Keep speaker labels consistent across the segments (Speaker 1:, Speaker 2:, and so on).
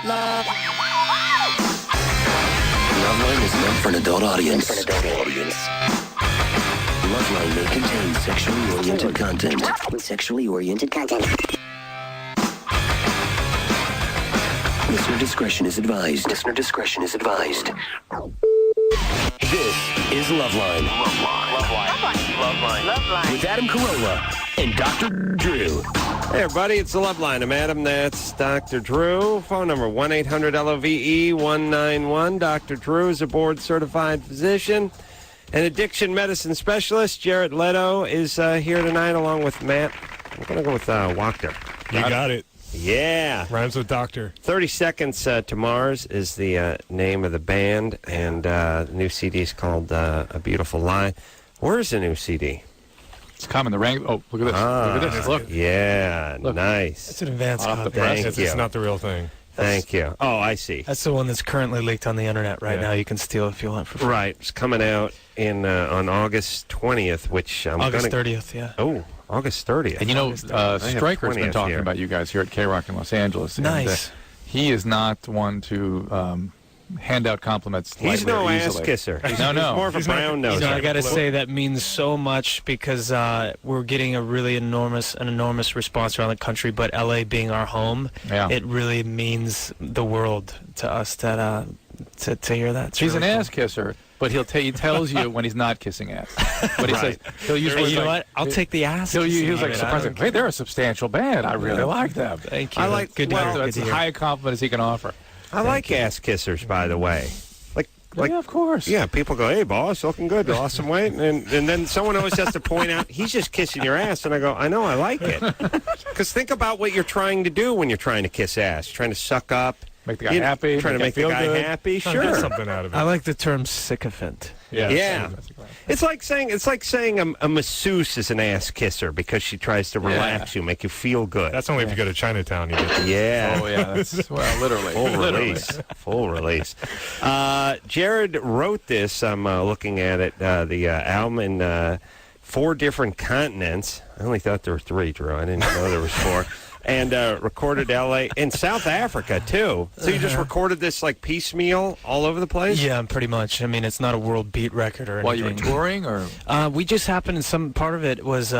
Speaker 1: Loveline is meant for an adult audience. Loveline may contain sexually oriented content. Listener discretion is advised. This is Loveline. Loveline. With Adam Carolla and Dr. Drew.
Speaker 2: Hey, everybody, it's the Loveline. I'm Adam. That's Dr. Drew. Phone number 1-800-LOVE-191. Dr. Drew is a board-certified physician and addiction medicine specialist. Jared Leto is here tonight along with Matt. I'm going to go with Wachter.
Speaker 3: You got it.
Speaker 2: Yeah.
Speaker 3: Rhymes with doctor.
Speaker 2: 30 Seconds to Mars is the name of the band, and the new CD is called A Beautiful Lie. Where's the new CD?
Speaker 4: It's coming. The rank. Oh, look at this. Look at this. Look.
Speaker 2: Yeah,
Speaker 4: Look.
Speaker 2: Nice.
Speaker 5: It's an advanced
Speaker 4: Off
Speaker 5: copy.
Speaker 4: the press.
Speaker 2: Thank
Speaker 3: It's
Speaker 2: you.
Speaker 3: not the real thing.
Speaker 2: Thank you. Oh, I see.
Speaker 5: That's the one that's currently leaked on the internet right
Speaker 3: Yeah.
Speaker 5: now. You can steal it if you want for free.
Speaker 2: Right. It's coming out in on August 20th, which I'm
Speaker 5: August
Speaker 2: gonna...
Speaker 5: 30th, yeah.
Speaker 2: Oh, August 30th.
Speaker 4: And you know,
Speaker 5: August
Speaker 4: Stryker's been
Speaker 2: 20th
Speaker 4: talking
Speaker 2: here.
Speaker 4: about you guys here at K-Rock in Los Angeles. and,
Speaker 5: Nice.
Speaker 4: he is not one to hand out compliments.
Speaker 2: He's
Speaker 4: lightly
Speaker 2: no
Speaker 4: or
Speaker 2: ass
Speaker 4: easily.
Speaker 2: kisser. He's
Speaker 4: No.
Speaker 2: more of a
Speaker 3: He's not-
Speaker 2: brown
Speaker 5: You
Speaker 2: nose.
Speaker 5: know, I got to say that means so much because we're getting a really enormous response around the country. But LA being our home,
Speaker 4: Yeah.
Speaker 5: it really means the world to us that to hear that. It's
Speaker 4: He's
Speaker 5: really
Speaker 4: an
Speaker 5: cool.
Speaker 4: ass kisser, but he tells you when he's not kissing ass. But he says he'll use
Speaker 5: Hey,
Speaker 4: words
Speaker 5: you know
Speaker 4: like,
Speaker 5: what? I'll take the ass.
Speaker 4: He was like
Speaker 5: I
Speaker 4: surprised.
Speaker 5: don't
Speaker 4: Like, hey, they're a substantial band. I really like them.
Speaker 5: Thank you.
Speaker 2: I like-
Speaker 5: Good to
Speaker 2: well,
Speaker 5: hear. Good
Speaker 4: That's
Speaker 5: to
Speaker 4: as
Speaker 5: hear.
Speaker 4: high a compliment as he can offer.
Speaker 2: I like ass kissers, by the way. Like,
Speaker 4: yeah, of course.
Speaker 2: yeah, people go, hey, boss, looking good, lost some weight. And then someone always has to point out, he's just kissing your ass. And I go, I know, I like it. Because think about what you're trying to do when you're trying to kiss ass. You're trying to suck up.
Speaker 4: Make the guy happy.
Speaker 2: Trying to make the
Speaker 4: feel
Speaker 2: guy
Speaker 4: good.
Speaker 2: happy.
Speaker 3: Get
Speaker 2: Sure.
Speaker 3: something out of it.
Speaker 5: I like the term sycophant.
Speaker 2: Yeah. It's like saying a masseuse is an ass kisser because she tries to relax you, make you feel good.
Speaker 3: That's only if you go to Chinatown. You get that.
Speaker 2: Yeah.
Speaker 4: Oh, yeah. That's, well, literally.
Speaker 2: Full
Speaker 4: Literally.
Speaker 2: release. Full release. Jared wrote this. I'm looking at it, the album in 4 different continents. I only thought there were 3, Drew. I didn't know there was 4. And recorded L.A. in South Africa, too. So you just recorded this, like, piecemeal all over the place?
Speaker 5: Yeah, pretty much. I mean, it's not a world beat record or anything.
Speaker 4: While you were touring, or
Speaker 5: We just happened, and some part of it was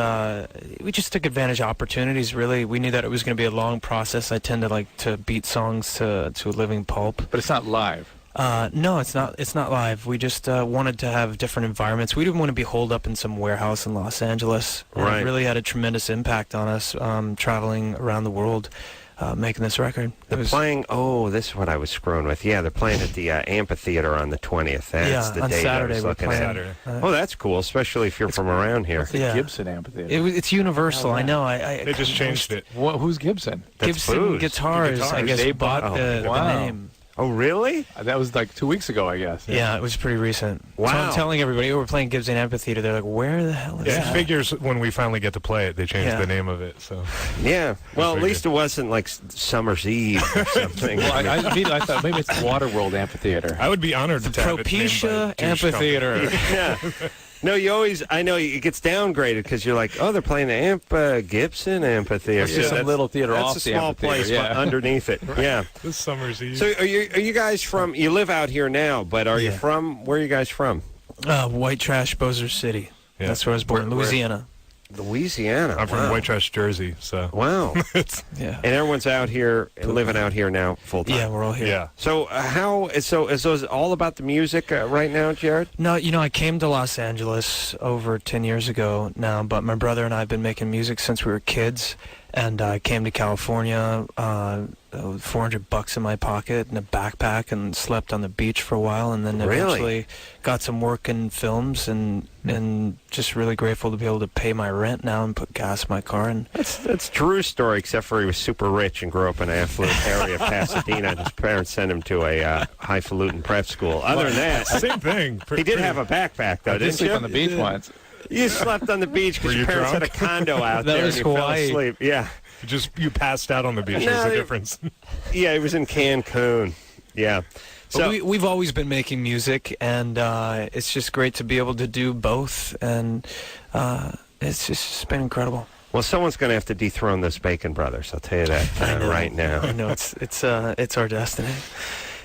Speaker 5: we just took advantage of opportunities. Really, we knew that it was going to be a long process. I tend to like to beat songs to a living pulp.
Speaker 4: but it's not live.
Speaker 5: No, it's not. It's not live. We just wanted to have different environments. We didn't want to be holed up in some warehouse in Los Angeles. And
Speaker 2: Right.
Speaker 5: It really had a tremendous impact on us traveling around the world, making this record.
Speaker 2: They're playing, this is what I was screwing with. Yeah, they're playing at the amphitheater on the 20th. That's
Speaker 5: Yeah,
Speaker 2: the
Speaker 5: on
Speaker 2: date
Speaker 5: Saturday
Speaker 2: I was
Speaker 5: we're
Speaker 2: looking
Speaker 5: playing.
Speaker 2: at.
Speaker 3: Saturday.
Speaker 2: Oh, that's cool, especially if you're from around here.
Speaker 4: The
Speaker 5: Yeah.
Speaker 4: Gibson Amphitheater.
Speaker 5: It's universal. I know.
Speaker 3: They just changed it.
Speaker 4: Who's Gibson?
Speaker 2: That's
Speaker 5: Gibson
Speaker 2: booze.
Speaker 5: Guitars, I guess,
Speaker 4: They
Speaker 5: bought
Speaker 4: bought-
Speaker 5: the
Speaker 4: wow.
Speaker 5: name.
Speaker 2: Oh, really?
Speaker 4: That was like 2 weeks ago, I guess.
Speaker 5: Yeah, it was pretty recent. So
Speaker 2: Wow.
Speaker 5: I'm telling everybody, we're playing Gibson Amphitheater. They're like, where the hell is
Speaker 3: Yeah, it
Speaker 5: that?
Speaker 3: figures when we finally get to play it, they changed
Speaker 5: Yeah.
Speaker 3: the name of it. So
Speaker 2: Yeah. Well, at
Speaker 3: figured.
Speaker 2: least it wasn't like Summer's Eve or something.
Speaker 4: Well, I thought maybe it's Waterworld Amphitheater.
Speaker 3: I would be honored to have it named by
Speaker 5: Propecia
Speaker 3: a douche
Speaker 5: Amphitheater.
Speaker 2: Yeah. No, I know it gets downgraded because you're like, oh, they're playing the Gibson Amphitheater.
Speaker 4: It's just some little theater
Speaker 2: that's
Speaker 4: off
Speaker 2: a
Speaker 4: the
Speaker 2: small
Speaker 4: amphitheater,
Speaker 2: place
Speaker 4: yeah.
Speaker 2: underneath it. Yeah.
Speaker 3: This summer's eve.
Speaker 2: So are you guys from, you live out here now, but are you
Speaker 5: Yeah.
Speaker 2: from, where are you guys from?
Speaker 5: White Trash, Bossier City.
Speaker 3: Yeah.
Speaker 5: That's where I was born,
Speaker 2: Where-
Speaker 5: Louisiana.
Speaker 2: Louisiana.
Speaker 3: I'm from
Speaker 2: Wow.
Speaker 3: White Trash, Jersey. So
Speaker 2: Wow.
Speaker 5: Yeah.
Speaker 2: And everyone's out here, living out here now full time.
Speaker 5: Yeah, we're all here.
Speaker 3: yeah.
Speaker 2: So is it all about the music right now, Jared?
Speaker 5: No, I came to Los Angeles over 10 years ago now, but my brother and I have been making music since we were kids, and I came to California, $400 in my pocket and a backpack, and slept on the beach for a while, and then
Speaker 2: Really?
Speaker 5: eventually got some work in films, and just really grateful to be able to pay my rent now and put gas in my car. And
Speaker 2: That's Drew's story, except for he was super rich and grew up in an affluent area of Pasadena. And his parents sent him to a highfalutin prep school. Other than that,
Speaker 3: Same thing.
Speaker 2: he did have a backpack, though,
Speaker 4: I did
Speaker 2: didn't
Speaker 4: sleep
Speaker 2: you?
Speaker 4: on the beach once.
Speaker 2: You slept on the beach because
Speaker 3: Were
Speaker 2: your
Speaker 3: you
Speaker 2: parents
Speaker 3: drunk?
Speaker 2: had a condo out
Speaker 5: That
Speaker 2: there
Speaker 5: was
Speaker 2: and you
Speaker 5: Hawaii.
Speaker 2: fell asleep. Yeah.
Speaker 3: You passed out on the beach.
Speaker 2: No,
Speaker 3: There's a
Speaker 2: they-
Speaker 3: difference.
Speaker 2: Yeah, he was in Cancun. Yeah. So
Speaker 5: we've always been making music, and it's just great to be able to do both, and it's been incredible.
Speaker 2: Well, someone's going to have to dethrone those Bacon Brothers. I'll tell you that right now.
Speaker 5: I know it's our destiny.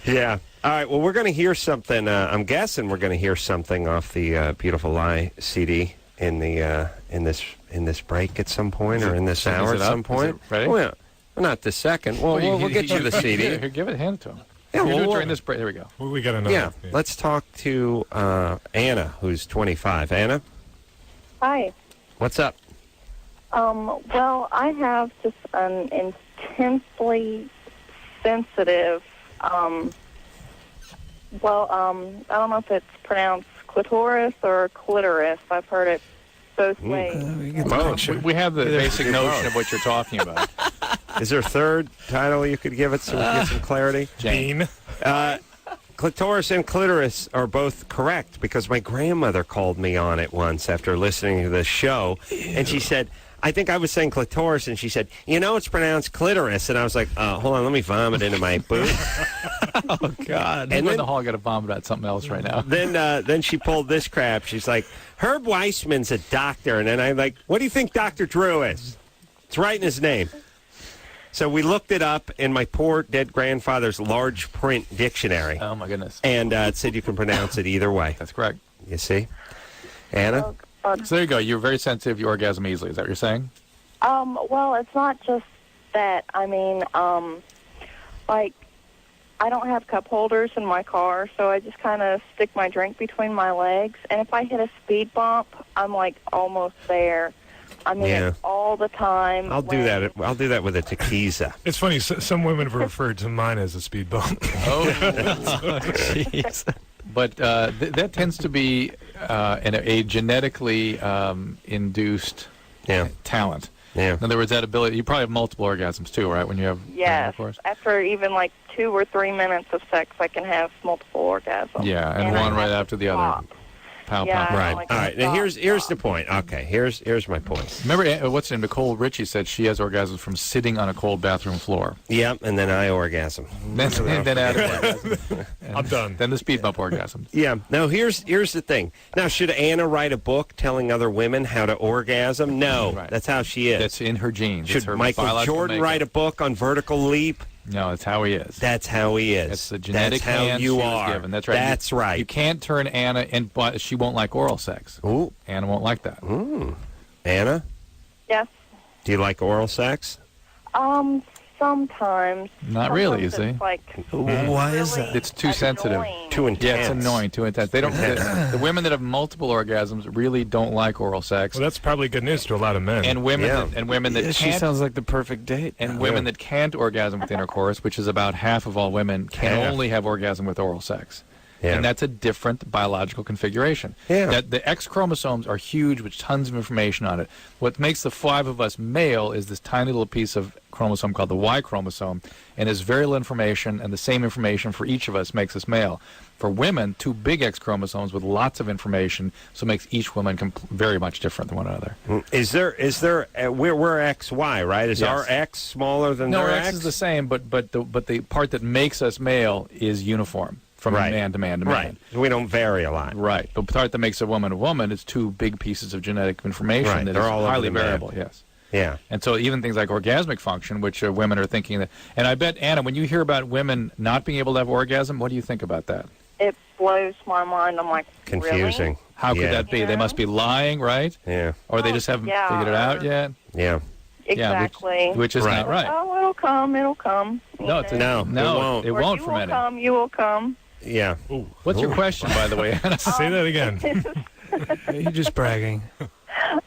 Speaker 2: Yeah. All right. Well, we're going to hear something. I'm guessing we're going to hear something off the Beautiful Lie CD in this break at some point, or in this hour at some point.
Speaker 4: Ready?
Speaker 2: Oh, yeah. Well, not this second. Well, we'll get you the CD.
Speaker 4: Here, give it, hand it to him.
Speaker 2: Yeah,
Speaker 4: We'll do it
Speaker 2: well,
Speaker 4: during this break. There we go.
Speaker 3: We got another.
Speaker 2: Yeah. Let's talk to Anna, who's 25. Anna,
Speaker 6: Hi.
Speaker 2: what's up?
Speaker 6: Well, I have just an intensely sensitive, I don't know if it's pronounced clitoris or clitoris. I've heard it both ways.
Speaker 4: We have the basic notion of what you're talking about.
Speaker 2: Is there a third title you could give it so we get some clarity?
Speaker 3: Bean.
Speaker 2: Clitoris and clitoris are both correct, because my grandmother called me on it once after listening to the show, and she said, I think I was saying clitoris, and she said, it's pronounced clitoris. And I was like, hold on, let me vomit into my boot.
Speaker 5: Oh, God.
Speaker 4: And
Speaker 2: And
Speaker 4: in
Speaker 2: then,
Speaker 4: the hall, got to vomit about something else right now.
Speaker 2: then she pulled this crap. She's like, Herb Weissman's a doctor. And then I'm like, what do you think Dr. Drew is? It's right in his name. So we looked it up in my poor dead grandfather's large print dictionary.
Speaker 4: Oh, my goodness.
Speaker 2: And it said you can pronounce it either way.
Speaker 4: That's correct.
Speaker 2: You see? Anna?
Speaker 4: So there you go. You're very sensitive. You orgasm easily. Is that what you're saying?
Speaker 6: Well, it's not just that. I mean, like, I don't have cup holders in my car, so I just kind of stick my drink between my legs. And if I hit a speed bump, I'm, like, almost there. I mean, it's all the time.
Speaker 2: I'll do that. I'll do that with a tequila.
Speaker 3: It's funny. Some women have referred to mine as a speed bump.
Speaker 4: Oh, jeez. But that tends to be a genetically induced talent.
Speaker 2: Yeah.
Speaker 4: In other words, that ability. You probably have multiple orgasms too, right? When you have
Speaker 6: Yes.
Speaker 4: intercourse?
Speaker 6: After even like 2 or 3 minutes of sex, I can have multiple orgasms.
Speaker 4: Yeah, and
Speaker 6: I
Speaker 4: one right
Speaker 6: have
Speaker 4: after
Speaker 6: to
Speaker 4: the other.
Speaker 6: stop.
Speaker 4: Pow,
Speaker 6: Yeah,
Speaker 4: pow.
Speaker 2: Right.
Speaker 6: like
Speaker 2: All right.
Speaker 6: a
Speaker 2: Now
Speaker 6: stop,
Speaker 2: here's
Speaker 6: stop.
Speaker 2: the point. Okay. Here's my point.
Speaker 4: Remember, what's her name? Nicole Richie said she has orgasms from sitting on a cold bathroom floor.
Speaker 2: Yep. And then I orgasm.
Speaker 4: Then Adam orgasm.
Speaker 3: I'm done.
Speaker 4: Then the speed bump orgasms.
Speaker 2: Yeah. Now here's the thing. Now should Anna write a book telling other women how to orgasm? No.
Speaker 4: Right.
Speaker 2: That's how she is.
Speaker 4: That's in her genes. It's
Speaker 2: Should
Speaker 4: her
Speaker 2: Michael
Speaker 4: biological
Speaker 2: Jordan
Speaker 4: makeup.
Speaker 2: write a book on vertical leap?
Speaker 4: No, that's how he is.
Speaker 2: That's how he is.
Speaker 4: That's the genetic
Speaker 2: That's how
Speaker 4: hand
Speaker 2: you
Speaker 4: she was
Speaker 2: are.
Speaker 4: given. That's right.
Speaker 2: That's right.
Speaker 4: You can't turn Anna, but she won't like oral sex.
Speaker 2: Ooh.
Speaker 4: Anna won't like that.
Speaker 2: Anna,
Speaker 6: Yes.
Speaker 2: do you like oral sex?
Speaker 6: Sometimes.
Speaker 4: Not really, you
Speaker 6: Sometimes
Speaker 4: see.
Speaker 6: it's like
Speaker 5: Why is
Speaker 6: really
Speaker 5: that?
Speaker 4: It's too sensitive.
Speaker 6: annoying.
Speaker 2: Too intense.
Speaker 4: Yeah, it's annoying, too intense. They don't. The women that have multiple orgasms really don't like oral sex.
Speaker 3: Well, that's probably good news to a lot of men.
Speaker 4: And women
Speaker 2: Yeah.
Speaker 4: that
Speaker 5: She
Speaker 4: can't
Speaker 5: sounds like the perfect date.
Speaker 4: and women that can't orgasm with intercourse, which is about half of all women, can
Speaker 2: Half.
Speaker 4: only have orgasm with oral sex.
Speaker 2: Yeah.
Speaker 4: And that's a different biological configuration.
Speaker 2: Yeah.
Speaker 4: That the X chromosomes are huge with tons of information on it. What makes the 5 of us male is this tiny little piece of chromosome called the Y chromosome, and there's very little information, and the same information for each of us makes us male. For women, 2 big X chromosomes with lots of information, so it makes each woman very much different than one another.
Speaker 2: Is there we're XY, right? Is
Speaker 4: Yes.
Speaker 2: our X smaller than
Speaker 4: No,
Speaker 2: their
Speaker 4: our X is the same, but the part that makes us male is uniform from
Speaker 2: Right.
Speaker 4: man to man to man.
Speaker 2: Right. We don't vary a lot.
Speaker 4: Right. The part that makes a woman is 2 big pieces of genetic information
Speaker 2: Right.
Speaker 4: that
Speaker 2: They're
Speaker 4: is
Speaker 2: all over
Speaker 4: highly
Speaker 2: the map.
Speaker 4: variable. Yes.
Speaker 2: Yeah.
Speaker 4: And so even things like orgasmic function, which women are thinking that, and I bet, Anna, when you hear about women not being able to have orgasm, what do you think about that?
Speaker 6: It blows my mind. I'm like,
Speaker 2: Confusing.
Speaker 6: Really?
Speaker 4: How could
Speaker 2: Yeah.
Speaker 4: that be? They must be lying, right?
Speaker 2: Yeah.
Speaker 4: Or they just haven't
Speaker 6: yeah.
Speaker 4: figured it out yet?
Speaker 2: Yeah.
Speaker 6: Exactly.
Speaker 4: Which is
Speaker 2: Right.
Speaker 4: not right.
Speaker 6: Oh, it'll come. It'll come.
Speaker 4: No, it's
Speaker 2: No, it won't.
Speaker 4: It
Speaker 6: Or
Speaker 4: won't
Speaker 6: you
Speaker 4: for
Speaker 6: will
Speaker 4: many.
Speaker 6: come. You will come.
Speaker 2: Yeah.
Speaker 4: What's your question, by the way, Anna?
Speaker 3: Say that again.
Speaker 5: You're just bragging.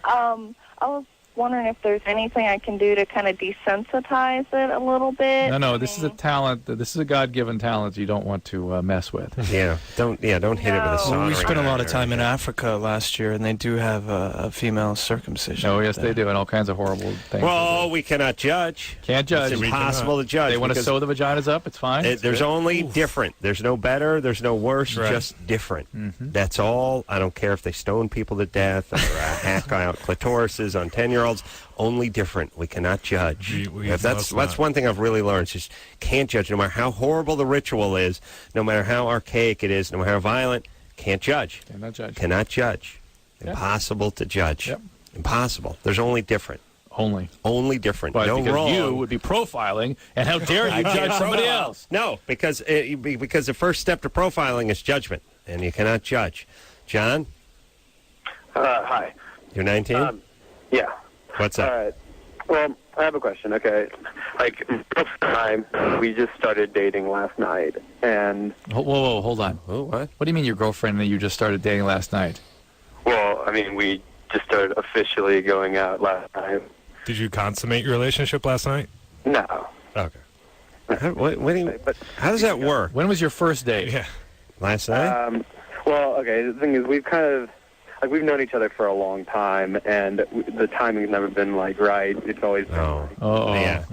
Speaker 6: I was wondering if there's anything I can do to kind of desensitize it a little bit.
Speaker 4: No, this is a talent. This is a God-given talent you don't want to mess with.
Speaker 2: Yeah. Don't hit it with a
Speaker 6: No.
Speaker 2: soldering
Speaker 5: Well, we spent a lot of
Speaker 2: iron.
Speaker 5: time in Africa last year, and they do have a female circumcision.
Speaker 4: Oh, yes, they do, and all kinds of horrible things.
Speaker 2: Well, we cannot judge.
Speaker 4: Can't judge.
Speaker 2: It's impossible to judge.
Speaker 4: They want to
Speaker 2: because
Speaker 4: sew the vaginas up. It's fine.
Speaker 2: there's only different. There's no better. There's no worse.
Speaker 3: Right.
Speaker 2: Just different. That's all. I don't care if they stone people to death or hack out clitorises on 10-year-olds. Only different. We cannot judge.
Speaker 3: We
Speaker 2: That's
Speaker 3: must not.
Speaker 2: one thing I've really learned. Just can't judge. No matter how horrible the ritual is, no matter how archaic it is, no matter how violent, can't judge.
Speaker 4: Cannot judge.
Speaker 2: Cannot judge.
Speaker 4: Yeah.
Speaker 2: Impossible to judge.
Speaker 4: Yep.
Speaker 2: Impossible. There's only different. Only different.
Speaker 4: But
Speaker 2: no
Speaker 4: because
Speaker 2: wrong.
Speaker 4: you would be profiling, and how dare you judge somebody else?
Speaker 2: No, because the first step to profiling is judgment, and you cannot judge. John?
Speaker 7: Hi.
Speaker 2: You're 19?
Speaker 7: Yeah.
Speaker 2: What's up?
Speaker 7: All right. Well, I have a question. Okay. Like, first time, we just started dating last night, and...
Speaker 4: Whoa, hold on.
Speaker 2: Oh, what?
Speaker 4: What do you mean your girlfriend and you just started dating last night?
Speaker 7: Well, I mean, we just started officially going out last night.
Speaker 3: Did you consummate your relationship last night?
Speaker 7: No.
Speaker 3: Okay.
Speaker 2: How does that work?
Speaker 4: When was your first date?
Speaker 3: Yeah.
Speaker 2: Last night?
Speaker 7: Well, okay, the thing is, we've kind of... Like, we've known each other for a long time, and the timing's never been, like, right. It's always been...
Speaker 4: Oh,
Speaker 2: Yeah.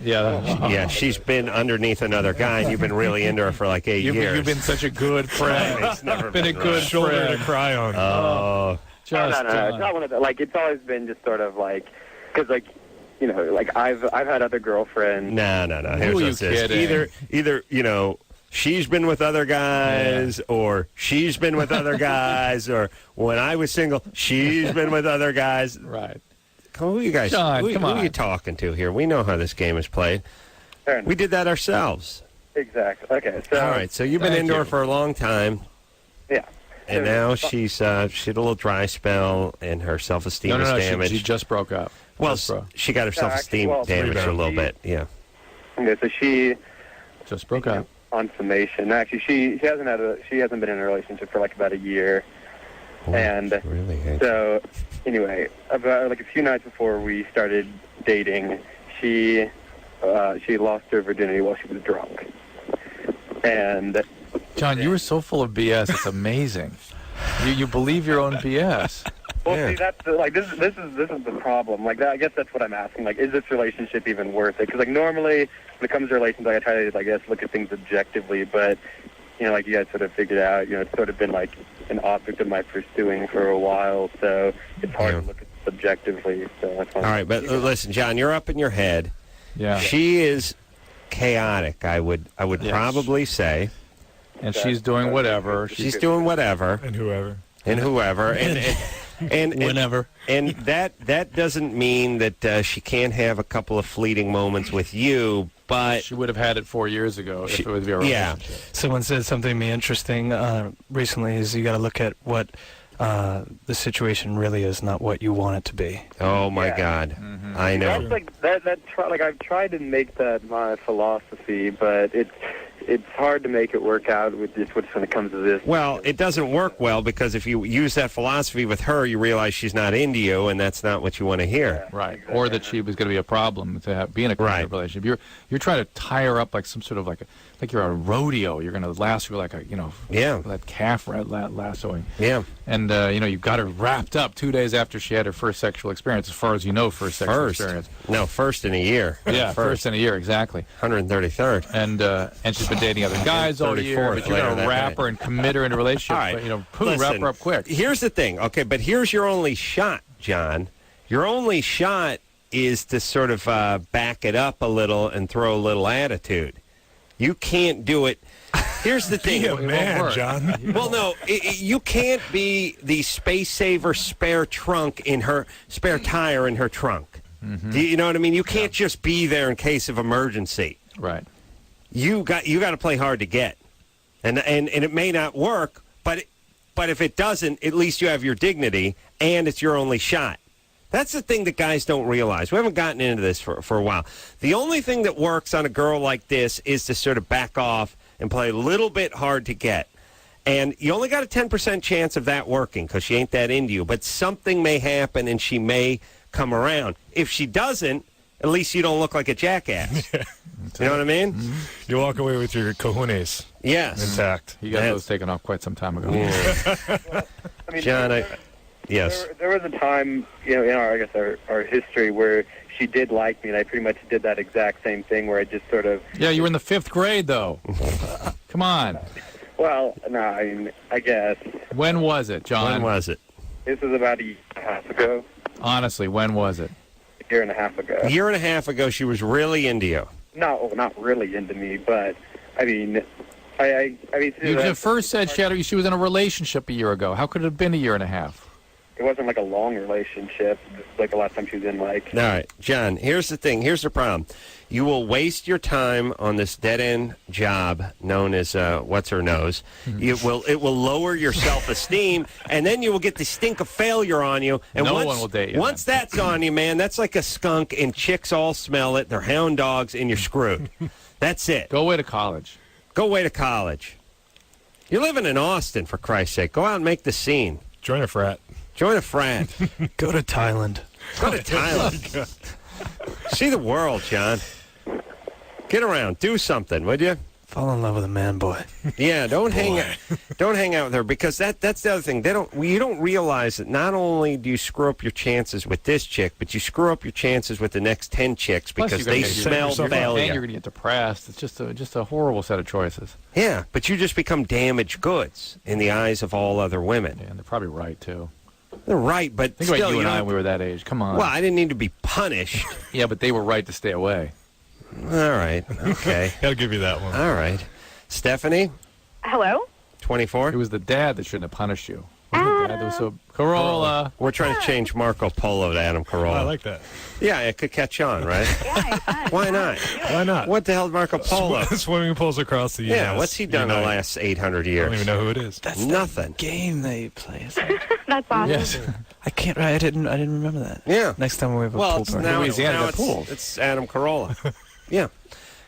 Speaker 2: Yeah, she's been underneath another guy, and you've been really into her for like 8 years.
Speaker 4: You've been such a good friend.
Speaker 2: It's never
Speaker 4: been a good
Speaker 3: Shoulder
Speaker 4: friend.
Speaker 3: to cry on.
Speaker 2: Oh.
Speaker 7: No, it's not one of the... Like, it's always been just sort of, like... Because, like, you know, like, I've had other girlfriends.
Speaker 2: No. Here's
Speaker 4: Who are you
Speaker 2: what's this.
Speaker 4: kidding?
Speaker 2: Either, you know... She's been with other guys, or she's been with other guys, or when I was single, she's been with other guys.
Speaker 4: Right.
Speaker 2: Who are you guys?
Speaker 4: John,
Speaker 2: who
Speaker 4: come
Speaker 2: are
Speaker 4: on.
Speaker 2: you talking to here? We know how this game is played.
Speaker 7: Fair enough.
Speaker 2: We did that ourselves.
Speaker 7: Exactly. Okay, so...
Speaker 2: All right, so you've been
Speaker 4: Thank
Speaker 2: into her
Speaker 4: you.
Speaker 2: for a long time,
Speaker 7: Yeah.
Speaker 2: and now she had a little dry spell, and her self-esteem is
Speaker 4: No,
Speaker 2: damaged.
Speaker 4: she just broke up.
Speaker 2: well,
Speaker 4: Just broke.
Speaker 2: she got her self-esteem
Speaker 7: well,
Speaker 2: damaged a little bit. Yeah.
Speaker 7: Okay, so she...
Speaker 4: Just broke up.
Speaker 7: On summation. Actually, she hasn't been in a relationship for like about a year, and
Speaker 2: really?
Speaker 7: so anyway, about like a few nights before we started dating, she lost her virginity while she was drunk, and
Speaker 4: John, you were so full of BS. It's amazing. You believe your own BS.
Speaker 7: well,
Speaker 2: Yeah.
Speaker 7: see, that's like this is the problem. Like that, I guess that's what I'm asking. Like, is this relationship even worth it? Because like normally when it comes to relations, like I try to, I guess, look at things objectively, but you know, like you guys sort of figured out, you know, it's sort of been like an object of my pursuing for a while, so it's hard to look at it subjectively. So that's why.
Speaker 2: All right, but listen, John, you're up in your head.
Speaker 4: Yeah.
Speaker 2: She is chaotic. I would
Speaker 4: Yes.
Speaker 2: probably say
Speaker 4: And she's doing whatever.
Speaker 2: she's doing whatever
Speaker 3: And whoever.
Speaker 2: and whoever and
Speaker 5: Whenever.
Speaker 2: and that doesn't mean that she can't have a couple of fleeting moments with you, but
Speaker 4: She would have had it 4 years ago if it was your
Speaker 2: yeah.
Speaker 4: relationship.
Speaker 5: Someone said something to me interesting recently is you got to look at what the situation really is, not what you want it to be.
Speaker 2: Oh my
Speaker 7: Yeah.
Speaker 2: God, I know.
Speaker 7: That's like like I've tried to make that my philosophy, but it's hard to make it work out with just when it comes to this.
Speaker 2: Well, it doesn't work well because if you use that philosophy with her, you realize she's not into you, and that's not what you want to hear.
Speaker 4: Right. Or that she was going to be a problem to be in a kind of relationship. You're trying to tie her up like some sort of like you're a rodeo. You're going to lasso her like a, you know,
Speaker 2: Yeah.
Speaker 4: that calf lassoing.
Speaker 2: Yeah.
Speaker 4: And, you know, you got her wrapped up 2 days after she had her first sexual experience, as far as you know, first sexual experience.
Speaker 2: No, first in a year.
Speaker 4: Yeah, first in a year, exactly.
Speaker 2: 133rd.
Speaker 4: And she's been dating other guys all year,
Speaker 2: 34th
Speaker 4: but you're
Speaker 2: later
Speaker 4: going to
Speaker 2: that
Speaker 4: wrap
Speaker 2: night.
Speaker 4: her and commit her into a relationship.
Speaker 2: All right.
Speaker 4: But, you know, wrap
Speaker 2: Listen,
Speaker 4: her up quick.
Speaker 2: Here's the thing, okay, but here's your only shot, John. Your only shot is to sort of back it up a little and throw a little attitude. You can't do it. Here's the thing.
Speaker 3: Be a man, John.
Speaker 2: Well, no, you can't be the space saver spare trunk in her spare tire in her trunk. Do you know what I mean? You can't just be there in case of emergency.
Speaker 4: Right.
Speaker 2: You got to play hard to get, and it may not work, but if it doesn't, at least you have your dignity, and it's your only shot. That's the thing that guys don't realize. We haven't gotten into this for a while. The only thing that works on a girl like this is to sort of back off and play a little bit hard to get. And you only got a 10% chance of that working because she ain't that into you. But something may happen and she may come around. If she doesn't, at least you don't look like a jackass. You know what I mean?
Speaker 3: You walk away with your cojones
Speaker 2: Yes.
Speaker 3: intact.
Speaker 4: He got those taken off quite some time ago.
Speaker 7: I mean,
Speaker 2: John, yes.
Speaker 7: There was a time, you know, in our history where she did like me, and I pretty much did that exact same thing where I just sort of...
Speaker 4: Yeah, you were in the 5th grade, though. Come on.
Speaker 7: Well, no, I mean, I guess.
Speaker 4: When was it, John?
Speaker 2: When was it?
Speaker 7: This was about a year and a half ago.
Speaker 4: Honestly, when was it?
Speaker 7: A year and a half ago.
Speaker 2: A year and a half ago, she was really into you.
Speaker 7: No, not really into me, but, I mean... I mean...
Speaker 4: You first said she was in a relationship a year ago. How could it have been a year and a half?
Speaker 7: it wasn't like a long relationship. Like the last time she was in, like.
Speaker 2: All right, John, here's the thing. Here's the problem. You will waste your time on this dead-end job known as what's-her-nose. It will lower your self-esteem, and then you will get the stink of failure on you. And
Speaker 4: No one will date you
Speaker 2: Once that's on you, man, that's like a skunk, and chicks all smell it. They're hound dogs, and you're screwed. That's it.
Speaker 4: Go away to college.
Speaker 2: Go away to college. You're living in Austin, for Christ's sake. Go out and make the scene.
Speaker 3: Join a frat.
Speaker 2: Join a frat.
Speaker 5: Go to Thailand.
Speaker 2: Go to Thailand. See the world, John. Get around. Do something, would you?
Speaker 5: Fall in love with a man boy.
Speaker 2: Yeah, don't hang out with her, because that's the other thing. You don't realize that not only do you screw up your chances with this chick, but you screw up your chances with the next 10 chicks
Speaker 4: Plus,
Speaker 2: because
Speaker 4: you're
Speaker 2: they
Speaker 4: gonna get-
Speaker 2: smell
Speaker 4: you're
Speaker 2: failure.
Speaker 4: going to get depressed. It's just a horrible set of choices.
Speaker 2: Yeah, but you just become damaged goods in the eyes of all other women.
Speaker 4: Yeah, and they're probably right, too.
Speaker 2: They're right, but
Speaker 4: Think
Speaker 2: still,
Speaker 4: about you and I
Speaker 2: know,
Speaker 4: when we were that age. Come on.
Speaker 2: well, I didn't need to be punished.
Speaker 4: Yeah, but they were right to stay away.
Speaker 2: All right, okay,
Speaker 3: I'll give you that one.
Speaker 2: all right. Stephanie,
Speaker 6: Hello?
Speaker 2: 24.
Speaker 4: It was the dad that shouldn't have punished you. Wasn't the dad that was so... Carolla.
Speaker 2: We're trying to change Marco Polo to Adam Carolla.
Speaker 3: I like that.
Speaker 2: Yeah, it could catch on, right?
Speaker 6: Yeah,
Speaker 2: Why not?
Speaker 3: Why not?
Speaker 2: What the hell is Marco Polo?
Speaker 3: Swimming pools across the U.S.
Speaker 2: Yeah, what's he done in the last 800 years?
Speaker 3: I don't even know who it is.
Speaker 5: That's
Speaker 2: Nothing.
Speaker 5: the game they play. Isn't it?
Speaker 6: That's awesome.
Speaker 4: Yes.
Speaker 5: I can't. I didn't remember that.
Speaker 2: Yeah.
Speaker 5: Next time we have a
Speaker 2: Well,
Speaker 5: pool
Speaker 2: it's
Speaker 5: party.
Speaker 2: now,
Speaker 4: Louisiana,
Speaker 2: now
Speaker 4: got pools.
Speaker 2: it's Adam Carolla. Yeah.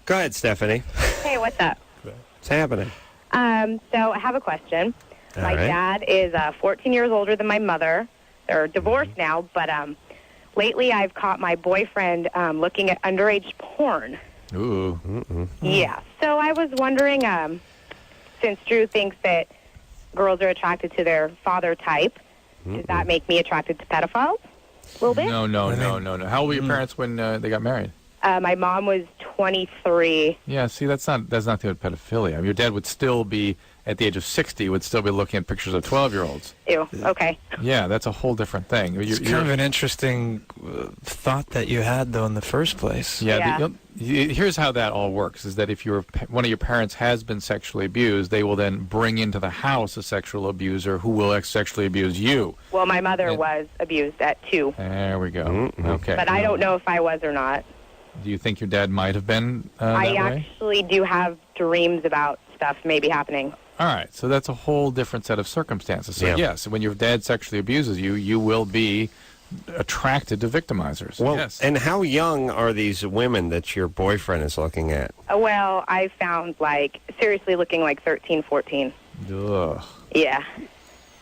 Speaker 2: Go ahead, Stephanie.
Speaker 8: Hey, what's up?
Speaker 2: What's happening?
Speaker 8: So I have a question.
Speaker 2: All
Speaker 8: My
Speaker 2: right.
Speaker 8: dad is 14 years older than my mother. They're divorced now, but lately I've caught my boyfriend looking at underage porn.
Speaker 4: Ooh.
Speaker 8: Yeah. So I was wondering, since Drew thinks that girls are attracted to their father type, does that make me attracted to pedophiles? A little bit?
Speaker 4: No. How old were your parents when they got married?
Speaker 8: My mom was 23.
Speaker 4: Yeah, see, that's not the pedophilia. I mean, your dad would still be, at the age of 60, would still be looking at pictures of 12-year-olds.
Speaker 8: Ew. Okay.
Speaker 4: Yeah, that's a whole different thing.
Speaker 5: It's kind of an interesting thought that you had, though, in the first place.
Speaker 8: Yeah.
Speaker 4: Here's how that all works, is that if one of your parents has been sexually abused, they will then bring into the house a sexual abuser who will sexually abuse you.
Speaker 8: Well, my mother was abused at 2.
Speaker 4: There we go. Okay.
Speaker 8: But I don't know if I was or not.
Speaker 4: Do you think your dad might have been that
Speaker 8: I
Speaker 4: way?
Speaker 8: actually do have dreams about stuff maybe happening.
Speaker 4: All right, so that's a whole different set of circumstances. So,
Speaker 2: Yeah.
Speaker 4: yes, when your dad sexually abuses you, you will be attracted to victimizers.
Speaker 2: Well,
Speaker 4: yes.
Speaker 2: and how young are these women that your boyfriend is looking at?
Speaker 8: Well, I found, seriously looking like 13, 14.
Speaker 4: Ugh.
Speaker 8: Yeah.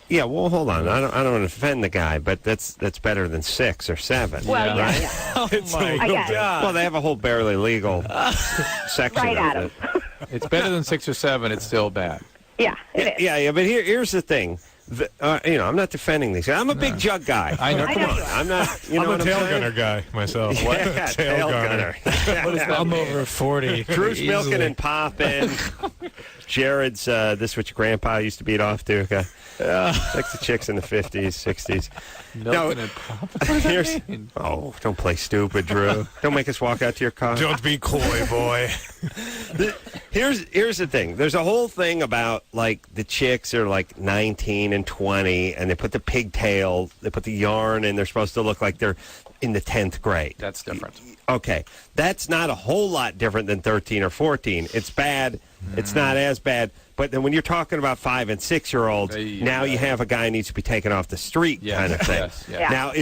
Speaker 2: Yeah, well, hold on. I don't want to offend the guy, but that's better than 6 or 7.
Speaker 8: Well,
Speaker 4: Yeah.
Speaker 8: yeah.
Speaker 5: Oh my
Speaker 8: I guess.
Speaker 2: Well, they have a whole barely legal section
Speaker 8: Right
Speaker 2: of
Speaker 8: at
Speaker 2: it.
Speaker 8: him.
Speaker 4: It's better than 6 or 7. It's still bad.
Speaker 8: Yeah, it is.
Speaker 2: Yeah, but here's the thing. I'm not defending these. I'm a big jug guy.
Speaker 4: I know.
Speaker 8: I
Speaker 2: Come
Speaker 8: know
Speaker 2: on.
Speaker 8: you are.
Speaker 2: I'm not. You know
Speaker 3: I'm a
Speaker 2: what
Speaker 3: tail
Speaker 2: I'm saying?
Speaker 3: gunner guy myself.
Speaker 2: Yeah, tail gunner.
Speaker 5: I'm over 40.
Speaker 2: Drew's
Speaker 5: easily.
Speaker 2: milking and popping. Jared's this what your grandpa used to beat off to. Like the chicks in the 50s, 60s.
Speaker 4: Milking and pop. What does that
Speaker 2: Here's-
Speaker 4: mean?
Speaker 2: Oh, don't play stupid, Drew. Don't make us walk out to your car.
Speaker 3: Don't be coy, boy.
Speaker 2: Here's the thing. There's a whole thing about the chicks are 19 and 20, and they put the pigtail, they put the yarn, and they're supposed to look like they're in the 10th grade.
Speaker 4: That's different.
Speaker 2: Okay, that's not a whole lot different than 13 or 14. It's bad. It's not as bad. But then when you're talking about 5 and 6-year-olds, now you have a guy who needs to be taken off the street
Speaker 4: Yes,
Speaker 2: kind of thing.
Speaker 4: yes.
Speaker 8: Yeah.
Speaker 2: Now,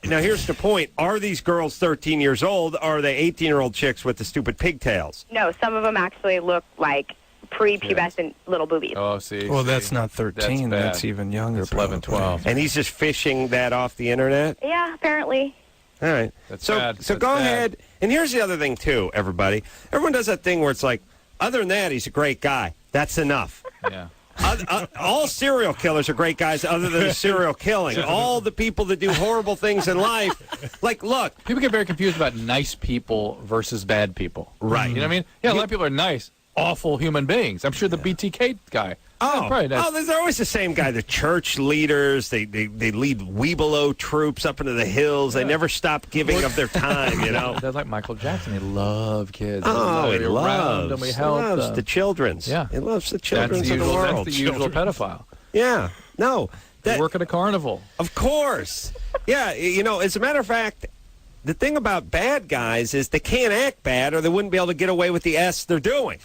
Speaker 2: now here's the point. Are these girls 13 years old, or are they 18-year-old chicks with the stupid pigtails?
Speaker 8: No, some of them actually look like prepubescent little boobies.
Speaker 4: Oh, see.
Speaker 5: Well,
Speaker 4: see.
Speaker 5: that's not 13.
Speaker 4: bad.
Speaker 5: That's even younger.
Speaker 4: It's 11,
Speaker 5: probably.
Speaker 4: 12.
Speaker 2: And he's just fishing that off the internet?
Speaker 8: Yeah, apparently.
Speaker 2: All right.
Speaker 4: That's
Speaker 2: so
Speaker 4: bad.
Speaker 2: so
Speaker 4: That's
Speaker 2: go
Speaker 4: bad.
Speaker 2: ahead. And here's the other thing, too, everybody. Everyone does that thing where it's like, other than that, he's a great guy. That's enough.
Speaker 4: Yeah.
Speaker 2: All serial killers are great guys other than the serial killing. All the people that do horrible things in life. Look.
Speaker 4: People get very confused about nice people versus bad people.
Speaker 2: Right.
Speaker 4: You know what I mean? Yeah, a lot of people are nice, awful human beings. I'm sure the BTK guy. probably not.
Speaker 2: They're always the same guy. The church leaders, they lead Weebelo troops up into the hills. They never stop giving of their time, you know.
Speaker 4: They're like Michael Jackson. They love kids.
Speaker 2: Oh, he
Speaker 4: We're around them. We help
Speaker 2: loves
Speaker 4: them.
Speaker 2: the children's.
Speaker 4: Yeah.
Speaker 2: He loves the
Speaker 4: That's
Speaker 2: children's
Speaker 4: the
Speaker 2: of the
Speaker 4: usual,
Speaker 2: world.
Speaker 4: that's the usual pedophile.
Speaker 2: Yeah. No,
Speaker 4: They work at a carnival.
Speaker 2: Of course. Yeah, you know, as a matter of fact, the thing about bad guys is they can't act bad or they wouldn't be able to get away with the S they're doing.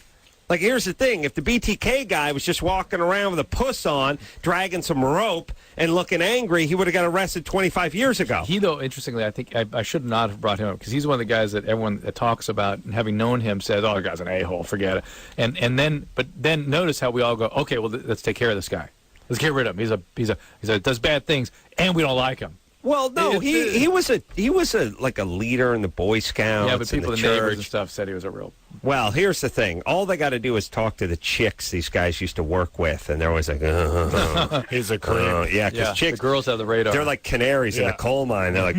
Speaker 2: Like, here's the thing. If the BTK guy was just walking around with a puss on, dragging some rope, and looking angry, he would have got arrested 25 years ago.
Speaker 4: He, though, interestingly, I think I should not have brought him up because he's one of the guys that everyone that talks about, and having known him, says, "Oh, the guy's an a-hole, forget it." But then notice how we all go, "Okay, well, let's take care of this guy. Let's get rid of him. He's a does bad things, and we don't like him."
Speaker 2: Well, no, he was like a leader in the Boy Scouts.
Speaker 4: Yeah, but people,
Speaker 2: in
Speaker 4: the
Speaker 2: the
Speaker 4: neighbors
Speaker 2: church.
Speaker 4: and stuff, said he was a real.
Speaker 2: Well, here's the thing. All they got to do is talk to the chicks these guys used to work with, and they're always like,
Speaker 3: He's a creep.
Speaker 2: yeah, because chicks,
Speaker 4: the girls have the radar.
Speaker 2: they're like canaries in a coal mine. They're like,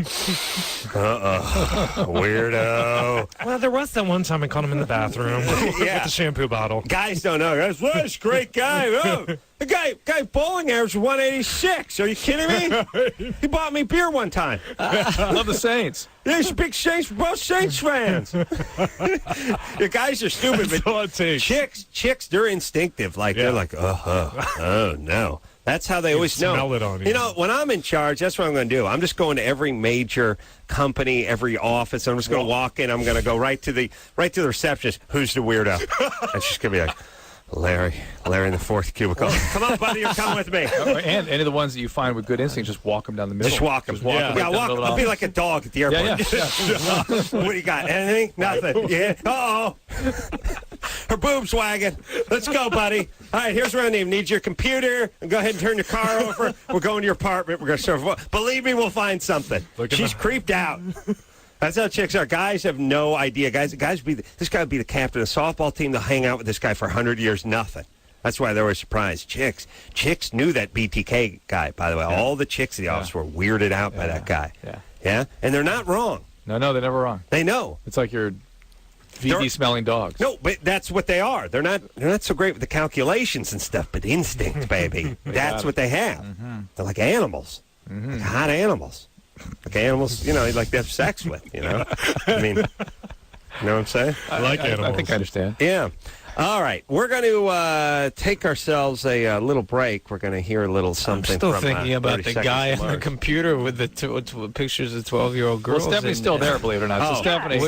Speaker 2: weirdo.
Speaker 3: Well, there was that one time I caught him in the bathroom with the shampoo bottle.
Speaker 2: Guys don't know. Guys, well, this great guy. Oh, the guy bowling average 186. Are you kidding me? He bought me beer one time.
Speaker 4: Love the Saints.
Speaker 2: Yeah, he's a big Saints, both Saints fans. The guys are stupid, but
Speaker 3: all it takes.
Speaker 2: chicks, they're instinctive. Like they're like, oh no. That's how they always know.
Speaker 3: Smell it on you.
Speaker 2: You know, when I'm in charge, that's what I'm going to do. I'm just going to every major company, every office. I'm just going to walk in. I'm going to go right to the receptionist. Who's the weirdo? And she's going to be like, Larry in the fourth cubicle. Come on, buddy, you're coming with me.
Speaker 4: And any of the ones that you find with good instinct, just walk them down the middle.
Speaker 2: Just walk them. I'll be like a dog at the airport.
Speaker 4: Yeah.
Speaker 2: What do you got? Anything? Nothing. Yeah. Uh-oh. Her boob's wagging. Let's go, buddy. All right, here's what I need. Need your computer. And go ahead and turn your car over. We're going to your apartment. We're going to serve. Believe me, we'll find something. She's creeped out. That's how chicks are. Guys have no idea. This guy would be the captain of the softball team. They'll hang out with this guy for 100 years, nothing. That's why they were surprised. Chicks knew that BTK guy, by the way. Yeah. All the chicks in the office were weirded out by that guy. Yeah? And they're not wrong.
Speaker 4: No, they're never wrong.
Speaker 2: They know.
Speaker 4: It's like you're VD-smelling dogs.
Speaker 2: No, but that's what they are. They're not so great with the calculations and stuff, but instinct, baby. That's what they have. Mm-hmm. They're like animals. Mm-hmm. Like hot animals. Like animals, you'd like to have sex with, I mean, you know what I'm saying?
Speaker 3: I like animals.
Speaker 4: I think I understand.
Speaker 2: Yeah. All right. We're going to take ourselves a little break. We're going to hear a little something
Speaker 5: I'm still
Speaker 2: from,
Speaker 5: thinking about the guy on the computer with the pictures of 12-year-old girls.
Speaker 4: Well, Stephanie's still there, believe it or not. So Stephanie,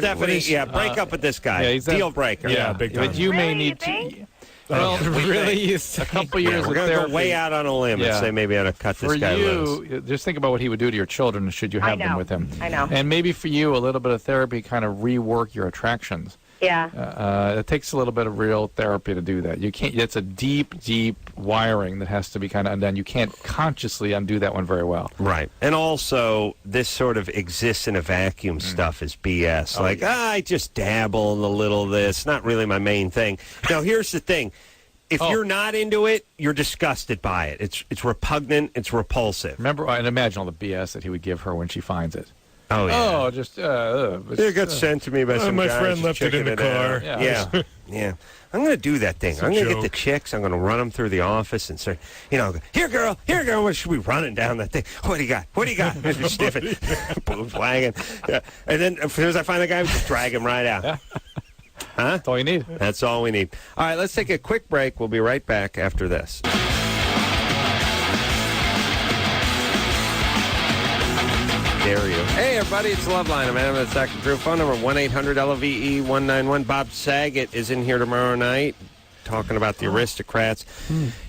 Speaker 2: break up with this guy. Deal breaker.
Speaker 3: Yeah, big time.
Speaker 4: But you may need to... Well,
Speaker 5: really,
Speaker 4: a couple years
Speaker 2: we're
Speaker 4: of
Speaker 2: going to
Speaker 4: therapy.
Speaker 2: go way out on a limb and say maybe I ought to cut this guy loose.
Speaker 4: For you, just think about what he would do to your children should you have them with him.
Speaker 8: I know.
Speaker 4: And maybe for you, a little bit of therapy kind of rework your attractions.
Speaker 8: Yeah.
Speaker 4: It takes a little bit of real therapy to do that. You can't. It's a deep wiring that has to be kind of undone. You can't consciously undo that one very well.
Speaker 2: Right. And also, this sort of exists in a vacuum stuff is BS. I just dabble in a little of this. Not really my main thing. Now, here's the thing. If you're not into it, you're disgusted by it. It's repugnant. It's repulsive.
Speaker 4: Remember, and imagine all the BS that he would give her when she finds it.
Speaker 2: Oh, yeah.
Speaker 4: Oh, just...
Speaker 2: it got sent to me by some
Speaker 3: my
Speaker 2: guy
Speaker 3: friend left it in the car.
Speaker 2: Yeah. Yeah. I'm going to do that thing. I'm going to get the chicks. I'm going to run them through the office and say, here, girl. What should we running down that thing? What do you got? And you're sniffing. Boobs wagging. Yeah. And then as soon as I find the guy, we just drag him right out.
Speaker 4: Yeah.
Speaker 2: Huh?
Speaker 4: That's all you need.
Speaker 2: That's all we need. All right, let's take a quick break. We'll be right back after this. Dare you. Hey, everybody, it's Loveline. I'm Adam, that's Dr. Drew. Phone number 1-800-LOVE-191. Bob Saget is in here tomorrow night talking about the aristocrats.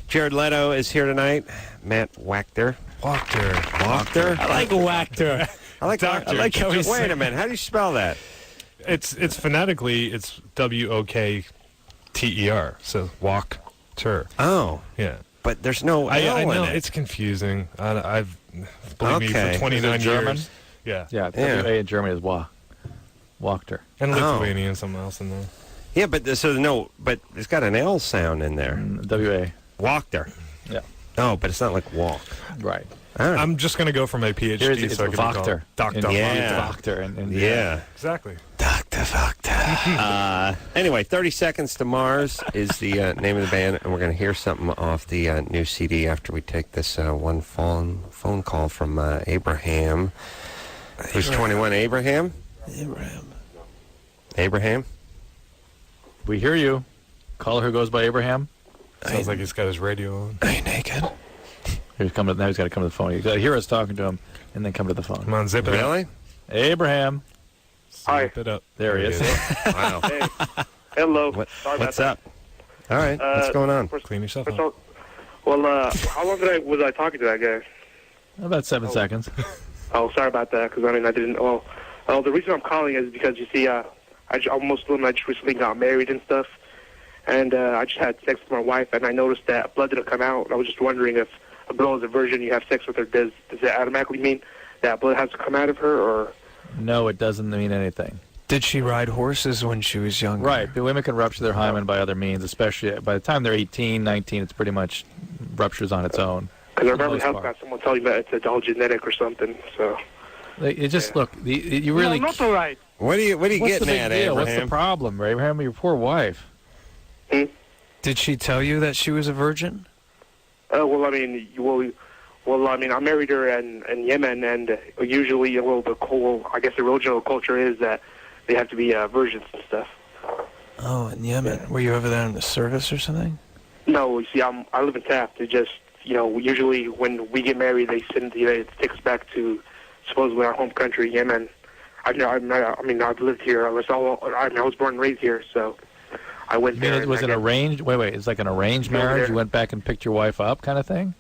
Speaker 2: Jared Leto is here tonight. Matt Wachter. Wachter?
Speaker 5: I like Wachter.
Speaker 2: I like
Speaker 3: Doctor.
Speaker 5: I like how he's
Speaker 2: Wait a minute. How do you spell that?
Speaker 3: It's phonetically, it's WOKTER. So walk-ter.
Speaker 2: Oh.
Speaker 3: Yeah.
Speaker 2: But there's no L
Speaker 3: I know
Speaker 2: in it.
Speaker 3: it's confusing. I've believe me
Speaker 2: Okay.
Speaker 3: for 29
Speaker 4: German?
Speaker 3: years. Yeah.
Speaker 4: Yeah, W-A in Germany is Wachter.
Speaker 3: And Lithuanian, something else in there.
Speaker 2: Yeah, but it's got an L sound in there.
Speaker 4: W-A.
Speaker 2: Wachter.
Speaker 4: Yeah.
Speaker 2: No, but it's not like walk.
Speaker 4: Right.
Speaker 2: All right.
Speaker 3: I'm just going to go for my PhD
Speaker 4: It's
Speaker 3: so I can be called
Speaker 4: Wachter.
Speaker 3: Dr.
Speaker 2: Yeah.
Speaker 4: Wachter. And
Speaker 2: Yeah.
Speaker 3: Exactly.
Speaker 2: Dr. Wachter. Anyway, 30 Seconds to Mars is the name of the band, and we're going to hear something off the new CD after we take this one phone call from Abraham. Who's 21? Abraham? Abraham?
Speaker 4: We hear you. Caller who goes by Abraham.
Speaker 3: Sounds like he's got his radio on.
Speaker 5: Are you naked?
Speaker 4: Now he's got to come to the phone. He's got to hear us talking to him and then come to the phone.
Speaker 3: Come on, zip it up.
Speaker 2: Really?
Speaker 4: Abraham.
Speaker 7: Hi.
Speaker 3: Zip it up.
Speaker 4: There he is.
Speaker 2: Wow.
Speaker 7: Hey. Hello. Sorry about
Speaker 2: What's
Speaker 7: that.
Speaker 2: up? All right. What's going on?
Speaker 3: Clean yourself
Speaker 7: First
Speaker 3: up.
Speaker 7: Well, how long was I talking to that guy?
Speaker 4: About 7 seconds.
Speaker 7: Oh, sorry about that, because, I didn't... Well, the reason I'm calling is because, you see, I'm Muslim, I just recently got married and stuff, and I just had sex with my wife, and I noticed that blood didn't come out. I was just wondering if a girl is a virgin, you have sex with her, does that automatically mean that blood has to come out of her, or...
Speaker 4: No, it doesn't mean anything.
Speaker 5: Did she ride horses when she was younger?
Speaker 4: Right. The women can rupture their hymen by other means, especially by the time they're 18, 19, it's pretty much ruptures on its own.
Speaker 7: Because I remember in health class someone telling me that it's all genetic or something, so...
Speaker 4: It just, look, you really...
Speaker 7: No, not all right.
Speaker 2: What are you
Speaker 4: What's
Speaker 2: getting
Speaker 4: the big
Speaker 2: at,
Speaker 4: deal?
Speaker 2: Abraham?
Speaker 4: What's the problem, Abraham? Your poor wife.
Speaker 5: Did she tell you that she was a virgin?
Speaker 7: I married her in Yemen, and usually, I guess the original culture is that they have to be virgins and stuff.
Speaker 5: Oh, in Yemen. Were you over there in the service or something?
Speaker 7: No, you see, I live in Taft. It just, usually when we get married, they take us back to supposedly our home country, Yemen. I've lived here. I was born and raised here, so I went there.
Speaker 4: Was it arranged? Wait, it's like an arranged marriage? You went back and picked your wife up, kind of thing?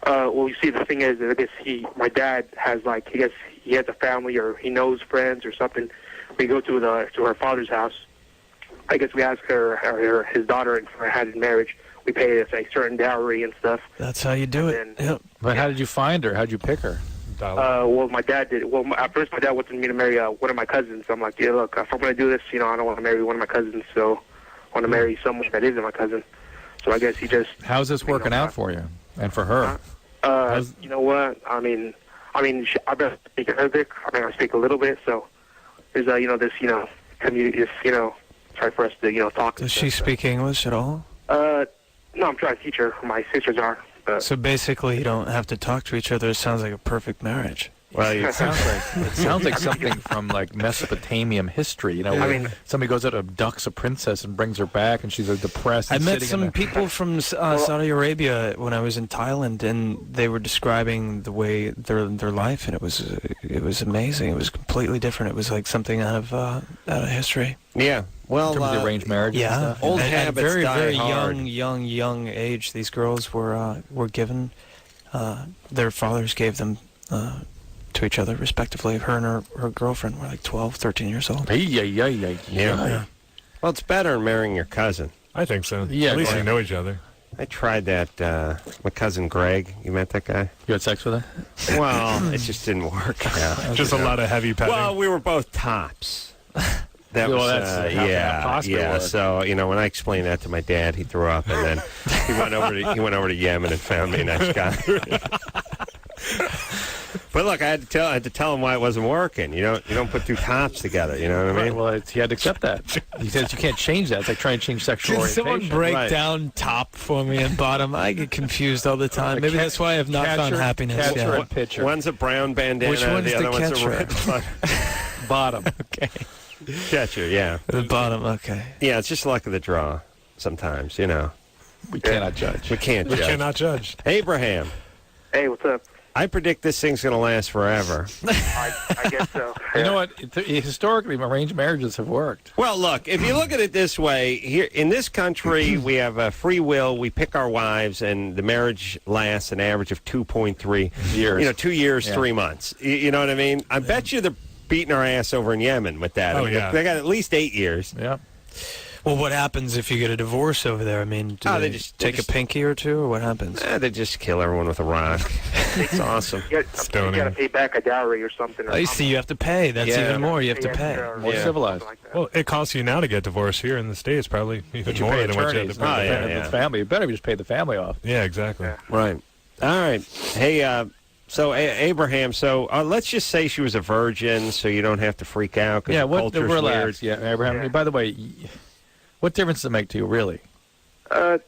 Speaker 7: Well, you see, the thing is, I guess my dad has he has a family or he knows friends or something. We go to her father's house. I guess we ask his daughter in for a hand in marriage. We pay a certain dowry and stuff.
Speaker 5: That's how you do it. Yep.
Speaker 4: But how did you find her? How did you pick her?
Speaker 7: Well, my dad did. Well, at first my dad wanted me to marry one of my cousins. I'm like, yeah, look, if I'm going to do this, I don't want to marry one of my cousins, so I want to marry someone that isn't my cousin. So I guess he just...
Speaker 4: How's this working out for you and for her?
Speaker 7: You know what? I better speak Arabic. I speak a little bit, so there's this community, try for us to talk.
Speaker 5: Does she speak English at all?
Speaker 7: No, I'm trying to teach her. My sisters are.
Speaker 5: So basically, you don't have to talk to each other. It sounds like a perfect marriage.
Speaker 2: Well,
Speaker 4: it sounds like something from like Mesopotamian history. Somebody goes out and abducts a princess and brings her back, and she's depressed.
Speaker 5: I met some people from Saudi Arabia when I was in Thailand, and they were describing the way their life, and it was amazing. It was completely different. It was like something out of history.
Speaker 2: Yeah. Well,
Speaker 4: in terms of arranged marriages.
Speaker 5: Yeah.
Speaker 4: And stuff.
Speaker 2: Old
Speaker 5: at
Speaker 2: habits
Speaker 5: very,
Speaker 2: die
Speaker 5: very
Speaker 2: hard.
Speaker 5: young age. These girls were given. Their fathers gave them to each other, respectively. Her and her girlfriend were like 12, 13 years old.
Speaker 2: Yeah. Well, it's better than marrying your cousin.
Speaker 3: I think so.
Speaker 4: Yeah,
Speaker 3: At least you know each other.
Speaker 2: I tried that. My cousin Greg. You met that guy?
Speaker 4: You had sex with her?
Speaker 2: Well, it just didn't work. Yeah.
Speaker 3: Just a lot of heavy petting.
Speaker 2: Well, we were both tops. That
Speaker 4: Well,
Speaker 2: was
Speaker 4: that's how possible
Speaker 2: yeah.
Speaker 4: work.
Speaker 2: So when I explained that to my dad, he threw up, and then he went over to Yemen and found me a nice guy. But look, I had to tell him why it wasn't working. You don't put two tops together. You know what I mean?
Speaker 4: Well, he had to accept that. He says you can't change that. It's like trying to change sexual
Speaker 5: Can
Speaker 4: orientation.
Speaker 5: someone break
Speaker 2: Right.
Speaker 5: down top for me and bottom? I get confused all the time. Maybe that's why I have not found happiness
Speaker 4: catcher
Speaker 5: yet.
Speaker 4: and pitcher.
Speaker 2: One's a brown bandana,
Speaker 5: Which one's
Speaker 2: the other
Speaker 5: the
Speaker 2: one's a
Speaker 5: catcher?
Speaker 2: red one.
Speaker 4: Bottom.
Speaker 5: Okay.
Speaker 2: Catcher, yeah.
Speaker 5: The bottom, okay.
Speaker 2: Yeah, it's just luck of the draw sometimes,
Speaker 4: We cannot judge.
Speaker 2: We can't
Speaker 3: we
Speaker 2: judge.
Speaker 3: cannot judge.
Speaker 2: Abraham,
Speaker 7: Hey, what's up?
Speaker 2: I predict this thing's going to last forever.
Speaker 7: I guess so.
Speaker 4: You know what? Historically, arranged marriages have worked.
Speaker 2: Well, look, if you look at it this way, here in this country, we have free will. We pick our wives, and the marriage lasts an average of 2.3
Speaker 4: Years.
Speaker 2: 2 years,
Speaker 4: Yeah.
Speaker 2: 3 months. You know what I mean? I bet you they're beating our ass over in Yemen with that.
Speaker 3: Oh,
Speaker 2: I mean,
Speaker 3: yeah.
Speaker 2: They got at least 8 years.
Speaker 4: Yeah.
Speaker 5: Well, what happens if you get a divorce over there? I mean, do
Speaker 2: they
Speaker 5: they
Speaker 2: just
Speaker 5: take a pinky or two, or what happens?
Speaker 2: They just kill everyone with a rock. It's awesome.
Speaker 7: You got to pay back a dowry or something.
Speaker 5: I see you have to pay. That's
Speaker 2: Yeah.
Speaker 5: even more. You have to pay.
Speaker 4: More civilized.
Speaker 3: Well, it costs you now to get divorced here in the States, probably even
Speaker 4: But you
Speaker 3: more
Speaker 4: pay
Speaker 3: than what you had
Speaker 4: attorneys,
Speaker 3: to pay.
Speaker 4: not
Speaker 2: Oh, yeah.
Speaker 4: the family. You better just pay the family off.
Speaker 3: Yeah, exactly.
Speaker 2: Right. All right. Hey, so Abraham, let's just say she was a virgin, so you don't have to freak out because
Speaker 4: Yeah,
Speaker 2: the culture's
Speaker 4: relax.
Speaker 2: weird.
Speaker 4: Yeah, Abraham.
Speaker 7: Yeah.
Speaker 4: By the way, what difference does it make to you, really?
Speaker 7: It's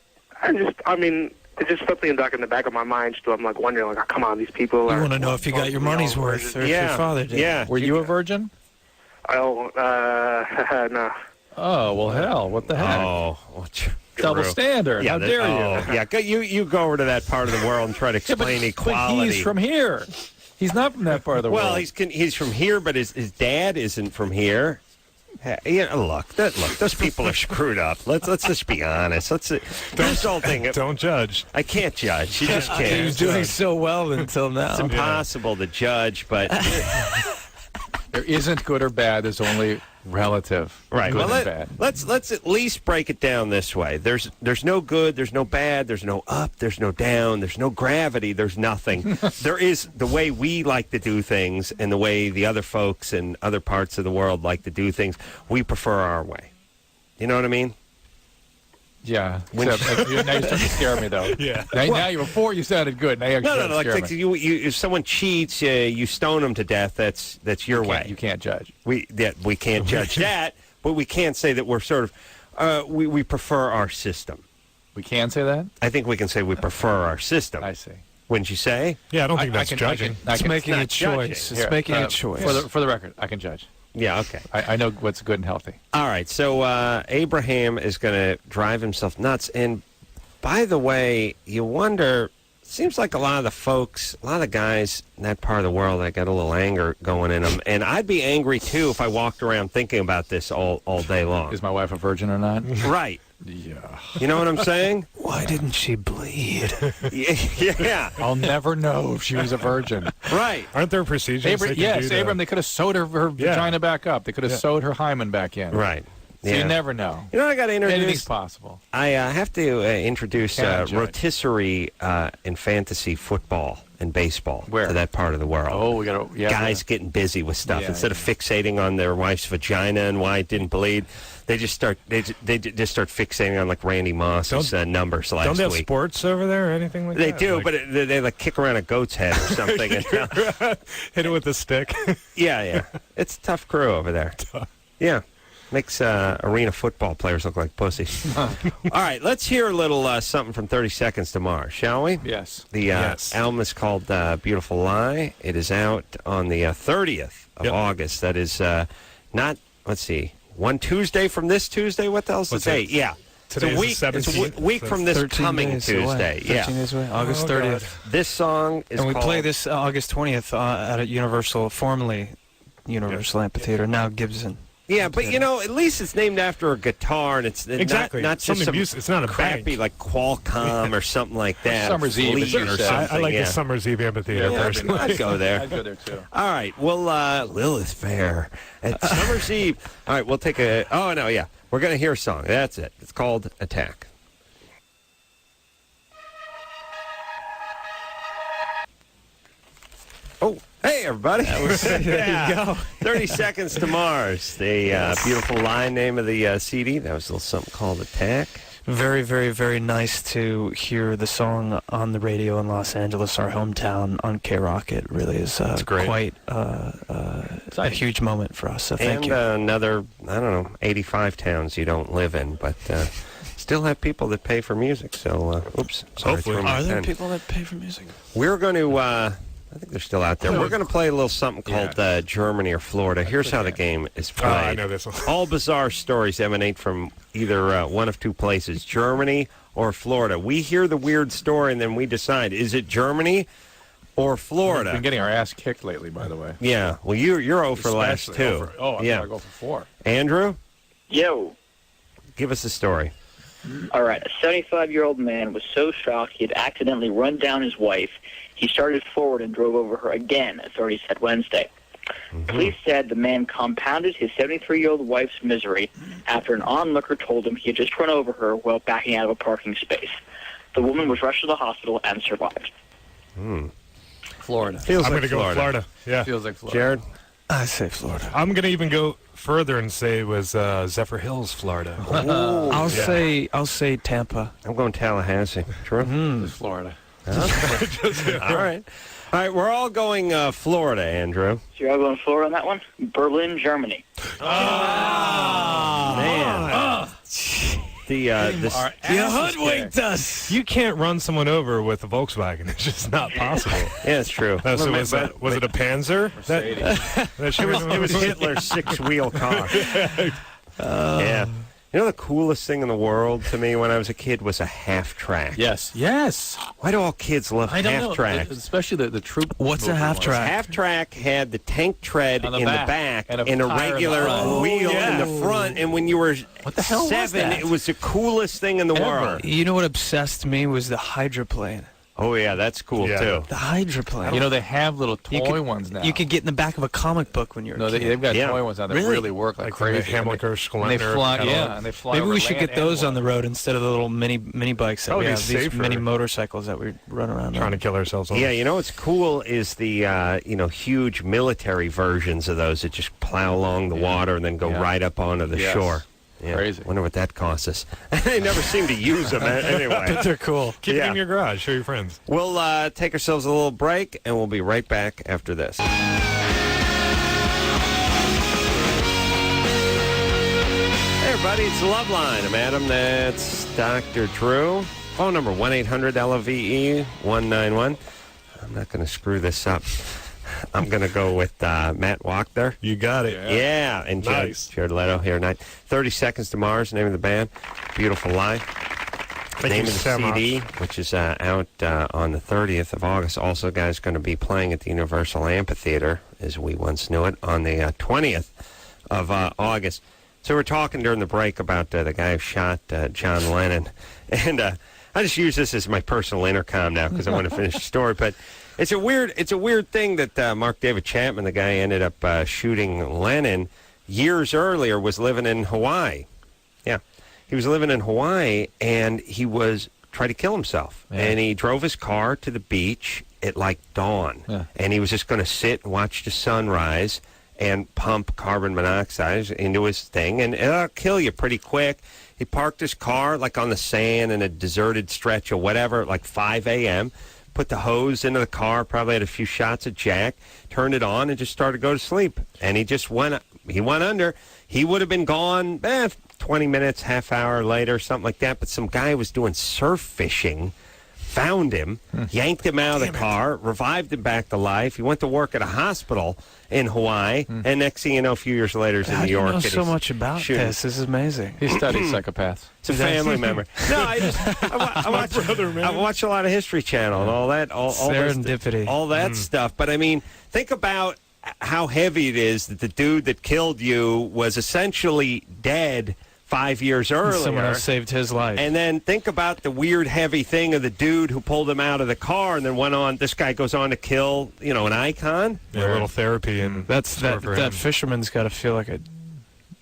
Speaker 7: just something in the back of my mind. Still, I'm wondering, come on, these people.
Speaker 5: You want to know if you got your money's worth, or if your father did.
Speaker 2: Yeah.
Speaker 4: Were you a virgin?
Speaker 7: No.
Speaker 4: Oh, well, hell, what the heck?
Speaker 2: Oh, well,
Speaker 4: double standard. How dare you?
Speaker 2: Yeah, you go over to that part of the world and try to explain equality.
Speaker 4: But he's from here. He's not from that part of the world.
Speaker 2: Well, he's from here, but his dad isn't from here. Look, those people are screwed up. Let's just be honest. This whole thing.
Speaker 3: Don't judge.
Speaker 2: I can't judge. You just can't.
Speaker 5: He was doing so well until now.
Speaker 2: It's impossible to judge, but
Speaker 4: there isn't good or bad. There's only relative.
Speaker 2: Right.
Speaker 4: Good
Speaker 2: Well,
Speaker 4: and bad.
Speaker 2: let's at least break it down this way. There's no good, there's no bad, there's no up, there's no down, there's no gravity, there's nothing. There is the way we like to do things and the way the other folks in other parts of the world like to do things. We prefer our way. You know what I mean?
Speaker 4: Yeah. Now you're starting to scare me, though.
Speaker 3: Yeah.
Speaker 4: Now before you sounded good. Now you're
Speaker 2: No.
Speaker 4: scare
Speaker 2: Like
Speaker 4: me.
Speaker 2: if someone cheats, you stone them to death. That's your way.
Speaker 4: You can't judge.
Speaker 2: We can't judge that, but we can't say that we're sort of we prefer our system.
Speaker 4: We can say that?
Speaker 2: I think we can say we prefer our system.
Speaker 4: I see.
Speaker 2: Wouldn't you say?
Speaker 3: Yeah, I don't think that's judging.
Speaker 5: It's making a
Speaker 2: judging.
Speaker 5: choice. It's making a choice.
Speaker 4: For the record, I can judge.
Speaker 2: Yeah, okay.
Speaker 4: I know what's good and healthy.
Speaker 2: All right, so Abraham is going to drive himself nuts. And by the way, you wonder, seems like a lot of the guys in that part of the world, that got a little anger going in them. And I'd be angry, too, if I walked around thinking about this all day long.
Speaker 4: Is my wife a virgin or not?
Speaker 2: Right.
Speaker 4: Yeah.
Speaker 2: You know what I'm saying?
Speaker 5: Why didn't she bleed?
Speaker 2: Yeah.
Speaker 4: I'll never know if she was a virgin.
Speaker 2: Right.
Speaker 3: Aren't there procedures?
Speaker 4: Abram, they could have sewed her vagina back up. They could have sewed her hymen back in.
Speaker 2: Right.
Speaker 4: So you never know.
Speaker 2: You know, I got to introduce.
Speaker 4: Anything's possible.
Speaker 2: I have to introduce
Speaker 4: Judge.
Speaker 2: rotisserie and fantasy football and baseball
Speaker 4: Where?
Speaker 2: to that part of the world.
Speaker 4: Oh, we got to.
Speaker 2: Guys getting busy with stuff instead of fixating on their wife's vagina and why it didn't bleed. They just start fixating on like Randy Moss's numbers last week.
Speaker 3: Don't they have sports over there or anything like
Speaker 2: They
Speaker 3: that?
Speaker 2: do, but they like kick around a goat's head or something.
Speaker 3: Hit it with a stick.
Speaker 2: Yeah. It's a tough crew over there. Yeah. Makes arena football players look like pussies. All right, let's hear a little something from 30 Seconds to Mars, shall we?
Speaker 4: Yes.
Speaker 2: The album is called Beautiful Lie. It is out on the 30th of August. That is not, let's see, one Tuesday from this Tuesday? What the hell's the date? Yeah.
Speaker 3: Today's
Speaker 2: it's a week from this coming Tuesday.
Speaker 5: 13 days away. August 30th.
Speaker 2: This song is
Speaker 5: And we
Speaker 2: called...
Speaker 5: play this August 20th at Universal, formerly Universal Amphitheater, now Gibson.
Speaker 2: Yeah, but you know, at least it's named after a guitar, and it's
Speaker 3: exactly
Speaker 2: not just some
Speaker 3: it's not a
Speaker 2: crappy
Speaker 3: bank.
Speaker 2: like Qualcomm or something like that.
Speaker 4: Summer's Eve,
Speaker 2: Fleet or something.
Speaker 3: I like the Summer's Eve Amphitheater personally.
Speaker 2: I'd go there.
Speaker 4: I'd go there too.
Speaker 2: All right, well, Lilith Fair at Summer's Eve. All right, we'll take a. Oh no, yeah, we're gonna hear a song. That's it. It's called Attack. Oh. Hey, everybody.
Speaker 5: There you go.
Speaker 2: 30 Seconds to Mars, the beautiful line name of the CD. That was a little something called Attack.
Speaker 5: Very, very, very nice to hear the song on the radio in Los Angeles, our hometown, on K-Rock. It really is quite a huge moment for us, so thank you.
Speaker 2: And another, 85 towns you don't live in, but still have people that pay for music. So, oops. Sorry,
Speaker 3: Hopefully.
Speaker 5: Are there people that pay for music?
Speaker 2: We're going to... I think they're still out there. We're going to play a little something called Germany or Florida. Here's how the game is played.
Speaker 3: I know this one.
Speaker 2: All bizarre stories emanate from either one of two places, Germany or Florida. We hear the weird story, and then we decide, is it Germany or Florida?
Speaker 4: We've been getting our ass kicked lately, by the way.
Speaker 2: Yeah. Well, you're 0 for the last two.
Speaker 4: I'm going to go for 4.
Speaker 2: Andrew?
Speaker 9: Yo.
Speaker 2: Give us a story.
Speaker 9: All right. A 75-year-old man was so shocked he had accidentally run down his wife. He started forward and drove over her again, authorities said Wednesday. Police said the man compounded his 73-year-old wife's misery after an onlooker told him he had just run over her while backing out of a parking space. The woman was rushed to the hospital and survived.
Speaker 4: Florida.
Speaker 3: I'm going to go with Florida. Yeah.
Speaker 4: Feels like Florida.
Speaker 2: Jared?
Speaker 5: I say Florida.
Speaker 3: I'm going to even go further and say it was Zephyr Hills, Florida.
Speaker 5: I'll say Tampa.
Speaker 2: I'm going Tallahassee. True?
Speaker 4: It's Florida.
Speaker 2: All right. All right, we're all going Florida, Andrew.
Speaker 9: So you're all going Florida on that one? Berlin, Germany.
Speaker 2: Man. You
Speaker 5: hoodwinked us.
Speaker 3: You can't run someone over with a Volkswagen. It's just not possible.
Speaker 2: Yeah, it's true.
Speaker 3: So was it a Panzer? That
Speaker 2: It was Hitler's 6-wheel car. Yeah. You know the coolest thing in the world to me when I was a kid was a half track.
Speaker 4: Yes. Yes.
Speaker 2: Why do all kids love
Speaker 4: I don't
Speaker 2: half
Speaker 4: know.
Speaker 2: tracks?
Speaker 4: Especially the troop.
Speaker 5: What's a
Speaker 4: movement
Speaker 5: half
Speaker 4: ones.
Speaker 5: track?
Speaker 2: Half track had the tank tread
Speaker 4: On the
Speaker 2: in
Speaker 4: back,
Speaker 2: the back
Speaker 4: and a
Speaker 2: and a
Speaker 4: tire in the
Speaker 2: regular
Speaker 4: front.
Speaker 2: wheel in the front. And when you were
Speaker 4: What the hell was
Speaker 2: 7,
Speaker 4: that?
Speaker 2: it was the coolest thing in the
Speaker 4: Ever.
Speaker 2: world.
Speaker 5: You know what obsessed me was the hydroplane.
Speaker 2: Oh yeah, that's cool too.
Speaker 5: The hydroplane.
Speaker 4: You know, they have little
Speaker 5: You
Speaker 4: toy
Speaker 5: could-
Speaker 4: ones now.
Speaker 5: You could get in the back of a comic book when you're
Speaker 4: No,
Speaker 5: a kid.
Speaker 4: they've got
Speaker 2: Yeah.
Speaker 4: toy ones now that
Speaker 5: Really?
Speaker 4: really work like crazy.
Speaker 3: The Hamlicker,
Speaker 4: And they
Speaker 3: Schleppner,
Speaker 4: fly,
Speaker 3: Carolla.
Speaker 4: yeah, and they fly.
Speaker 5: Maybe
Speaker 4: over
Speaker 5: we should
Speaker 4: land
Speaker 5: get those
Speaker 4: and
Speaker 5: on the road instead of the little mini bikes that
Speaker 3: That would
Speaker 5: we
Speaker 3: be
Speaker 5: have. These
Speaker 3: safer.
Speaker 5: mini motorcycles that we run around
Speaker 3: Trying
Speaker 5: on.
Speaker 3: to kill ourselves on.
Speaker 2: Yeah, you know what's cool is the huge military versions of those that just plow along the water and then go
Speaker 4: Yeah.
Speaker 2: right up onto the
Speaker 4: Yes.
Speaker 2: shore. Yeah.
Speaker 4: Crazy.
Speaker 2: Wonder what that costs us. They never seem to use them anyway.
Speaker 5: They're cool.
Speaker 3: Keep
Speaker 2: Yeah.
Speaker 3: it in your garage. Show your friends.
Speaker 2: We'll take ourselves a little break, and we'll be right back after this. Hey, everybody, it's Loveline. I'm Adam. That's Dr. Drew. Phone number 1-800-LOVE-191. I'm not going to screw this up. I'm going to go with Matt Wachter.
Speaker 3: You got it.
Speaker 2: Yeah, and
Speaker 3: Nice.
Speaker 2: Jared Leto here tonight. 30 Seconds to Mars, name of the band. Beautiful Life.
Speaker 3: Thank
Speaker 2: Name
Speaker 3: you
Speaker 2: of the
Speaker 3: so
Speaker 2: CD,
Speaker 3: much.
Speaker 2: which is out on the 30th of August. Also, guys, going to be playing at the Universal Amphitheater, as we once knew it, on the 20th of August. So we're talking during the break about the guy who shot John Lennon. And I just use this as my personal intercom now because I want to finish the story. But it's a weird thing that Mark David Chapman, the guy who ended up shooting Lennon years earlier, was living in Hawaii. Yeah. He was living in Hawaii, and he was trying to kill himself.
Speaker 4: Yeah.
Speaker 2: And he drove his car to the beach at like dawn.
Speaker 4: Yeah.
Speaker 2: And he was just going to sit and watch the sunrise and pump carbon monoxide into his thing, and it'll kill you pretty quick. He parked his car like on the sand in a deserted stretch or whatever at like 5 a.m., put the hose into the car, probably had a few shots of Jack, turned it on, and just started to go to sleep. And he just went under. He would have been gone 20 minutes, half hour later, something like that. But some guy was doing surf fishing, found him, yanked him out of the car, revived him back to life. He went to work at a hospital in Hawaii, and next thing you know, a few years later, he's in
Speaker 5: How
Speaker 2: New
Speaker 5: do you
Speaker 2: York.
Speaker 5: know
Speaker 2: and
Speaker 5: so
Speaker 2: he's
Speaker 5: much about
Speaker 2: shooting.
Speaker 5: this? This is amazing.
Speaker 4: He studies psychopaths.
Speaker 2: It's a family member. No, I watch a lot of History Channel and all that. All
Speaker 5: Serendipity.
Speaker 2: All that stuff. But I mean, think about how heavy it is that the dude that killed you was essentially dead 5 years earlier.
Speaker 5: Someone else saved his life.
Speaker 2: And then think about the weird, heavy thing of the dude who pulled him out of the car and then went on. This guy goes on to kill, an icon.
Speaker 3: Yeah, a little therapy and
Speaker 5: That's
Speaker 3: score for him.
Speaker 5: that fisherman's got to feel like a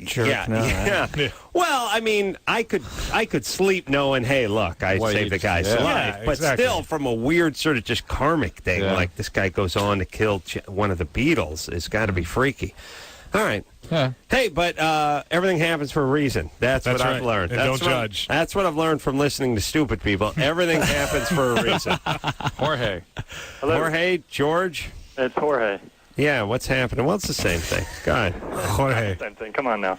Speaker 5: jerk now.
Speaker 2: Yeah. Well, I mean, I could sleep knowing, hey, look, I
Speaker 4: Well,
Speaker 2: saved the guy's
Speaker 4: yeah.
Speaker 2: life.
Speaker 3: Yeah,
Speaker 2: but
Speaker 3: exactly.
Speaker 2: still, from a weird sort of just karmic thing,
Speaker 4: Yeah.
Speaker 2: like this guy goes on to kill one of the Beatles, it's got to be freaky. All right.
Speaker 4: Yeah.
Speaker 2: Hey, but everything happens for a reason. That's what I've
Speaker 3: right.
Speaker 2: learned.
Speaker 3: And
Speaker 2: That's
Speaker 3: don't
Speaker 2: what
Speaker 3: judge.
Speaker 2: That's what I've learned from listening to stupid people. Everything happens for a reason.
Speaker 4: Jorge.
Speaker 7: Hello.
Speaker 2: Jorge, George.
Speaker 7: It's Jorge.
Speaker 2: Yeah, what's happening? Well, it's the same thing. Go ahead.
Speaker 3: Jorge.
Speaker 7: Same thing. Come on now.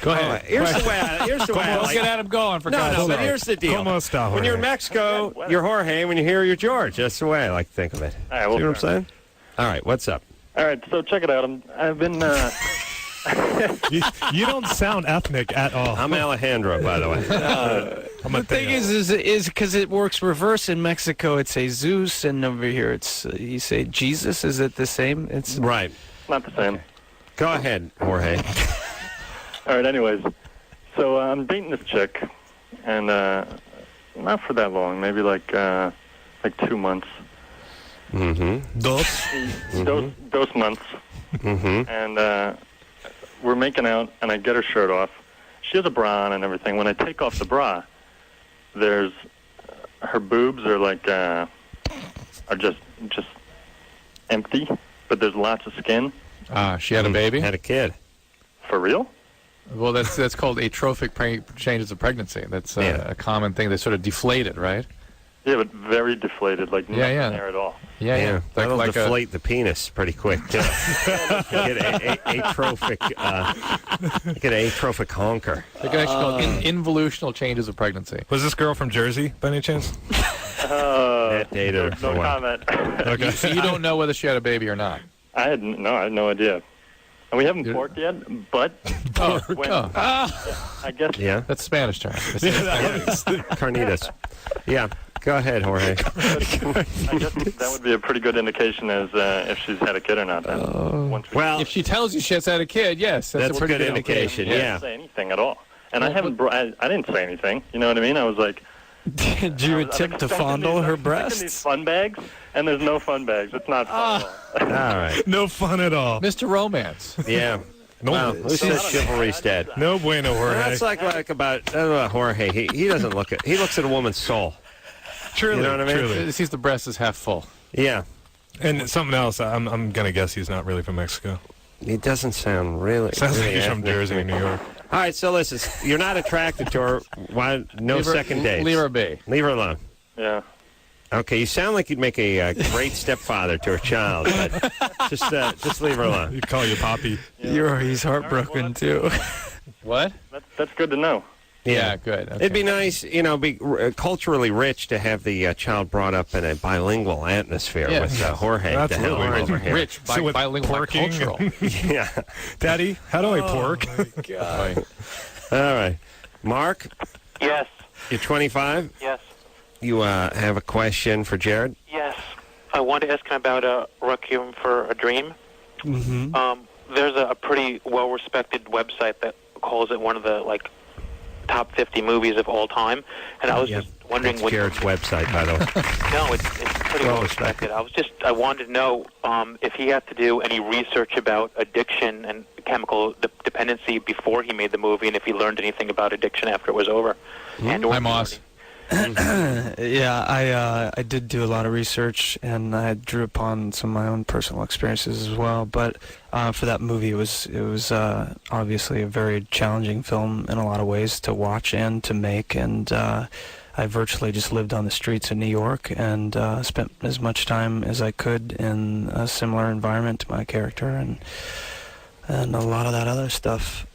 Speaker 4: Go
Speaker 2: All
Speaker 4: ahead.
Speaker 2: right, Here's the way I
Speaker 4: Let's
Speaker 2: like
Speaker 4: get Adam going for
Speaker 2: No,
Speaker 4: God's
Speaker 2: no, but
Speaker 4: sake.
Speaker 2: here's the deal.
Speaker 3: ¿Cómo está,
Speaker 2: When you're in
Speaker 3: Jorge?
Speaker 2: Mexico, you're Jorge. When you're here, you're George. That's the way I like to think of it.
Speaker 7: All right, well,
Speaker 2: See what I'm saying? All right, what's up?
Speaker 7: All right, so check it out. I've been.
Speaker 3: You don't sound ethnic at all.
Speaker 2: I'm Alejandro, by the way.
Speaker 3: I'm
Speaker 5: The thing is because it works reverse in Mexico. It's a Zeus, and over here it's you say Jesus. Is it the same? It's
Speaker 2: Right.
Speaker 7: Not the same.
Speaker 2: Go ahead, Jorge.
Speaker 7: All right, anyways. So I'm dating this chick, and not for that long, maybe like 2 months.
Speaker 2: Mm-hmm.
Speaker 7: Those months.
Speaker 2: Mm-hmm.
Speaker 7: And we're making out, and I get her shirt off. She has a bra on and everything. When I take off the bra, there's her boobs are like are just empty, but there's lots of skin.
Speaker 4: She had a baby?
Speaker 2: Had a kid.
Speaker 7: For real?
Speaker 4: Well, that's called atrophic changes of pregnancy. That's
Speaker 2: Yeah.
Speaker 4: a common thing. They sort of deflated, right?
Speaker 7: Yeah, but very deflated, like nothing there at all.
Speaker 4: Yeah, yeah.
Speaker 2: That'll
Speaker 4: Like a,
Speaker 2: deflate the penis pretty quick, too. Get atrophic honker.
Speaker 4: they can actually call it involutional changes of pregnancy.
Speaker 3: Was this girl from Jersey, by any chance?
Speaker 2: That dated her for
Speaker 7: No
Speaker 2: a while.
Speaker 7: comment.
Speaker 3: Okay.
Speaker 4: So you don't know whether she had a baby or not.
Speaker 7: I had no idea.
Speaker 10: And we haven't porked yet, but I guess
Speaker 4: that's Spanish term.
Speaker 2: Carnitas. Yeah. Go ahead, Jorge.
Speaker 10: I guess that would be a pretty good indication as if she's had a kid or not. Then.
Speaker 4: If she tells you she has had a kid, yes, that's a pretty good indication.
Speaker 10: I didn't say anything at all, and I haven't. I didn't say anything. You know what I mean? I was like.
Speaker 5: Did you attempt to fondle her breasts?
Speaker 10: These fun bags, and there's no fun bags. It's not fun at all.
Speaker 2: All right.
Speaker 3: No fun at all.
Speaker 4: Mr. Romance.
Speaker 2: Yeah.
Speaker 3: No,
Speaker 2: wow. Who says chivalry's dead?
Speaker 3: No bueno, Jorge.
Speaker 2: That's like about Jorge. He doesn't look at. He looks at a woman's soul.
Speaker 3: Truly,
Speaker 2: you know what I mean?
Speaker 3: Truly.
Speaker 4: He sees the breast is half full.
Speaker 2: Yeah.
Speaker 3: And something else. I'm gonna guess he's not really from Mexico.
Speaker 2: He doesn't sound really.
Speaker 3: Sounds like he's from Jersey, New York.
Speaker 2: All right, so listen, you're not attracted to her. Why? No second dates.
Speaker 4: Leave her be.
Speaker 2: Leave her alone.
Speaker 10: Yeah.
Speaker 2: Okay, you sound like you'd make a great stepfather to her child, but just leave her alone.
Speaker 3: You call you Poppy.
Speaker 5: He's heartbroken too.
Speaker 4: What?
Speaker 10: That's good to know.
Speaker 4: Yeah, good. Okay.
Speaker 2: It'd be nice, be culturally rich to have the child brought up in a bilingual atmosphere with Jorge.
Speaker 3: Absolutely.
Speaker 2: Over here.
Speaker 4: Rich, bilingual, cultural.
Speaker 2: Yeah.
Speaker 3: Daddy, how do I pork?
Speaker 4: Oh, my God.
Speaker 2: All right. Mark?
Speaker 11: Yes.
Speaker 2: You're 25?
Speaker 11: Yes.
Speaker 2: You have a question for Jared?
Speaker 11: Yes. I wanted to ask him about Requiem for a Dream.
Speaker 5: Mm-hmm.
Speaker 11: There's a pretty well-respected website that calls it one of the, top 50 movies of all time, and I was just wondering
Speaker 2: what Jared's website, by the way.
Speaker 11: No, it's pretty well respected. I wanted to know if he had to do any research about addiction and chemical dependency before he made the movie, and if he learned anything about addiction after it was over.
Speaker 4: Hi, Moss.
Speaker 5: Yeah, I did do a lot of research, and I drew upon some of my own personal experiences as well. But for that movie, it was obviously a very challenging film in a lot of ways to watch and to make. And I virtually just lived on the streets of New York and spent as much time as I could in a similar environment to my character, and a lot of that other stuff.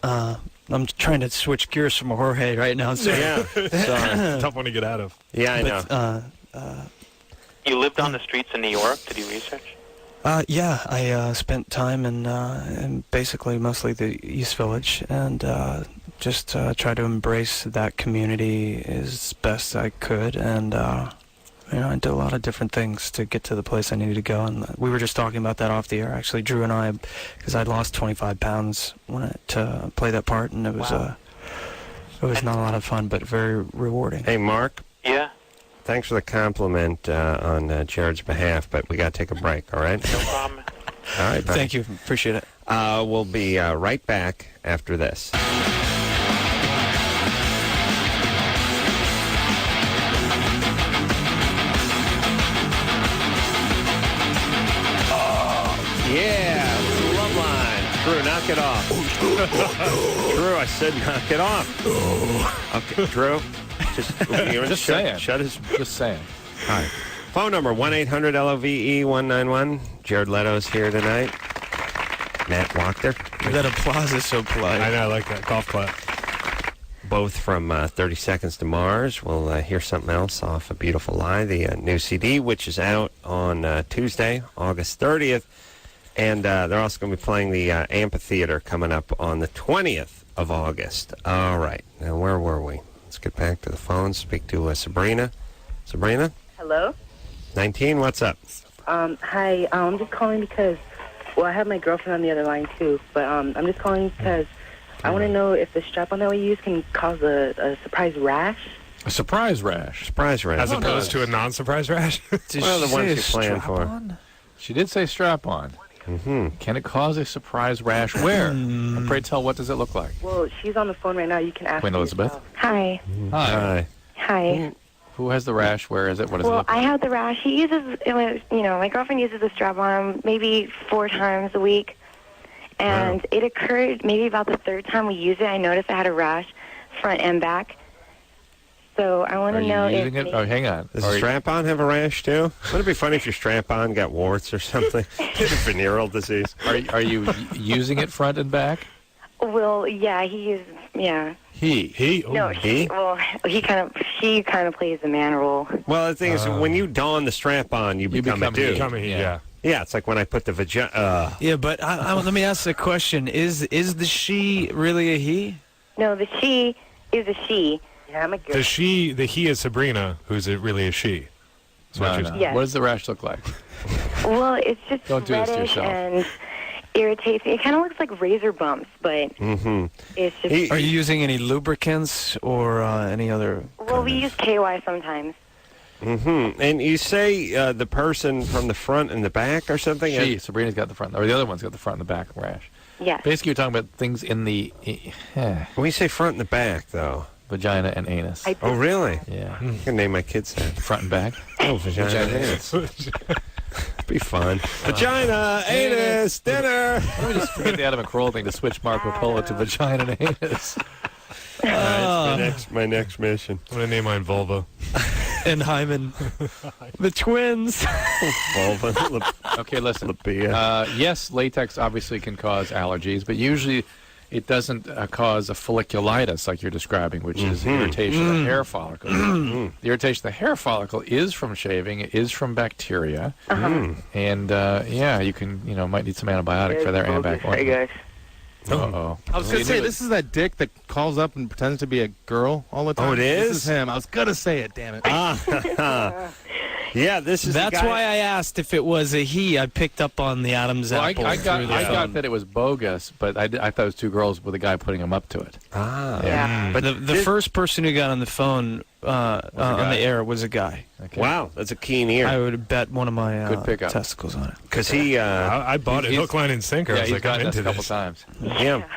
Speaker 5: I'm trying to switch gears from Jorge right now. So
Speaker 2: yeah, sorry.
Speaker 3: Tough one to get out of.
Speaker 2: Yeah, I know.
Speaker 11: You lived on the streets in New York to do research?
Speaker 5: Yeah, I spent time in basically mostly the East Village, and just tried to embrace that community as best I could, and I did a lot of different things to get to the place I needed to go, and we were just talking about that off the air, actually, Drew and I, because I'd lost 25 pounds to play that part, and it was not a lot of fun, but very rewarding.
Speaker 2: Hey, Mark?
Speaker 11: Yeah?
Speaker 2: Thanks for the compliment on Jared's behalf, but we got to take a break, all right?
Speaker 11: No problem.
Speaker 2: All right, buddy.
Speaker 5: Thank you. Appreciate it.
Speaker 2: We'll be right back after this. Yeah, Loveline. Drew, knock it off. Drew, I said knock it off. Okay, Drew.
Speaker 4: Just saying.
Speaker 2: Shut his...
Speaker 4: Just saying.
Speaker 2: All right. Phone number, 1-800-LOVE-191. Jared Leto's here tonight. Matt Wachter.
Speaker 5: That applause is so polite.
Speaker 3: I know, I like that. Golf clap.
Speaker 2: Both from 30 Seconds to Mars. We'll hear something else off A Beautiful Lie, the new CD, which is out on Tuesday, August 30th. And they're also going to be playing the amphitheater coming up on the 20th of August. All right. Now, where were we? Let's get back to the phone, speak to Sabrina. Sabrina?
Speaker 12: Hello?
Speaker 2: 19, what's up?
Speaker 12: Hi, I'm just calling because, I have my girlfriend on the other line, too. But I'm just calling because I want to know if the strap-on that we use can cause a surprise rash.
Speaker 4: A surprise rash?
Speaker 2: Surprise rash.
Speaker 3: As opposed to a non-surprise rash?
Speaker 2: Well, the ones you plan for.
Speaker 4: She did say strap-on.
Speaker 2: Mm-hmm.
Speaker 4: Can it cause a surprise rash? Where? And pray tell, what does it look like?
Speaker 12: Well, she's on the phone right now. You can ask
Speaker 4: Queen
Speaker 12: her
Speaker 4: Elizabeth?
Speaker 12: yourself.
Speaker 8: Hi.
Speaker 4: Hi.
Speaker 8: Hi.
Speaker 4: Who has the rash? Where is it? What does it
Speaker 8: Well,
Speaker 4: look like?
Speaker 8: I have the rash. He uses, my girlfriend uses the strap-on maybe 4 times a week. And it occurred maybe about the 3rd time we used it. I noticed I had a rash, front and back. So I want to know
Speaker 4: if... using it? Oh, hang on.
Speaker 2: Does the strap-on have a rash, too? Wouldn't it be funny if your strap-on got warts or something? Venereal disease.
Speaker 4: Are you using it front and back?
Speaker 8: Well, yeah, he is, yeah.
Speaker 4: He?
Speaker 8: No,
Speaker 2: he?
Speaker 8: Well, she kind of plays the man role.
Speaker 2: Well, the thing is, when you don the strap-on, you become a dude.
Speaker 3: Yeah.
Speaker 2: Yeah, it's like when I put the vagina.
Speaker 5: Yeah, but let me ask the question: Is the she really a he?
Speaker 8: No, the she is a she.
Speaker 12: Yeah, I'm a girl.
Speaker 3: The he is Sabrina, who's really a she.
Speaker 4: No.
Speaker 8: Yes.
Speaker 4: What does the rash look like?
Speaker 8: Well, it's just
Speaker 4: Don't do this to
Speaker 8: reddish
Speaker 4: yourself.
Speaker 8: and irritates me. It kind of looks like razor bumps, but it's just...
Speaker 5: Are you using any lubricants or any other?
Speaker 8: Well, we use KY sometimes.
Speaker 2: And you say the person from the front and the back or something?
Speaker 4: Sabrina's got the front, or the other one's got the front and the back rash.
Speaker 8: Yes.
Speaker 4: Basically, you're talking about things in the
Speaker 2: When you say front and the back, though.
Speaker 4: vagina and anus.
Speaker 2: Oh, really?
Speaker 4: Yeah.
Speaker 2: I can name my kids that.
Speaker 4: Front and back.
Speaker 2: Oh, vagina and anus. Be fun. Vagina, anus, dinner.
Speaker 4: Let me just forget the Adam and Carolla thing to switch Marco Polo to vagina and anus.
Speaker 2: My next mission.
Speaker 3: I'm going to name mine Volvo.
Speaker 5: And Hyman. The twins.
Speaker 2: Vulva.
Speaker 4: Okay, listen.
Speaker 2: Labia.
Speaker 4: Yes, latex obviously can cause allergies, but usually it doesn't cause a folliculitis like you're describing, which is irritation of the hair follicle. The irritation of the hair follicle is from shaving. It is from bacteria. And, you can, might need some antibiotic for their antibiotic.
Speaker 13: Hey, guys.
Speaker 4: Uh-oh.
Speaker 13: I was going to say, this is that dick that calls up and pretends to be a girl all the time.
Speaker 2: Oh, it is?
Speaker 13: This is him. I was going to say it, damn it.
Speaker 2: Yeah, this is
Speaker 5: That's
Speaker 2: the guy.
Speaker 5: why I asked if it was a he. I picked up on the Adam's
Speaker 4: Well,
Speaker 5: apple.
Speaker 4: I
Speaker 5: through the
Speaker 4: got
Speaker 5: phone.
Speaker 4: that it was bogus, but I thought it was two girls with a guy putting him up to it.
Speaker 8: Yeah.
Speaker 5: But the first person who got on the phone on the air was a guy.
Speaker 4: Okay.
Speaker 2: Wow, that's a keen ear.
Speaker 5: I would have bet one of my
Speaker 4: Good pickup.
Speaker 5: testicles on it.
Speaker 2: Because he...
Speaker 3: I bought it hook, line, and sinker. I
Speaker 4: Yeah,
Speaker 3: was
Speaker 4: he's
Speaker 3: like, I'm
Speaker 4: gotten us
Speaker 3: into
Speaker 4: a couple
Speaker 3: this.
Speaker 4: times.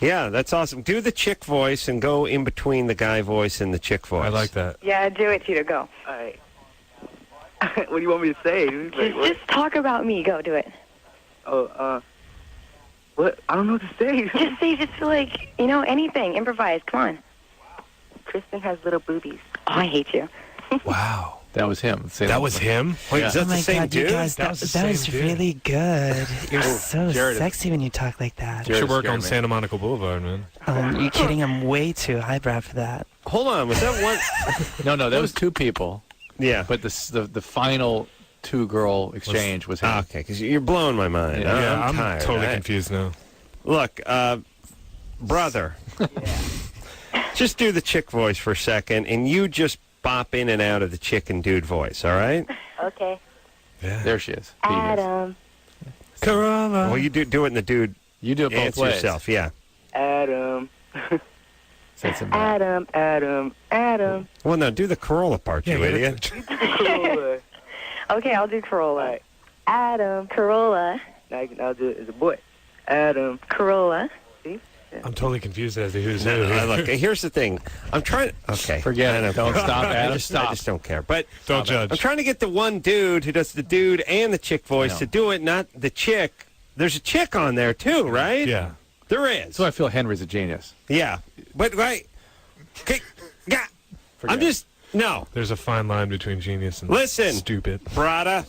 Speaker 2: Yeah, that's awesome. Do the chick voice and go in between the guy voice and the chick voice.
Speaker 3: I like that.
Speaker 8: Yeah, do it, Tito. Go.
Speaker 13: All right. What do you want me to say?
Speaker 8: Just talk about me. Go, do it.
Speaker 13: What? I don't know what to say.
Speaker 8: Just say, anything. Improvise. Come on.
Speaker 12: Kristen has little boobies.
Speaker 8: Oh, I hate you.
Speaker 3: Wow.
Speaker 4: That was him. Say
Speaker 3: That was him?
Speaker 2: Wait,
Speaker 4: Yeah.
Speaker 2: is that the same dude?
Speaker 3: That was the same dude.
Speaker 5: really good. You're so
Speaker 4: Jared is-
Speaker 5: sexy when you talk like that.
Speaker 3: You should work
Speaker 4: scared
Speaker 3: on
Speaker 4: me.
Speaker 3: Santa Monica Boulevard, man.
Speaker 5: You kidding? I'm way too highbrow for that.
Speaker 2: Hold on, was that one?
Speaker 4: No, that was two people.
Speaker 2: Yeah.
Speaker 4: But the final two-girl exchange was him.
Speaker 2: Okay, because you're blowing my mind.
Speaker 3: Yeah,
Speaker 2: I'm tired.
Speaker 3: totally confused now.
Speaker 2: Look, brother, just do the chick voice for a second, and you just bop in and out of the chick and dude voice, all right?
Speaker 12: Okay.
Speaker 3: Yeah.
Speaker 4: There she is.
Speaker 12: Adam.
Speaker 3: Carolla.
Speaker 2: Well, you do it in the dude.
Speaker 4: You do it both
Speaker 2: Answer
Speaker 4: ways.
Speaker 2: yourself, yeah.
Speaker 12: Adam.
Speaker 4: Say something back.
Speaker 12: Adam.
Speaker 2: Well, no, do the Carolla part, you idiot.
Speaker 8: Okay, I'll do Carolla.
Speaker 12: Adam.
Speaker 8: Carolla.
Speaker 12: Now I'll do it as a boy. Adam.
Speaker 8: Carolla.
Speaker 3: I'm totally confused as to who's who.
Speaker 2: Look, here's the thing. I'm trying. Okay,
Speaker 4: Forget
Speaker 2: I
Speaker 4: it.
Speaker 2: know.
Speaker 4: Don't stop, Adam.
Speaker 2: I
Speaker 4: Stop.
Speaker 2: just don't care. But
Speaker 3: Don't judge.
Speaker 2: I'm trying to get the one dude who does the dude and the chick voice to do it, not the chick. There's a chick on there too, right?
Speaker 3: Yeah.
Speaker 2: There is.
Speaker 4: So I feel Henry's a genius.
Speaker 2: Yeah, but right. Okay, yeah. I'm just no.
Speaker 3: There's a fine line between genius and
Speaker 2: Listen.
Speaker 3: stupid.
Speaker 2: Brada.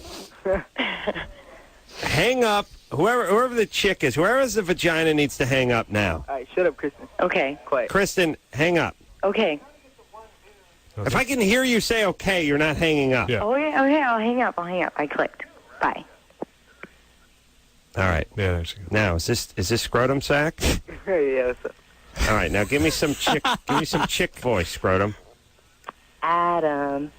Speaker 2: Hang up. Whoever the chick is, whoever's the vagina needs to hang up now.
Speaker 12: All right, shut up, Kristen.
Speaker 8: Okay.
Speaker 12: Quiet.
Speaker 2: Kristen, hang up.
Speaker 8: Okay.
Speaker 2: If I can hear you say okay, you're not hanging up.
Speaker 3: Yeah.
Speaker 8: Okay, I'll hang up. I clicked. Bye.
Speaker 2: All right.
Speaker 3: Yeah, there she goes.
Speaker 2: Now, is this scrotum sack?
Speaker 12: Yeah, what's up?
Speaker 2: All right. Now, give me some chick voice, scrotum.
Speaker 12: Adam.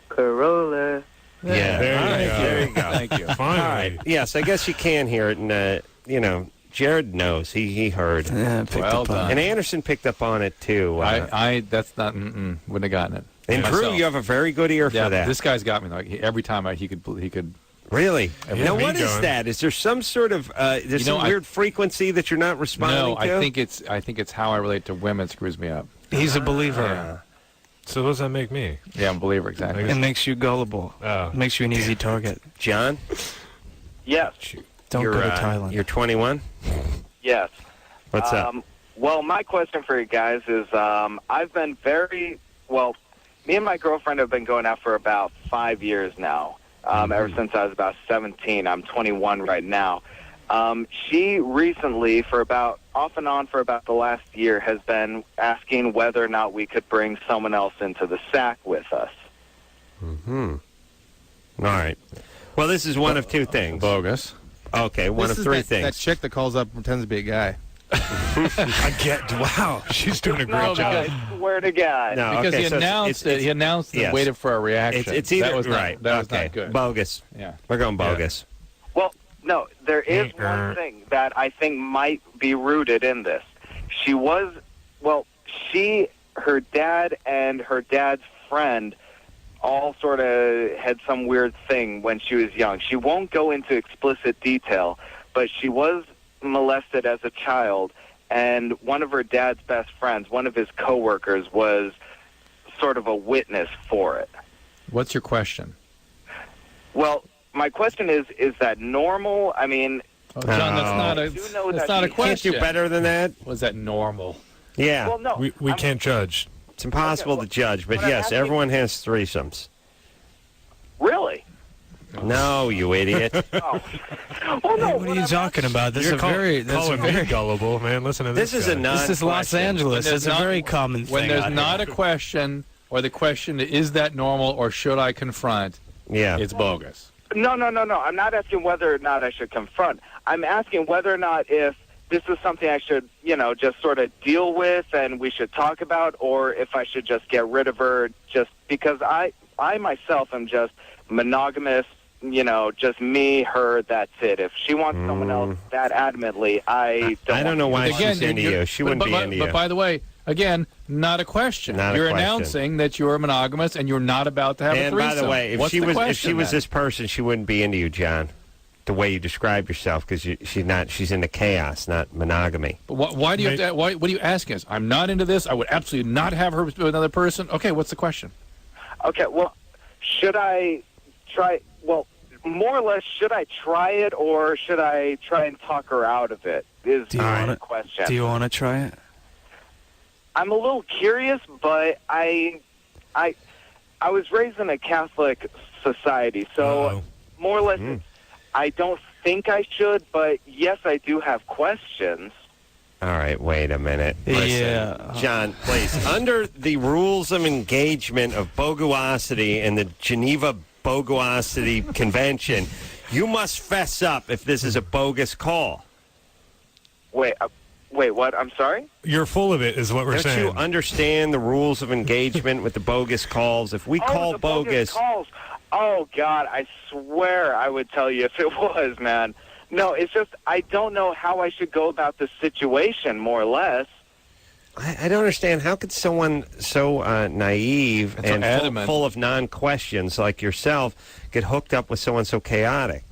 Speaker 12: Carolla.
Speaker 2: Yeah.
Speaker 3: There you
Speaker 2: All right,
Speaker 3: go.
Speaker 2: There you go.
Speaker 4: Thank you.
Speaker 3: Finally.
Speaker 2: All right. Yes, I guess you can hear it, and Jared knows. He heard.
Speaker 5: Yeah, picked
Speaker 4: Well
Speaker 5: up on
Speaker 4: done.
Speaker 2: And Anderson picked up on it too.
Speaker 4: That's not, wouldn't have gotten it.
Speaker 2: And Drew,
Speaker 4: Myself.
Speaker 2: you have a very good ear
Speaker 4: Yeah,
Speaker 2: for that.
Speaker 4: this guy's got me. Like every time he could.
Speaker 2: Really?
Speaker 3: Yeah,
Speaker 2: now,
Speaker 3: me
Speaker 2: what is
Speaker 3: going.
Speaker 2: that? Is there some sort of there's some weird frequency that you're not responding
Speaker 4: No,
Speaker 2: to?
Speaker 4: I think it's how I relate to women screws me up.
Speaker 5: He's a believer.
Speaker 3: So what does that make me?
Speaker 4: Yeah, I'm a believer, exactly.
Speaker 5: It makes you gullible.
Speaker 3: Oh.
Speaker 5: Makes you an easy target.
Speaker 2: John?
Speaker 7: Yes.
Speaker 5: Don't
Speaker 2: you're,
Speaker 5: go to Thailand.
Speaker 2: You're 21?
Speaker 7: Yes.
Speaker 2: What's up?
Speaker 7: Well, my question for you guys is I've been me and my girlfriend have been going out for about 5 years now, ever since I was about 17. I'm 21 right now. She recently, off and on for about the last year, has been asking whether or not we could bring someone else into the sack with us.
Speaker 2: All right. Well, this is one of two things.
Speaker 4: Bogus.
Speaker 2: Okay, one
Speaker 13: This
Speaker 2: of
Speaker 13: is
Speaker 2: three
Speaker 13: that,
Speaker 2: things.
Speaker 13: That chick that calls up and pretends to be a guy.
Speaker 3: Wow, she's doing a great job.
Speaker 9: I swear to God.
Speaker 2: No,
Speaker 4: Because
Speaker 2: okay,
Speaker 4: he
Speaker 2: so
Speaker 4: announced it. He announced it
Speaker 2: yes.
Speaker 4: and waited for a reaction.
Speaker 2: It's either
Speaker 4: that was
Speaker 2: right.
Speaker 4: Not, that was
Speaker 2: okay,
Speaker 4: not good.
Speaker 2: bogus.
Speaker 4: Yeah.
Speaker 2: We're going bogus.
Speaker 14: Well, no, there is one thing that I think might be rooted in this. Her dad and her dad's friend all sort of had some weird thing when she was young. She won't go into explicit detail, but she was molested as a child, and one of her dad's best friends, one of his coworkers, was sort of a witness for it.
Speaker 4: What's your question?
Speaker 14: Well, my question is that normal? I mean,
Speaker 4: John, that's not a question.
Speaker 2: Can't you better than that?
Speaker 4: Was that normal?
Speaker 2: Yeah.
Speaker 14: Well, no.
Speaker 3: We can't judge.
Speaker 2: It's impossible to judge, but yes, everyone has threesomes.
Speaker 14: Really?
Speaker 2: No, you idiot.
Speaker 14: Well, no,
Speaker 5: What are you talking about? This is
Speaker 3: calling me gullible, man. Listen to this.
Speaker 2: This is a non.
Speaker 5: This is Los Angeles. It's a very common thing.
Speaker 4: When there's
Speaker 5: out
Speaker 4: not
Speaker 5: here.
Speaker 4: a question, or the question is that normal, or should I confront?
Speaker 2: Yeah.
Speaker 4: It's bogus.
Speaker 14: No. I'm not asking whether or not I should confront. I'm asking whether or not if this is something I should, just sort of deal with and we should talk about, or if I should just get rid of her just because I myself am just monogamous, just me, her, that's it. If she wants someone else that adamantly, I
Speaker 2: don't know why she's into you. She wouldn't be into you.
Speaker 4: But by the way, again, not a question.
Speaker 2: Not a
Speaker 4: you're
Speaker 2: question.
Speaker 4: announcing that you're monogamous and you're not about to have a
Speaker 2: And
Speaker 4: threesome.
Speaker 2: by the way, if
Speaker 4: What's
Speaker 2: she
Speaker 4: the
Speaker 2: was
Speaker 4: question, then?
Speaker 2: this person, she wouldn't be into you, John. The way you describe yourself, because she's not. She's into chaos, not monogamy.
Speaker 4: But why do you have to? Why? What are you asking us? I'm not into this. I would absolutely not have her with another person. Okay, what's the question?
Speaker 14: Okay, well, should I try? Well, more or less, should I try it or should I try and talk her out of it? Is the question.
Speaker 5: Do you want to try it?
Speaker 14: I'm a little curious, but I was raised in a Catholic society, so more or less, I don't think I should, but yes, I do have questions.
Speaker 2: All right, wait a minute. Listen,
Speaker 5: Yeah.
Speaker 2: John, please. Under the rules of engagement of boguosity and the Geneva Boguosity Convention, you must fess up if this is a bogus call.
Speaker 14: Wait, what? I'm sorry?
Speaker 3: You're full of it, is what we're
Speaker 2: Don't
Speaker 3: saying.
Speaker 2: you understand the rules of engagement with the bogus calls? If we call
Speaker 14: the
Speaker 2: bogus
Speaker 14: calls. Oh, God, I swear I would tell you if it was, man. No, it's just I don't know how I should go about this situation, more or less.
Speaker 2: I don't understand. How could someone so naive and
Speaker 4: adamant.
Speaker 2: full of non-questions like yourself get hooked up with someone so chaotic?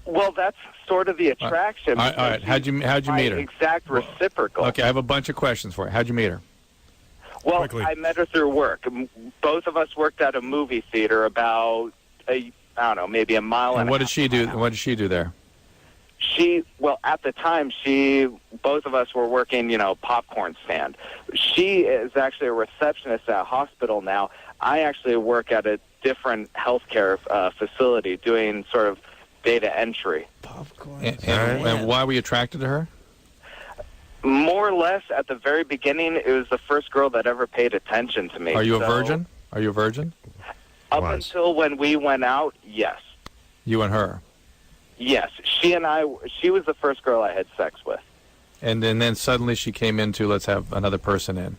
Speaker 14: Well, that's sort of the attraction.
Speaker 4: All right. How'd you meet her?
Speaker 14: Exact reciprocal.
Speaker 4: Okay, I have a bunch of questions for you. How'd you meet her?
Speaker 14: Well,
Speaker 3: Quickly.
Speaker 14: I met her through work. Both of us worked at a movie theater about, maybe a mile and
Speaker 4: And what
Speaker 14: a
Speaker 4: did she do? What did she do there?
Speaker 14: At the time, both of us were working, popcorn stand. She is actually a receptionist at a hospital now. I actually work at a different healthcare facility doing sort of data entry.
Speaker 4: And why were you attracted to her?
Speaker 14: More or less, at the very beginning, it was the first girl that ever paid attention to me.
Speaker 4: Are you a
Speaker 14: So,
Speaker 4: virgin? Are you a virgin?
Speaker 14: Up until when we went out, yes.
Speaker 4: You and her.
Speaker 14: Yes. She was the first girl I had sex with.
Speaker 4: And then suddenly she came into, let's have another person in.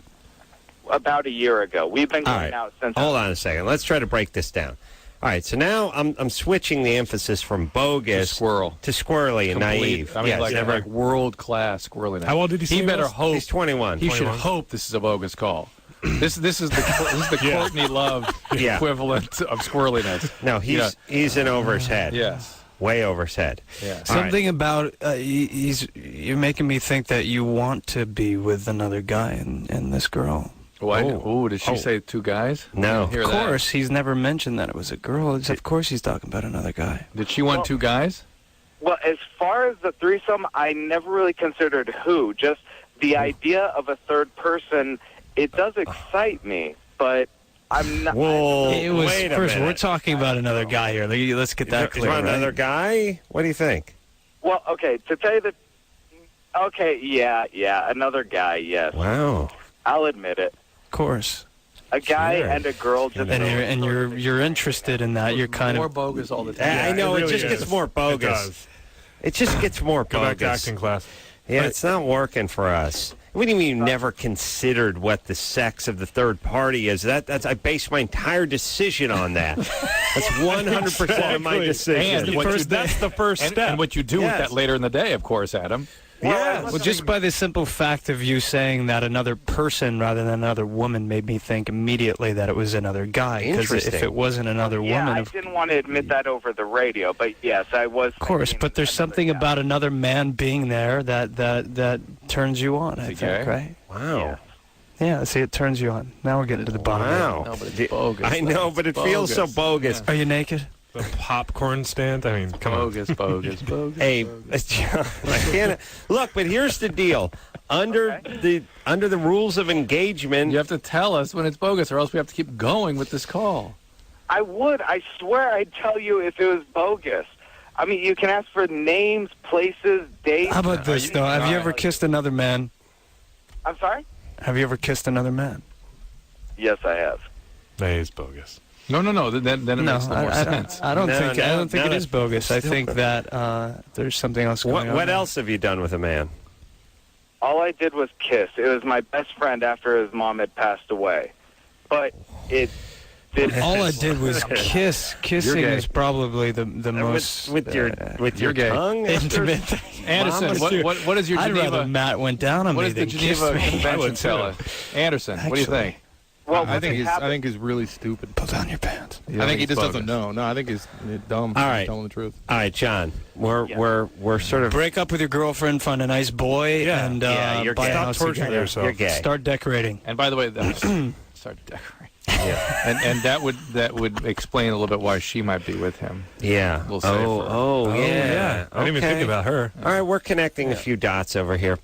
Speaker 14: About a year ago. We've been
Speaker 2: All
Speaker 14: going
Speaker 2: right.
Speaker 14: out since...
Speaker 2: Hold on a second. Let's try to break this down. All right, so now I'm switching the emphasis from bogus
Speaker 4: To squirrel.
Speaker 2: to squirrely and naive.
Speaker 4: I mean,
Speaker 2: Yes,
Speaker 4: like world-class squirreliness.
Speaker 3: How old did he say
Speaker 4: He
Speaker 3: he
Speaker 4: better
Speaker 3: was?
Speaker 4: hope.
Speaker 2: He's 21.
Speaker 4: He should
Speaker 3: 21.
Speaker 4: hope this is a bogus call. This is the
Speaker 3: Yeah.
Speaker 4: Courtney Love
Speaker 2: Yeah.
Speaker 4: equivalent of squirreliness.
Speaker 2: No, he's in over his head.
Speaker 4: Yes.
Speaker 2: Way over his head.
Speaker 4: Yeah.
Speaker 5: Something about you're making me think that you want to be with another guy and this girl.
Speaker 4: Did she say two guys?
Speaker 2: No.
Speaker 4: I didn't hear
Speaker 5: Of
Speaker 4: that.
Speaker 5: course, he's never mentioned that it was a girl. Of course, he's talking about another guy.
Speaker 4: Did she want two guys?
Speaker 14: Well, as far as the threesome, I never really considered who. Just the idea of a third person, it does excite me, but I'm not...
Speaker 2: Whoa,
Speaker 5: It was
Speaker 2: wait a
Speaker 5: first.
Speaker 2: minute.
Speaker 5: We're talking about another guy here. Let's get that
Speaker 2: Is
Speaker 5: clear.
Speaker 2: there another
Speaker 5: Right?
Speaker 2: guy? What do you think?
Speaker 14: Well, okay, to tell you the... Okay, yeah, another guy, yes.
Speaker 2: Wow.
Speaker 14: I'll admit it.
Speaker 5: Of course.
Speaker 14: A guy
Speaker 2: Sure.
Speaker 14: and a girl just.
Speaker 5: And you're interested in that. You're kind
Speaker 4: more
Speaker 5: of
Speaker 4: bogus all the time.
Speaker 2: I know, it just gets more
Speaker 3: It
Speaker 2: bogus.
Speaker 3: does.
Speaker 2: It just gets more
Speaker 3: Go back to
Speaker 2: bogus.
Speaker 3: acting class.
Speaker 2: Yeah, it's not working for us. What do you mean you never considered what the sex of the third party is? That's I base my entire decision on that. That's 100% of my decision.
Speaker 4: And
Speaker 3: That's the first step.
Speaker 4: And what you do with
Speaker 2: Yes.
Speaker 4: that later in the day, of course, Adam.
Speaker 5: Well, just by the simple fact of you saying that another person rather than another woman made me think immediately that it was another guy. Because if
Speaker 2: Interesting.
Speaker 5: it wasn't another
Speaker 14: Yeah,
Speaker 5: woman,
Speaker 14: I
Speaker 5: of
Speaker 14: didn't want to admit that over the radio, but yes, I was.
Speaker 5: Of course, but there's something about another man being there that turns you on, I think, right?
Speaker 2: Wow.
Speaker 5: Yeah, see, it turns you on. Now we're getting to the bottom
Speaker 2: Wow.
Speaker 5: of it.
Speaker 4: No, but it's bogus.
Speaker 2: I know, but it feels so bogus.
Speaker 5: Are you naked?
Speaker 3: The popcorn stand. I mean, come on.
Speaker 4: Bogus, bogus, bogus.
Speaker 2: Hey, I can't look. But here's the deal: under the rules of engagement,
Speaker 4: You have to tell us when it's bogus, or else we have to keep going with this call.
Speaker 14: I would. I swear I'd tell you if it was bogus. I mean, you can ask for names, places, dates.
Speaker 5: How about this, though? Have you ever kissed another man?
Speaker 14: I'm sorry?
Speaker 5: Have you ever kissed another man?
Speaker 14: Yes, I have.
Speaker 3: That is bogus.
Speaker 4: No. Then it makes no more sense.
Speaker 5: I don't
Speaker 2: No,
Speaker 5: think
Speaker 2: no,
Speaker 5: it is bogus. I think that there's something else going on.
Speaker 2: what else have you done with a man?
Speaker 14: All I did was kiss. It was my best friend after his mom had passed away. But it did.
Speaker 5: All I did was kiss. Kissing is probably the most
Speaker 2: with your
Speaker 4: gay.
Speaker 2: tongue.
Speaker 5: intimate.
Speaker 4: Anderson, what is your
Speaker 5: I'd
Speaker 4: Geneva?
Speaker 5: rather Matt went down on
Speaker 4: What
Speaker 5: me
Speaker 4: does the
Speaker 5: than kissed
Speaker 4: Geneva
Speaker 5: me.
Speaker 4: Convention tell us? Anderson, what do you think?
Speaker 14: Well,
Speaker 13: I think he's really stupid.
Speaker 5: Pull down your pants.
Speaker 13: I think he just
Speaker 4: bogus?
Speaker 13: doesn't know. No, I think he's dumb.
Speaker 2: All right.
Speaker 13: He's telling the truth.
Speaker 2: All right, John. We're sort of
Speaker 5: Break up with your girlfriend, find a nice boy, and
Speaker 2: you're
Speaker 5: buy
Speaker 2: gay.
Speaker 5: a house
Speaker 3: Stop torturing
Speaker 5: together.
Speaker 3: yourself.
Speaker 2: You're gay.
Speaker 5: Start decorating.
Speaker 4: And by the way, start to decorate. Yeah, and that would explain a little bit why she might be with him.
Speaker 2: Yeah.
Speaker 4: We'll say
Speaker 2: yeah.
Speaker 3: I didn't even think about her.
Speaker 2: All right, we're connecting a few dots over here.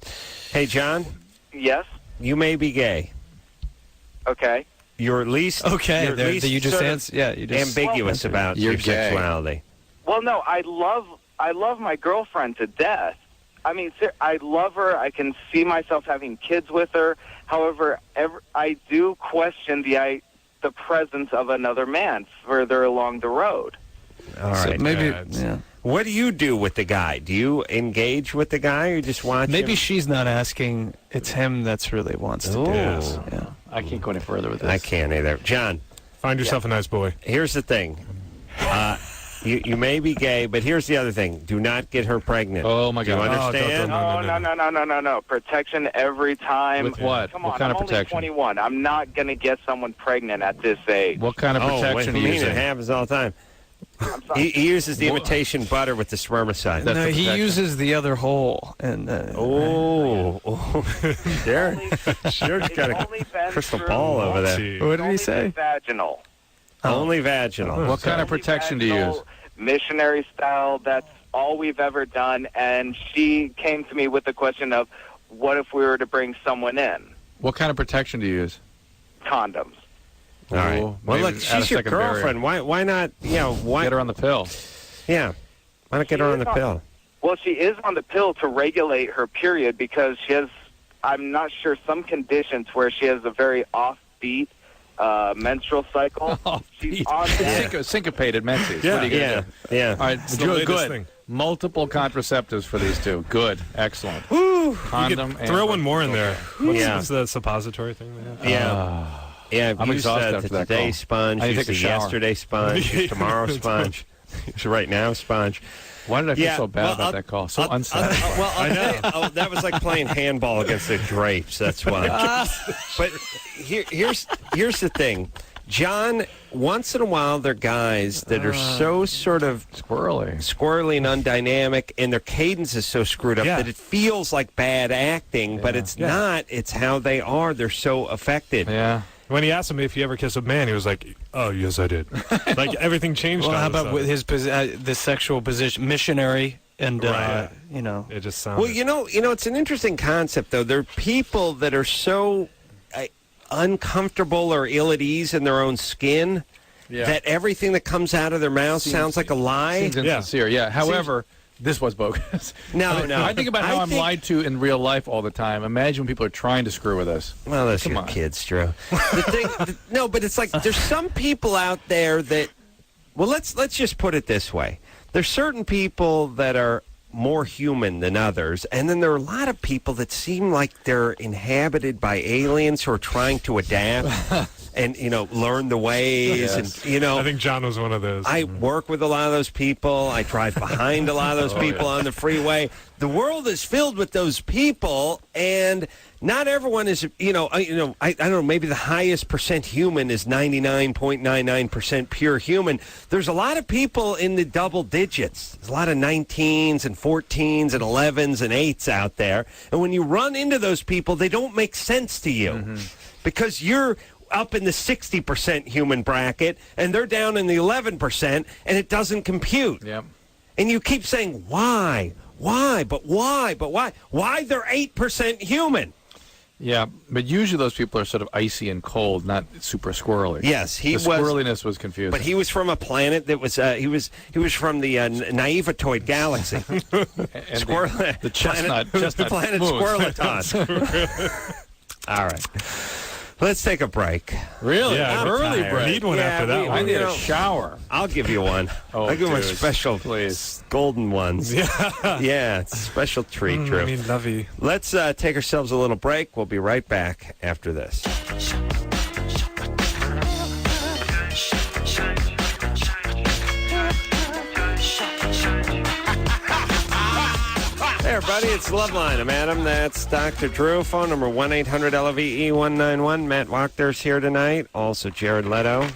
Speaker 2: Hey, John,
Speaker 14: Yes?
Speaker 2: you may be gay.
Speaker 14: Okay.
Speaker 2: You're at least
Speaker 5: Okay,
Speaker 2: you're at
Speaker 5: there,
Speaker 2: least
Speaker 5: you just
Speaker 2: sort of
Speaker 5: answer. Yeah, you just
Speaker 2: ambiguous about
Speaker 4: You're
Speaker 2: your
Speaker 4: gay.
Speaker 2: sexuality.
Speaker 14: Well, no, I love my girlfriend to death. I mean, I love her. I can see myself having kids with her. However, I do question the presence of another man further along the road.
Speaker 2: All
Speaker 5: So
Speaker 2: right.
Speaker 5: maybe,
Speaker 3: Yeah,
Speaker 2: What do you do with the guy? Do you engage with the guy, or just watch
Speaker 5: maybe
Speaker 2: him?
Speaker 5: she's not asking. It's him that's really wants to do
Speaker 2: Yes.
Speaker 5: it. Yeah.
Speaker 4: I can't go any further with this.
Speaker 2: I can't either. John,
Speaker 3: Find yourself a nice boy.
Speaker 2: here's the thing. You may be gay, but here's the other thing. Do not get her pregnant.
Speaker 4: Oh, my
Speaker 2: Do you
Speaker 4: God.
Speaker 2: understand?
Speaker 14: No. Protection every time.
Speaker 4: With what?
Speaker 14: Come
Speaker 4: What
Speaker 14: on,
Speaker 4: kind
Speaker 14: I'm
Speaker 4: of
Speaker 14: only
Speaker 4: protection?
Speaker 14: 21. I'm not going to get someone pregnant at this age.
Speaker 4: What kind of
Speaker 2: What
Speaker 4: protection
Speaker 2: do
Speaker 4: are
Speaker 2: you
Speaker 4: you
Speaker 2: mean? It
Speaker 4: using?
Speaker 2: happens all the time. He uses the imitation butter with the spermicide.
Speaker 4: That's
Speaker 5: No,
Speaker 4: the
Speaker 5: he
Speaker 4: protection.
Speaker 5: uses the other hole. And
Speaker 2: Jared's got a crystal ball over there.
Speaker 3: Gee.
Speaker 5: what did he say?
Speaker 14: Vaginal.
Speaker 2: Only vaginal.
Speaker 4: What kind of protection do you use?
Speaker 14: Missionary style. That's all we've ever done. And she came to me with the question of, what if we were to bring someone in?
Speaker 4: What kind of protection do you use?
Speaker 14: Condoms.
Speaker 2: All right.
Speaker 4: Ooh,
Speaker 2: Well,
Speaker 4: maybe
Speaker 2: look,
Speaker 4: add a
Speaker 2: she's your
Speaker 4: second barrier.
Speaker 2: girlfriend. Why not? Why
Speaker 4: Get her on the pill.
Speaker 2: Yeah. Why not get her on the pill?
Speaker 14: Well, she is on the pill to regulate her period because she has, I'm not sure, some conditions where she has a very offbeat menstrual cycle. She's on that.
Speaker 4: Syncopated menses. What are you going to do?
Speaker 2: Yeah.
Speaker 4: All right,
Speaker 3: It's the latest
Speaker 4: good.
Speaker 3: thing.
Speaker 4: Multiple contraceptives for these two. Good. Excellent.
Speaker 3: You
Speaker 4: Condom
Speaker 3: could
Speaker 4: and
Speaker 3: throw one more in there. What's
Speaker 2: Yeah.
Speaker 3: the suppository thing they have?
Speaker 2: Yeah. Yeah,
Speaker 4: I'm
Speaker 2: use
Speaker 4: exhausted
Speaker 2: the
Speaker 4: after that
Speaker 2: today
Speaker 4: call.
Speaker 2: sponge,
Speaker 4: I need to
Speaker 2: use
Speaker 4: take
Speaker 2: the
Speaker 4: a shower.
Speaker 2: yesterday sponge, use tomorrow sponge, use right now sponge.
Speaker 4: Why did I feel
Speaker 2: Yeah,
Speaker 4: so bad
Speaker 2: well,
Speaker 4: about that call? So
Speaker 2: I'll
Speaker 4: unsatisfying.
Speaker 2: tell you, that was like playing handball against the drapes. That's why. But here's the thing. John, once in a while, there are guys that are so sort of squirrely and undynamic, and their cadence is so screwed up that it feels like bad acting, but it's not. It's how they are. They're so affected.
Speaker 4: Yeah.
Speaker 3: When he asked him if he ever kissed a man, he was like, "Oh, yes, I did." Like everything changed.
Speaker 5: Well,
Speaker 3: all
Speaker 5: how
Speaker 3: of a
Speaker 5: about with
Speaker 3: sudden.
Speaker 5: his the sexual position, missionary, and
Speaker 3: Right.
Speaker 5: it
Speaker 3: just sounds.
Speaker 2: Well, it's an interesting concept, though. There are people that are so uncomfortable or ill at ease in their own skin that everything that comes out of their mouth sounds like a lie.
Speaker 4: Seems insincere, yeah. However, This was bogus.
Speaker 2: No,
Speaker 4: I mean,
Speaker 2: no.
Speaker 4: I think about how I'm lied to in real life all the time. Imagine when people are trying to screw with us.
Speaker 2: Well, that's your kids, Drew. No, but it's like there's some people out there that. Well, let's just put it this way. There's certain people that are more human than others, and then there are a lot of people that seem like they're inhabited by aliens who are trying to adapt and learn the ways.
Speaker 3: Yes.
Speaker 2: And
Speaker 3: I think John was one of those.
Speaker 2: I work with a lot of those people. I drive behind a lot of those people on the freeway. The world is filled with those people, and not everyone is. I don't know. Maybe the highest percent human is 99.99% pure human. There's a lot of people in the double digits. There's a lot of 19s and 14s and 11s and 8s out there, and when you run into those people, they don't make sense to you because you're up in the 60% human bracket, and they're down in the 11%, and it doesn't compute.
Speaker 4: Yep.
Speaker 2: And you keep saying, why? But why? Why they're 8% human?
Speaker 4: Yeah, but usually those people are sort of icy and cold, not super squirrely.
Speaker 2: Yes,
Speaker 4: the squirreliness was confusing.
Speaker 2: But he was from a planet that was he was from the Naivatoid galaxy.
Speaker 4: The chestnut
Speaker 2: the planet Squirrelitos. All right. Let's take a break.
Speaker 4: Really?
Speaker 3: Yeah,
Speaker 4: early
Speaker 3: tired.
Speaker 4: break.
Speaker 3: Need one after that one.
Speaker 4: I need a shower.
Speaker 2: I'll give you one. I'll give you one special,
Speaker 4: please.
Speaker 2: Golden ones. Yeah, it's a special treat, Drew.
Speaker 3: I mean, lovey.
Speaker 2: Let's take ourselves a little break. We'll be right back after this. Hey, everybody, it's Loveline. I'm Adam. That's Dr. Drew. Phone number 1-800-LOVE-191. Matt Wachter's here tonight. Also, Jared Leto.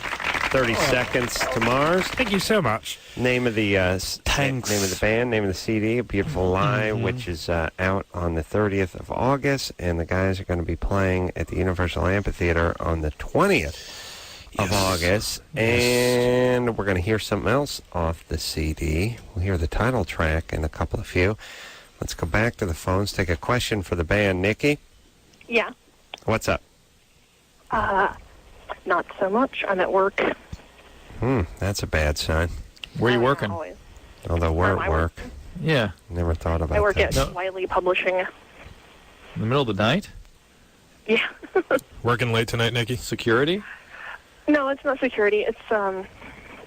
Speaker 2: 30 Seconds to Mars.
Speaker 3: Thank you so much.
Speaker 2: Name of the name of the band, name of the CD, A Beautiful Lie, which is out on the 30th of August, and the guys are going to be playing at the Universal Amphitheater on the 20th of August, and we're going to hear something else off the CD. We'll hear the title track and a couple of few. Let's go back to the phones, take a question for the band. Nikki?
Speaker 6: Yeah.
Speaker 2: What's up?
Speaker 6: Not so much. I'm at work.
Speaker 2: That's a bad sign.
Speaker 4: Where are you working?
Speaker 6: Always.
Speaker 2: Although we're at work.
Speaker 4: Yeah.
Speaker 2: Never thought about that.
Speaker 6: I work at Wiley Publishing.
Speaker 4: In the middle of the night?
Speaker 6: Yeah.
Speaker 3: Working late tonight, Nikki?
Speaker 4: Security?
Speaker 6: No, it's not security. It's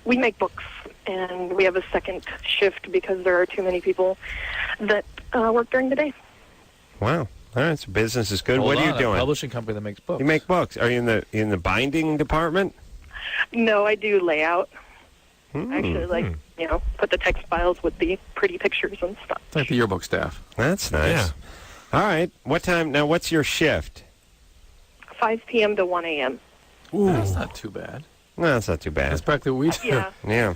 Speaker 6: we make books, and we have a second shift because there are too many people that work during the day.
Speaker 2: Wow. All right, so business is good.
Speaker 4: Hold
Speaker 2: what are
Speaker 4: on,
Speaker 2: you doing?
Speaker 4: A publishing company that makes books.
Speaker 2: You make books. Are you in the binding department?
Speaker 6: No, I do layout. Actually, put the text files with the pretty pictures and stuff.
Speaker 4: It's like the yearbook staff.
Speaker 2: That's nice.
Speaker 3: Yeah.
Speaker 2: All right. What time? Now, what's your shift?
Speaker 6: 5 p.m. to 1 a.m.
Speaker 4: Ooh. That's not too bad.
Speaker 2: No, that's not too bad.
Speaker 4: That's practically what we do.
Speaker 6: Yeah.
Speaker 2: Yeah.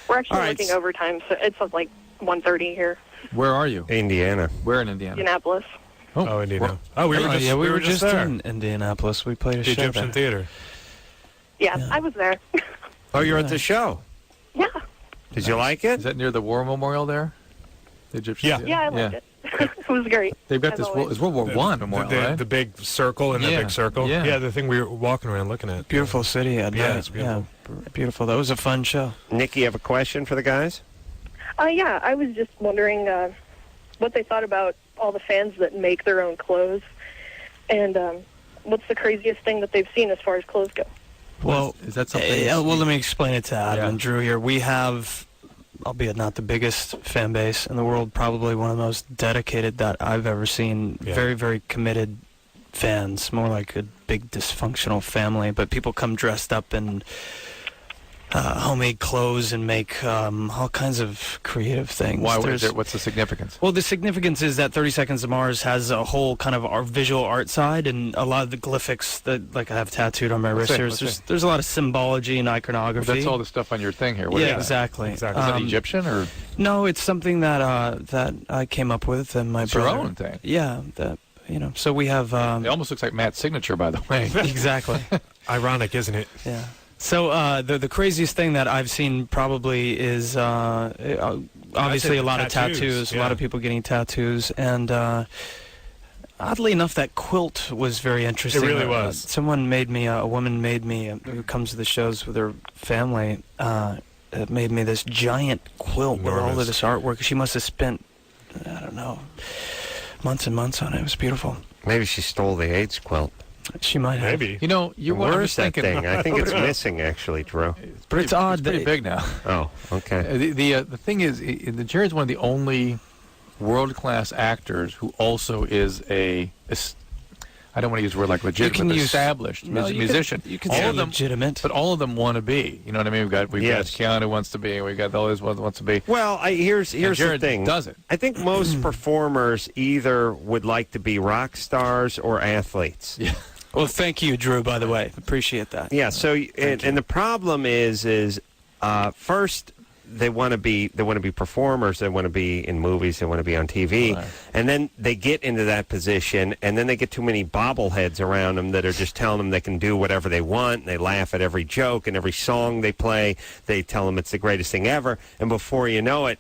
Speaker 6: We're actually
Speaker 2: All right.
Speaker 6: working overtime, so it's like 1:30 here.
Speaker 4: Where are you?
Speaker 2: Indiana.
Speaker 4: Where in Indiana?
Speaker 6: Indianapolis.
Speaker 3: Oh, Indiana. Oh, we were just there.
Speaker 5: in Indianapolis. We played a
Speaker 3: The
Speaker 5: show
Speaker 3: Egyptian
Speaker 5: there.
Speaker 3: Theater.
Speaker 6: Yeah, I was there.
Speaker 2: Oh, you're at the show.
Speaker 6: Yeah.
Speaker 2: Did you like it?
Speaker 4: Is that near the War Memorial there? The Egyptian Theater?
Speaker 6: Yeah, I liked it. It was great.
Speaker 4: They've got
Speaker 6: as
Speaker 4: this
Speaker 6: always.
Speaker 4: it's World War One memorial, right?
Speaker 3: The big circle in that big circle.
Speaker 4: Yeah.
Speaker 3: The thing we were walking around looking at.
Speaker 5: Beautiful city at
Speaker 3: Yeah,
Speaker 5: night.
Speaker 3: it's beautiful.
Speaker 5: Yeah, beautiful. That was a fun show.
Speaker 2: Nikki, you have a question for the guys?
Speaker 6: Yeah, I was just wondering what they thought about all the fans that make their own clothes, and what's the craziest thing that they've seen as far as clothes go.
Speaker 5: Well,
Speaker 4: is that something?
Speaker 5: well, let me explain it to Adam and Drew here. We have, albeit not the biggest fan base in the world, probably one of the most dedicated that I've ever seen.
Speaker 3: Yeah.
Speaker 5: Very, very committed fans, more like a big dysfunctional family. But people come dressed up in homemade clothes and make all kinds of creative things.
Speaker 4: Why? What's the significance?
Speaker 5: Well, the significance is that 30 Seconds to Mars has a whole kind of our visual art side, and a lot of the glyphics that I have tattooed on my wrist here. There's a lot of symbology and iconography.
Speaker 4: But that's all the stuff on your thing here. What is that?
Speaker 5: Exactly.
Speaker 4: Is that Egyptian or?
Speaker 5: No, it's something that that I came up with and my brother.
Speaker 4: Your own thing.
Speaker 5: Yeah, so we have.
Speaker 4: It almost looks like Matt's signature, by the way.
Speaker 5: Exactly.
Speaker 3: Ironic, isn't it?
Speaker 5: Yeah. So the craziest thing that I've seen probably is obviously a lot of tattoos, a lot of people getting tattoos, and oddly enough, that quilt was very interesting.
Speaker 3: It really was.
Speaker 5: Someone made me, a woman made me, who comes to the shows with her family, made me this giant quilt with all of
Speaker 3: Enormous.
Speaker 5: this artwork. She must have spent, I don't know, months and months on it. It was beautiful.
Speaker 2: Maybe she stole the AIDS quilt.
Speaker 5: She might have.
Speaker 3: Maybe.
Speaker 4: You know, you're what I
Speaker 2: Where's
Speaker 4: was
Speaker 2: that
Speaker 4: thinking.
Speaker 2: thing? I think it's missing, actually, Drew.
Speaker 5: But it's odd
Speaker 4: It's pretty
Speaker 5: that
Speaker 4: big now.
Speaker 2: Oh, okay.
Speaker 4: The thing is, Jared's one of the only world-class actors who also is I don't want to use the word like legitimate, established musician.
Speaker 5: You can
Speaker 4: all
Speaker 5: say
Speaker 4: of them,
Speaker 5: legitimate.
Speaker 4: but all of them want to be. You know what I mean? We've got Keanu wants to be. We got all this wants to be.
Speaker 2: Well, here's the
Speaker 4: Jared
Speaker 2: thing.
Speaker 4: does it.
Speaker 2: I think most performers either would like to be rock stars or athletes.
Speaker 4: Yeah.
Speaker 5: Well, thank you, Drew, by the way. Appreciate that.
Speaker 2: Yeah, so and the problem is first they want to be performers, they want to be in movies, they want to be on TV,
Speaker 4: Right.
Speaker 2: and then they get into that position, and then they get too many bobbleheads around them that are just telling them they can do whatever they want, and they laugh at every joke and every song they play. They tell them it's the greatest thing ever, and before you know it,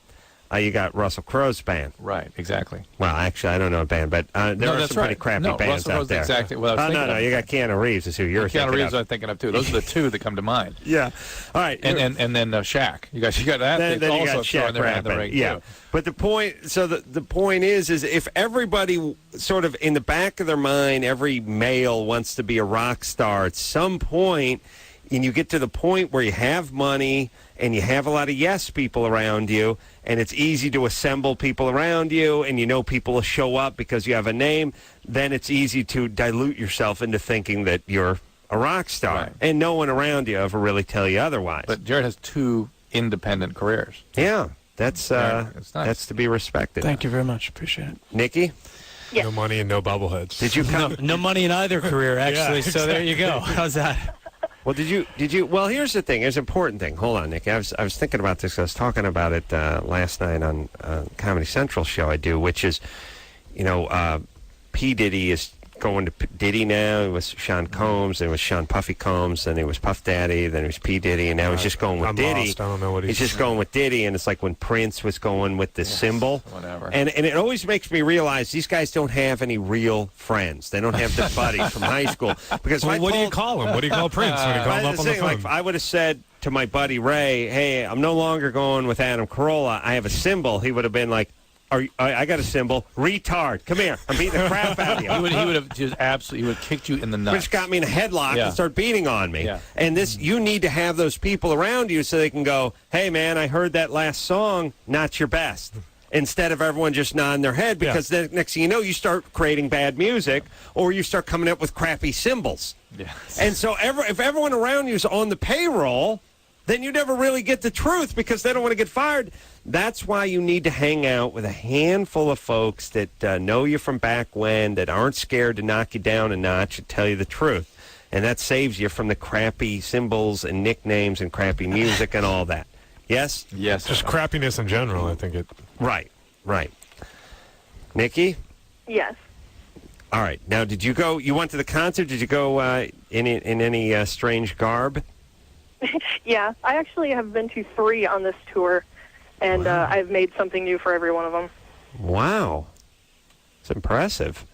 Speaker 2: you got Russell Crowe's band.
Speaker 4: Right, exactly.
Speaker 2: Well, actually, I don't know a band, but there are some pretty crappy bands
Speaker 4: Russell
Speaker 2: out
Speaker 4: Crowe's
Speaker 2: there.
Speaker 4: exactly what I was thinking
Speaker 2: no,
Speaker 4: of.
Speaker 2: you got Keanu Reeves is who you're thinking
Speaker 4: Keanu Reeves
Speaker 2: of.
Speaker 4: I'm thinking of too. Those are the two that come to mind.
Speaker 2: Yeah. All right.
Speaker 4: And then Shaq. You got that.
Speaker 2: Then you
Speaker 4: also
Speaker 2: got
Speaker 4: throwing
Speaker 2: Shaq
Speaker 4: their hand in the
Speaker 2: rapping.
Speaker 4: ring
Speaker 2: Yeah.
Speaker 4: too.
Speaker 2: But the point is if everybody sort of in the back of their mind, every male wants to be a rock star at some point, and you get to the point where you have money and you have a lot of yes people around you, and it's easy to assemble people around you, and you know people will show up because you have a name, then it's easy to dilute yourself into thinking that you're a rock star.
Speaker 4: Right.
Speaker 2: And no one around you ever really tell you otherwise.
Speaker 4: But Jared has two independent careers.
Speaker 2: Yeah, that's
Speaker 4: it's nice.
Speaker 2: that's to be respected.
Speaker 5: Thank you very much. Appreciate it.
Speaker 2: Nikki?
Speaker 6: Yes.
Speaker 3: No money and no bobbleheads.
Speaker 2: Did you come?
Speaker 5: No money in either career, actually.
Speaker 3: Yeah,
Speaker 5: So there you go. How's that?
Speaker 2: Well, did you? Well, here's the thing. Here's an important thing. Hold on, Nick. I was thinking about this. I was talking about it last night on Comedy Central show I do, which is, P. Diddy is going to Diddy now. It was Sean Combs, then it was Sean Puffy Combs, then it was Puff Daddy, then it was P. Diddy, and now he's just going with
Speaker 3: I'm
Speaker 2: Diddy.
Speaker 3: lost. I don't know what
Speaker 2: he's just going with Diddy, and it's like when Prince was going with the symbol.
Speaker 4: Whatever.
Speaker 2: And it always makes me realize these guys don't have any real friends. They don't have their buddies from high school. Because
Speaker 3: Well, what do you call him? What do you call Prince when you call him up on the phone?
Speaker 2: Like, I would have said to my buddy Ray, "Hey, I'm no longer going with Adam Carolla. I have a symbol." He would have been like, I got a symbol. Retard. Come here. I'm beating the crap out of you.
Speaker 4: He would have just absolutely. He would have kicked you in the nuts.
Speaker 2: Which got me in a headlock
Speaker 4: Yeah.
Speaker 2: and start beating on me.
Speaker 4: Yeah.
Speaker 2: And you need to have those people around you so they can go, "Hey, man, I heard that last song. Not your best." Instead of everyone just nodding their head, because then next thing you know, you start creating bad music, or you start coming up with crappy symbols.
Speaker 4: Yeah.
Speaker 2: And so if everyone around you is on the payroll, then you never really get the truth because they don't want to get fired. That's why you need to hang out with a handful of folks that know you from back when, that aren't scared to knock you down a notch and tell you the truth. And that saves you from the crappy symbols and nicknames and crappy music and all that. Yes?
Speaker 4: Yes.
Speaker 3: Just crappiness in general, I think it.
Speaker 2: Right. Nikki?
Speaker 6: Yes.
Speaker 2: All right. Now, did you go? You went to the concert. Did you go in any strange garb?
Speaker 6: Yeah, I actually have been to 3 on this tour, and I've made something new for every one of them.
Speaker 2: Wow. It's impressive.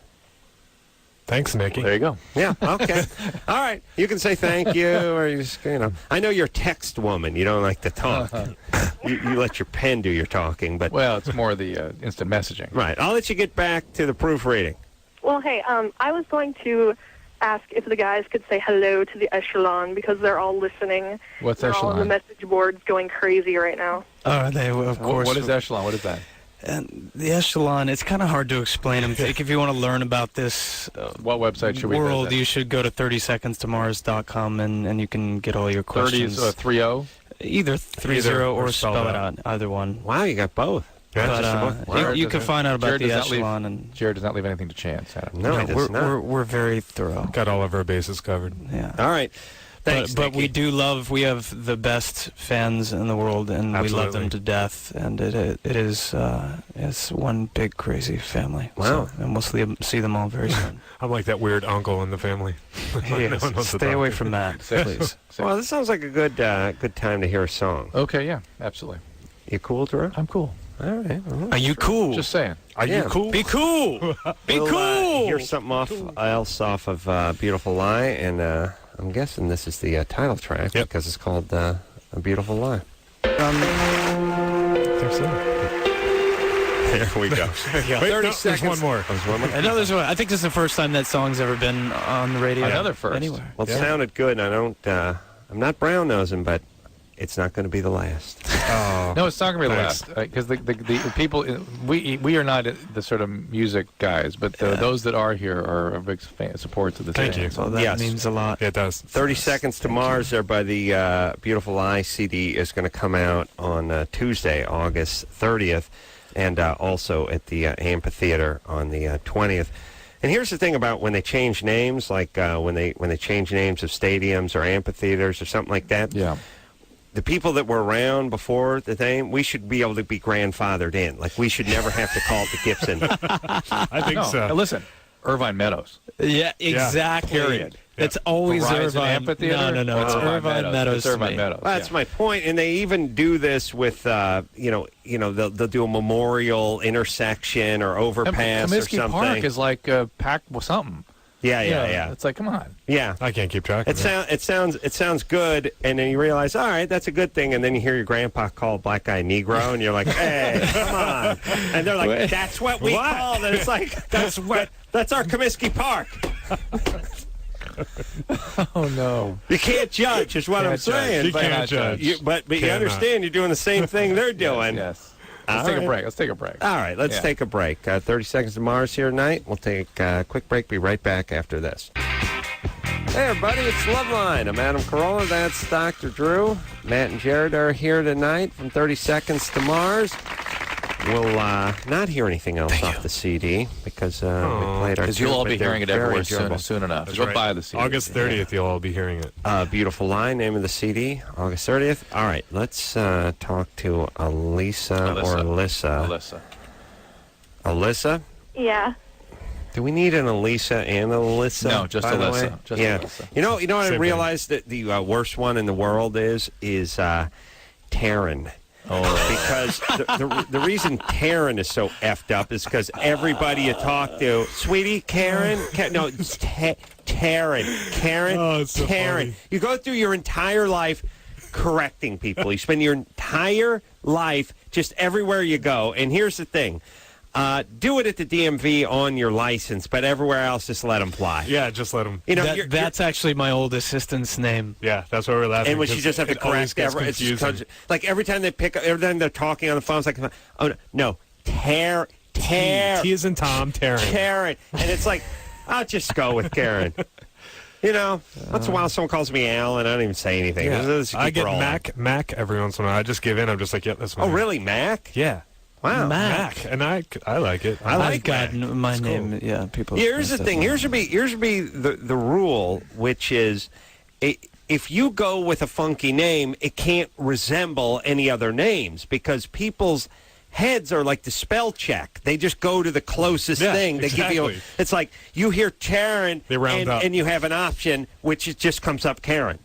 Speaker 3: Thanks, Nikki.
Speaker 4: There you go.
Speaker 2: Yeah, okay. All right. You can say thank you, or you just, I know you're a text woman. You don't like to talk. You let your pen do your talking, but...
Speaker 4: Well, it's more the instant messaging.
Speaker 2: Right. I'll let you get back to the proofreading.
Speaker 6: Well, hey, I was going to ask if the guys could say hello to the Echelon because they're all listening.
Speaker 4: What's
Speaker 6: they're
Speaker 4: Echelon?
Speaker 6: all on the message boards going crazy right now.
Speaker 5: Oh, they of course.
Speaker 4: What is Echelon? What is that?
Speaker 5: And the Echelon, it's kind of hard to explain. I think if you want to learn about this
Speaker 4: what website should we
Speaker 5: world,
Speaker 4: visit?
Speaker 5: you should go to 30secondstoMars.com and you can get all your questions.
Speaker 4: 30
Speaker 5: Either 30 or spell it out. Either one.
Speaker 2: Wow, you got both.
Speaker 5: But you can find out about the Echelon. And
Speaker 4: Jared does not leave anything to chance, Adam.
Speaker 2: No, he does not.
Speaker 5: We're very thorough.
Speaker 3: Got all of our bases covered.
Speaker 5: Yeah.
Speaker 2: All right. Thanks,
Speaker 5: but we do love. We have the best fans in the world, and we love them to death. And it is it's one big crazy family.
Speaker 2: Wow.
Speaker 5: So, and we'll see them all very soon.
Speaker 3: I'm like that weird uncle in the family.
Speaker 5: Stay away from that, please.
Speaker 2: Well, this sounds like a good time to hear a song.
Speaker 4: Okay, yeah, absolutely.
Speaker 2: You cool, Drew?
Speaker 4: I'm cool.
Speaker 2: All right.
Speaker 5: Are you cool?
Speaker 4: Just saying.
Speaker 3: Are you cool?
Speaker 5: Be cool. Be
Speaker 2: We'll,
Speaker 5: cool.
Speaker 2: here's something else off of Beautiful Lie, and I'm guessing this is the title track because it's called A Beautiful Lie. There we go.
Speaker 3: Wait,
Speaker 2: 30
Speaker 3: there's
Speaker 2: seconds.
Speaker 3: one more.
Speaker 2: Oh, there's one more?
Speaker 5: I know there's one. I think this is the first time that song's ever been on the radio.
Speaker 4: Another first.
Speaker 5: Anywhere.
Speaker 2: Well, it sounded good. I don't. I'm not brown nosing, but it's not going to be the last.
Speaker 3: Oh,
Speaker 4: No, it's not going to be the
Speaker 3: thanks.
Speaker 4: last. Because the people, we are not the sort of music guys, but those that are here are big supporters of the
Speaker 3: Thank
Speaker 4: station.
Speaker 3: you.
Speaker 5: So that
Speaker 2: Yes.
Speaker 5: means a lot.
Speaker 3: Yeah, it does.
Speaker 2: 30 Seconds to Mars there by the Beautiful Eye CD is going to come out on Tuesday, August 30th, and also at the Amphitheater on the 20th. And here's the thing about when they change names, like when they change names of stadiums or amphitheaters or something like that.
Speaker 4: Yeah.
Speaker 2: The people that were around before the thing, we should be able to be grandfathered in. Like, we should never have to call it the Gibson.
Speaker 3: I think so.
Speaker 4: Listen, Irvine Meadows.
Speaker 5: Yeah, exactly.
Speaker 4: Period.
Speaker 5: It's always
Speaker 4: Verizon
Speaker 5: Irvine.
Speaker 4: Amphitheater?
Speaker 5: No, it's
Speaker 4: Irvine
Speaker 5: Irvine
Speaker 4: Meadows.
Speaker 5: Meadows.
Speaker 4: It's
Speaker 5: to
Speaker 4: Irvine
Speaker 5: me.
Speaker 4: Meadows.
Speaker 2: Well, that's my point. And they even do this with, they'll do a memorial intersection or overpass or
Speaker 4: Comiskey
Speaker 2: something.
Speaker 4: Park is like packed with something.
Speaker 2: Yeah.
Speaker 4: It's like, come on.
Speaker 2: Yeah.
Speaker 3: I can't keep track of it.
Speaker 2: It sounds good, and then you realize, all right, that's a good thing, and then you hear your grandpa call a black guy Negro, and you're like, hey, come on, and they're like, that's what we call it. It's like that's our Comiskey Park.
Speaker 4: Oh no,
Speaker 2: you can't judge, is what I'm saying.
Speaker 3: You can't judge.
Speaker 2: But you understand, you're doing the same thing they're doing.
Speaker 4: Yes. Let's take a break. Let's take a break.
Speaker 2: All right, let's take a break. 30 Seconds to Mars here tonight. We'll take a quick break. Be right back after this. Hey, everybody, it's Loveline. I'm Adam Carolla. That's Dr. Drew. Matt and Jared are here tonight from 30 Seconds to Mars. We'll not hear anything else off the CD because we played our
Speaker 4: Because you'll all be hearing it everywhere
Speaker 2: enjoyable.
Speaker 4: soon enough.
Speaker 3: That's
Speaker 4: Go
Speaker 3: right.
Speaker 4: buy the CD.
Speaker 3: August 30th, you'll all be hearing it.
Speaker 2: Beautiful Line, name of the CD, August 30th. All right, let's talk to Alyssa or Alyssa. Alyssa?
Speaker 6: Yeah.
Speaker 2: Do we need an Alyssa and an Alyssa?
Speaker 4: No, just
Speaker 2: by the
Speaker 4: Alyssa.
Speaker 2: way?
Speaker 4: Just
Speaker 2: yeah.
Speaker 4: Alyssa.
Speaker 2: You know what I
Speaker 3: Same
Speaker 2: realized that the worst one in the world is Taryn.
Speaker 4: Oh.
Speaker 2: Because the reason Taryn is so effed up is because everybody you talk to, sweetie, Karen, no, it's Taryn, Karen,
Speaker 3: Oh, it's so
Speaker 2: Taryn.
Speaker 3: funny.
Speaker 2: You go through your entire life correcting people. You spend your entire life just everywhere you go. And here's the thing. Do it at the DMV on your license, but everywhere else, just let them fly.
Speaker 3: Yeah, just let them.
Speaker 2: You know,
Speaker 5: That's actually my old assistant's name.
Speaker 3: Yeah, that's why we're laughing.
Speaker 2: and when you just have to
Speaker 3: it always
Speaker 2: correct
Speaker 3: gets
Speaker 2: it's
Speaker 3: confusing.
Speaker 2: like every time they pick up, every time they're talking on the phone, it's like, oh no, Taryn,
Speaker 3: T is in Tom, Taryn.
Speaker 2: Karen, and it's like, I'll just go with Karen. You know, once in a while someone calls me Al, and I don't even say anything. Just
Speaker 3: I
Speaker 2: keep
Speaker 3: get
Speaker 2: rolling.
Speaker 3: Mac every once in a while. I just give in. I'm just like, yep, that's my
Speaker 2: Oh,
Speaker 3: name.
Speaker 2: really, Mac?
Speaker 3: Yeah.
Speaker 2: Wow,
Speaker 3: Mac. And I like it.
Speaker 2: I like
Speaker 5: God,
Speaker 2: Mac.
Speaker 5: my
Speaker 3: It's
Speaker 5: name.
Speaker 3: cool.
Speaker 5: Yeah, people.
Speaker 2: Here's the thing. Here should be the rule, which is, if you go with a funky name, it can't resemble any other names because people's heads are like the spell check. They just go to the closest thing. They give you. It's like you hear Karen,
Speaker 3: They round up.
Speaker 2: and you have an option, which it just comes up Karen.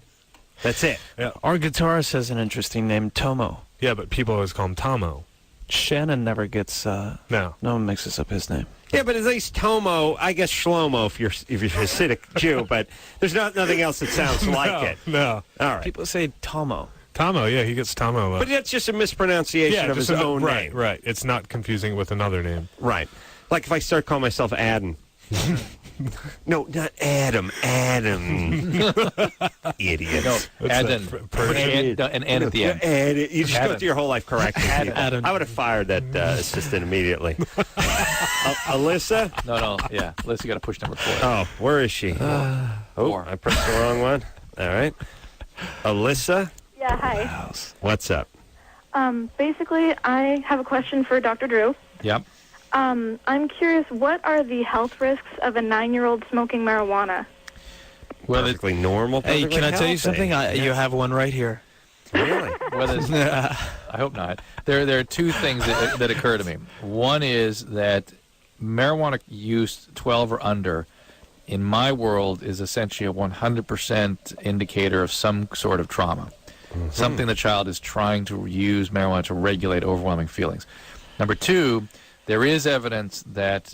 Speaker 2: That's it.
Speaker 3: Yeah.
Speaker 5: Our guitarist has an interesting name, Tomo.
Speaker 3: Yeah, but people always call him Tomo.
Speaker 5: Shannon never gets.
Speaker 3: No.
Speaker 5: No one mixes up his name.
Speaker 2: Yeah, but at least Tomo, I guess Shlomo if you're a Hasidic Jew, but there's nothing else that sounds like it.
Speaker 3: No.
Speaker 2: All right.
Speaker 5: People say Tomo.
Speaker 3: Tomo, yeah, he gets Tomo.
Speaker 2: But that's just a mispronunciation of his own name.
Speaker 3: Right. It's not confusing with another name.
Speaker 2: Right. Like if I start calling myself Adam. No, not Adam. Adam. Idiot.
Speaker 4: No,
Speaker 3: What's
Speaker 4: Adam.
Speaker 3: that,
Speaker 4: Put an N at the end.
Speaker 2: You just go through your whole life correcting people.
Speaker 5: Adam.
Speaker 2: I would have fired that assistant immediately. Alyssa?
Speaker 4: No, yeah. Alyssa, you got to push number 4.
Speaker 2: Oh, where is she?
Speaker 4: Four.
Speaker 2: I pressed the wrong one. All right. Alyssa,
Speaker 6: Yeah, hi.
Speaker 2: what's up?
Speaker 6: Basically, I have a question for Dr. Drew.
Speaker 4: Yep.
Speaker 6: I'm curious, what are the health risks of a 9-year-old smoking marijuana?
Speaker 4: Well,
Speaker 2: Perfectly normal.
Speaker 5: Hey,
Speaker 2: perfectly
Speaker 5: can I tell you
Speaker 2: healthy.
Speaker 5: something? You have one right here.
Speaker 2: Really?
Speaker 4: I hope not. There are two things that occur to me. One is that marijuana use 12 or under, in my world, is essentially a 100% indicator of some sort of trauma. Mm-hmm. Something the child is trying to use marijuana to regulate overwhelming feelings. Number two, there is evidence that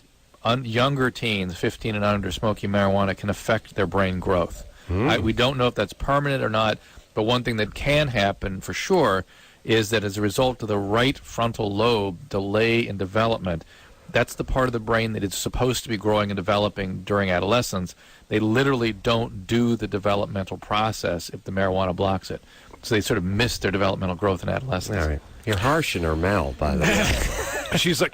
Speaker 4: younger teens, 15 and under, smoking marijuana can affect their brain growth. We don't know if that's permanent or not, but one thing that can happen for sure is that as a result of the right frontal lobe delay in development, that's the part of the brain that is supposed to be growing and developing during adolescence. They literally don't do the developmental process if the marijuana blocks it. So they sort of miss their developmental growth in adolescence.
Speaker 2: All right. You're harshing her, Mel, by the way.
Speaker 5: She's like,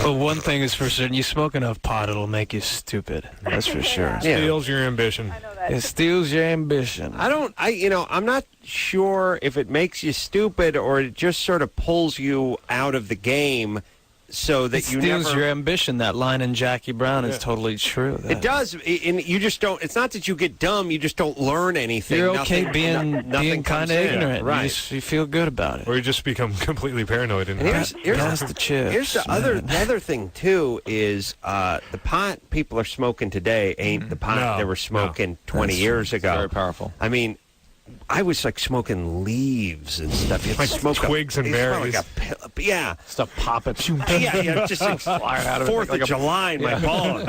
Speaker 5: but one thing is for certain, you smoke enough pot, it'll make you stupid. That's for sure.
Speaker 3: Steals your ambition.
Speaker 5: It steals your ambition.
Speaker 2: I'm not sure if it makes you stupid or it just sort of pulls you out of the game so that
Speaker 5: it
Speaker 2: you
Speaker 5: steals
Speaker 2: never...
Speaker 5: your ambition. That line in Jackie Brown is totally true.
Speaker 2: It does, and you just don't. It's not that you get dumb; you just don't learn anything.
Speaker 5: You're okay
Speaker 2: Nothing
Speaker 5: being kind of ignorant.
Speaker 2: right?
Speaker 5: You feel good about it.
Speaker 3: Or you just become completely paranoid. And
Speaker 2: here's
Speaker 5: the chips.
Speaker 2: Here's the other thing too is the pot people are smoking today ain't the pot they were smoking 20 years ago.
Speaker 4: Very powerful.
Speaker 2: I mean, I was like smoking leaves and stuff. You
Speaker 3: like
Speaker 2: smoke
Speaker 3: twigs and berries.
Speaker 2: Yeah.
Speaker 4: Stuff popping.
Speaker 2: Yeah, just things flying out of 4th of July in my ball.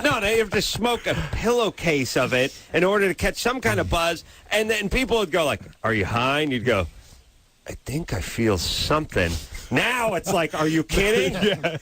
Speaker 2: No, they have to smoke a pillowcase of it in order to catch some kind of buzz. And then people would go like, "Are you high?" And you'd go, "I think I feel something." Now it's like, "Are you kidding?"
Speaker 3: Yeah.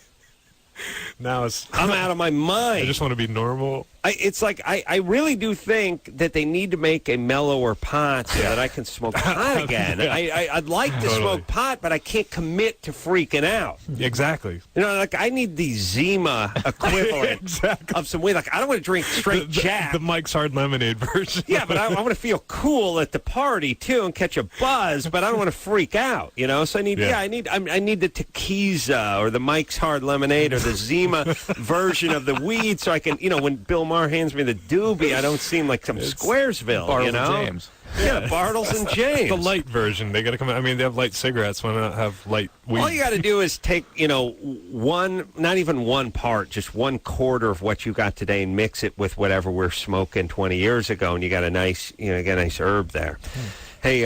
Speaker 3: Now
Speaker 2: I'm out of my mind.
Speaker 3: I just want to be normal.
Speaker 2: I really do think that they need to make a mellower pot so that I can smoke pot again. I'd like to smoke pot, but I can't commit to freaking out.
Speaker 3: Exactly.
Speaker 2: You know, like I need the Zima equivalent of some weed. Like I don't want to drink straight Jack.
Speaker 3: The Mike's Hard Lemonade version.
Speaker 2: Yeah, but I want to feel cool at the party too and catch a buzz, but I don't want to freak out. You know, so I need I need the Tequiza or the Mike's Hard Lemonade or the Zima version of the weed, so I can, when Bill Maher hands me the doobie, I don't seem like some Squaresville,
Speaker 4: Bartles and James.
Speaker 2: Yeah, Bartles and James.
Speaker 3: The light version. They got to come out. I mean, they have light cigarettes. Why not have light weed?
Speaker 2: All you got to do is take, not even one part, just 1/4 of what you got today and mix it with whatever we're smoking 20 years ago, and you got a nice, herb there. Hey,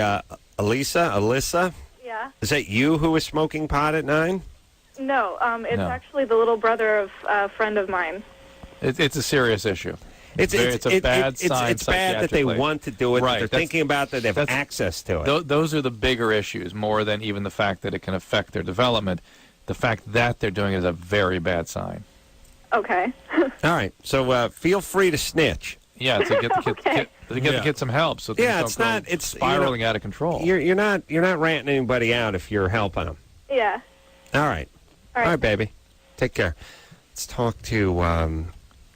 Speaker 2: Alyssa?
Speaker 15: Yeah.
Speaker 2: Is that you who was smoking pot at 9?
Speaker 15: No, it's actually the little brother of a friend of mine.
Speaker 4: It's a serious issue.
Speaker 2: It's
Speaker 4: a bad sign.
Speaker 2: It's bad that they want to do it.
Speaker 4: Right.
Speaker 2: That they're thinking about that they have access to it.
Speaker 4: Those are the bigger issues, more than even the fact that it can affect their development. The fact that they're doing it is a very bad sign.
Speaker 15: Okay.
Speaker 2: All right. So feel free to snitch.
Speaker 4: Yeah, to get the kid some help. So things don't go spiraling out of control.
Speaker 2: You're not ratting anybody out if you're helping them.
Speaker 15: Yeah.
Speaker 2: All right. All right, baby. Take care. Let's talk to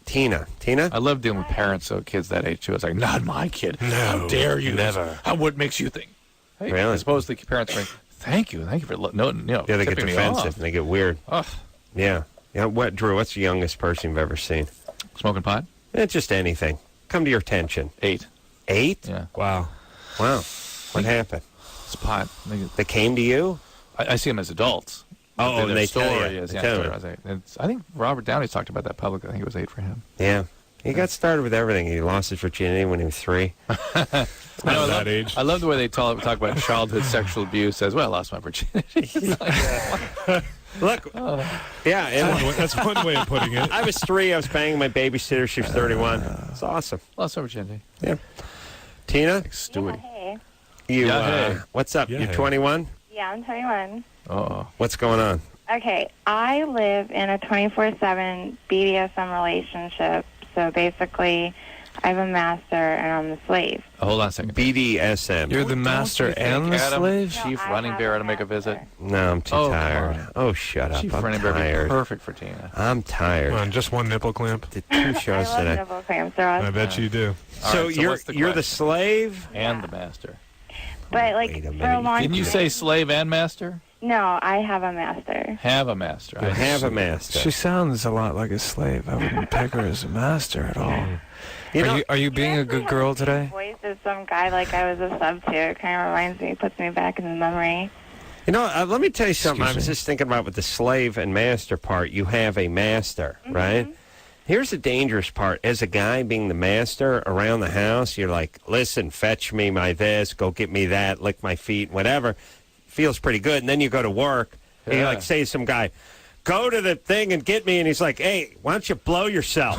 Speaker 2: Tina. Tina?
Speaker 4: I love dealing with parents of kids that age, too. It's like, not my kid.
Speaker 3: No.
Speaker 4: How dare you?
Speaker 3: Never.
Speaker 4: What makes you think? Hey,
Speaker 2: really?
Speaker 4: As opposed to the parents saying, thank you for
Speaker 2: they get
Speaker 4: tipping me
Speaker 2: defensive
Speaker 4: off.
Speaker 2: and they get weird.
Speaker 4: Ugh.
Speaker 2: Yeah. What, Drew, what's the youngest person you've ever seen?
Speaker 4: Smoking pot?
Speaker 2: Just anything. Come to your attention.
Speaker 4: 8.
Speaker 2: 8?
Speaker 4: Yeah.
Speaker 2: Wow. What happened?
Speaker 4: It's pot.
Speaker 2: They came to you?
Speaker 4: I see them as adults.
Speaker 2: Oh, and they tell you.
Speaker 4: Is,
Speaker 2: They tell you.
Speaker 4: I think Robert Downey's talked about that publicly. I think it was 8 for him.
Speaker 2: Yeah. He got started with everything. He lost his virginity when he was 3.
Speaker 3: Age.
Speaker 4: I love the way they talk about childhood sexual abuse as well. I lost my virginity.
Speaker 2: Look, yeah.
Speaker 3: That's one way of putting it.
Speaker 2: I was 3. I was banging my babysitter. She was 31. It's awesome.
Speaker 4: Lost my virginity.
Speaker 2: Yeah. Tina?
Speaker 4: Stewie.
Speaker 15: Hey.
Speaker 2: You, what's up?
Speaker 3: Yeah,
Speaker 2: You're
Speaker 3: hey.
Speaker 2: 21?
Speaker 15: Yeah, I'm 21.
Speaker 4: Oh.
Speaker 2: What's going on?
Speaker 15: Okay, I live in a 24/7 BDSM relationship. So basically, I'm a master and I'm the slave.
Speaker 4: Hold on a second.
Speaker 2: BDSM.
Speaker 5: You're the master and the slave?
Speaker 4: Chief Running Bear to make a visit.
Speaker 2: No, I'm too tired.
Speaker 4: come on.
Speaker 2: Oh, shut up.
Speaker 4: Chief
Speaker 2: I'm
Speaker 4: Running Bear would be
Speaker 2: tired.
Speaker 4: perfect for Tina.
Speaker 2: I'm tired.
Speaker 3: Come on, just one nipple clamp.
Speaker 2: Did 2 shows
Speaker 15: I love
Speaker 2: today.
Speaker 15: nipple clamps. They're awesome.
Speaker 3: I bet you do.
Speaker 4: All
Speaker 2: So
Speaker 4: right,
Speaker 2: you're
Speaker 4: what's the
Speaker 2: the
Speaker 4: question?
Speaker 2: slave?
Speaker 4: And the master.
Speaker 15: But like
Speaker 2: Wait a
Speaker 15: for a
Speaker 2: minute.
Speaker 15: long
Speaker 4: Didn't you
Speaker 15: time-
Speaker 4: say slave and master?
Speaker 15: No, I have a master.
Speaker 4: Have a master.
Speaker 2: You have a master.
Speaker 5: She sounds a lot like a slave. I wouldn't peg her as a master at all. Are you being a good girl today?
Speaker 15: Voice of some guy like I was a sub to. It kind of reminds me, puts me back in the memory.
Speaker 2: Let me tell you something. I was
Speaker 5: Excuse me.
Speaker 2: just thinking about with the slave and master part. You have a master, right? Here's the dangerous part. As a guy being the master around the house, you're like, listen, fetch me my this, go get me that, lick my feet, whatever. Feels pretty good. And then you go to work, and you say to some guy, go to the thing and get me, and he's like, hey, why don't you blow yourself?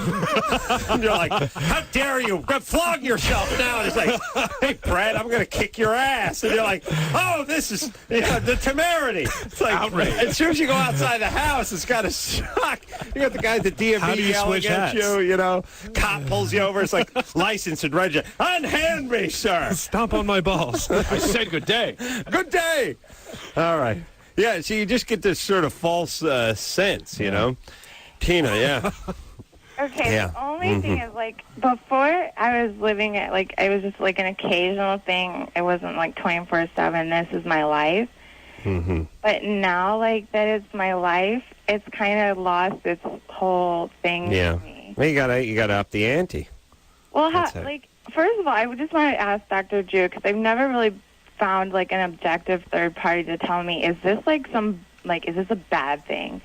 Speaker 2: And you're like, how dare you? Flog yourself now. And it's like, hey, Brad, I'm going to kick your ass. And you're like, oh, this is the temerity. It's like, outrage. As soon as you go outside the house, it's got to suck. You got the guy at the DMV yelling at you, Cop pulls you over. It's like, license and register. Unhand me, sir.
Speaker 3: Stomp on my balls.
Speaker 4: I said good day.
Speaker 2: Good day. All right. Yeah, so you just get this sort of false sense, you know? Tina, yeah.
Speaker 15: Okay, the only thing is, like, before I was living it, like, it was just, like, an occasional thing. It wasn't, like, 24/7, this is my life.
Speaker 2: Mm-hmm.
Speaker 15: But now, like, that it's my life, it's kind of lost its whole thing
Speaker 2: Yeah.
Speaker 15: for me.
Speaker 2: Well, you gotta up the ante.
Speaker 15: Well, first of all, I would just want to ask Dr. Drew, because I've never really found, like, an objective third party to tell me, is this, like, is this a bad thing?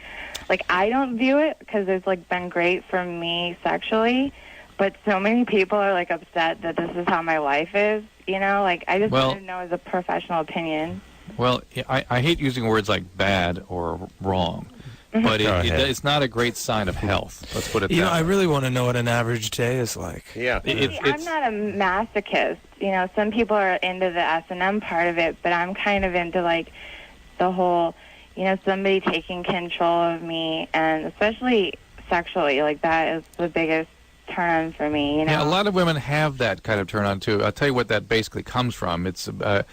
Speaker 15: Like, I don't view it because it's, like, been great for me sexually, but so many people are, like, upset that this is how my life is, you know? Like, I just want to know as a professional opinion.
Speaker 4: Well, I hate using words like bad or wrong, but it's not a great sign of health. Let's put it that way.
Speaker 5: I really want to know what an average day is like.
Speaker 2: Yeah.
Speaker 15: I'm not a masochist. You know, some people are into the S&M part of it, but I'm kind of into, like, the whole, somebody taking control of me, and especially sexually, like, that is the biggest turn on for me,
Speaker 4: Yeah, a lot of women have that kind of turn on too. I'll tell you what that basically comes from. It's a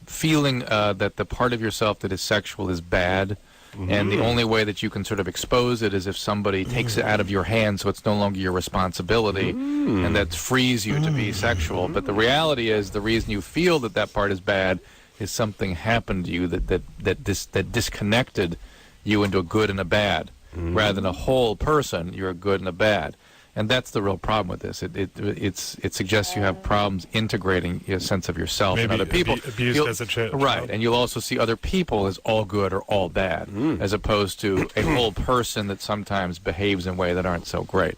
Speaker 4: feeling that the part of yourself that is sexual is bad, and the only way that you can sort of expose it is if somebody takes it out of your hands, so it's no longer your responsibility, and that frees you to be sexual. But the reality is, the reason you feel that part is bad is something happened to you that disconnected you into a good and a bad, rather than a whole person. You're a good and a bad. And that's the real problem with this. It suggests you have problems integrating a sense of yourself and other people.
Speaker 3: Abused as a child.
Speaker 4: Right, and you'll also see other people as all good or all bad, as opposed to a whole person that sometimes behaves in ways that aren't so great.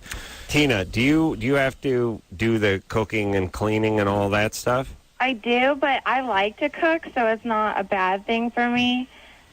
Speaker 2: Tina, do you have to do the cooking and cleaning and all that stuff?
Speaker 15: I do, but I like to cook, so it's not a bad thing for me.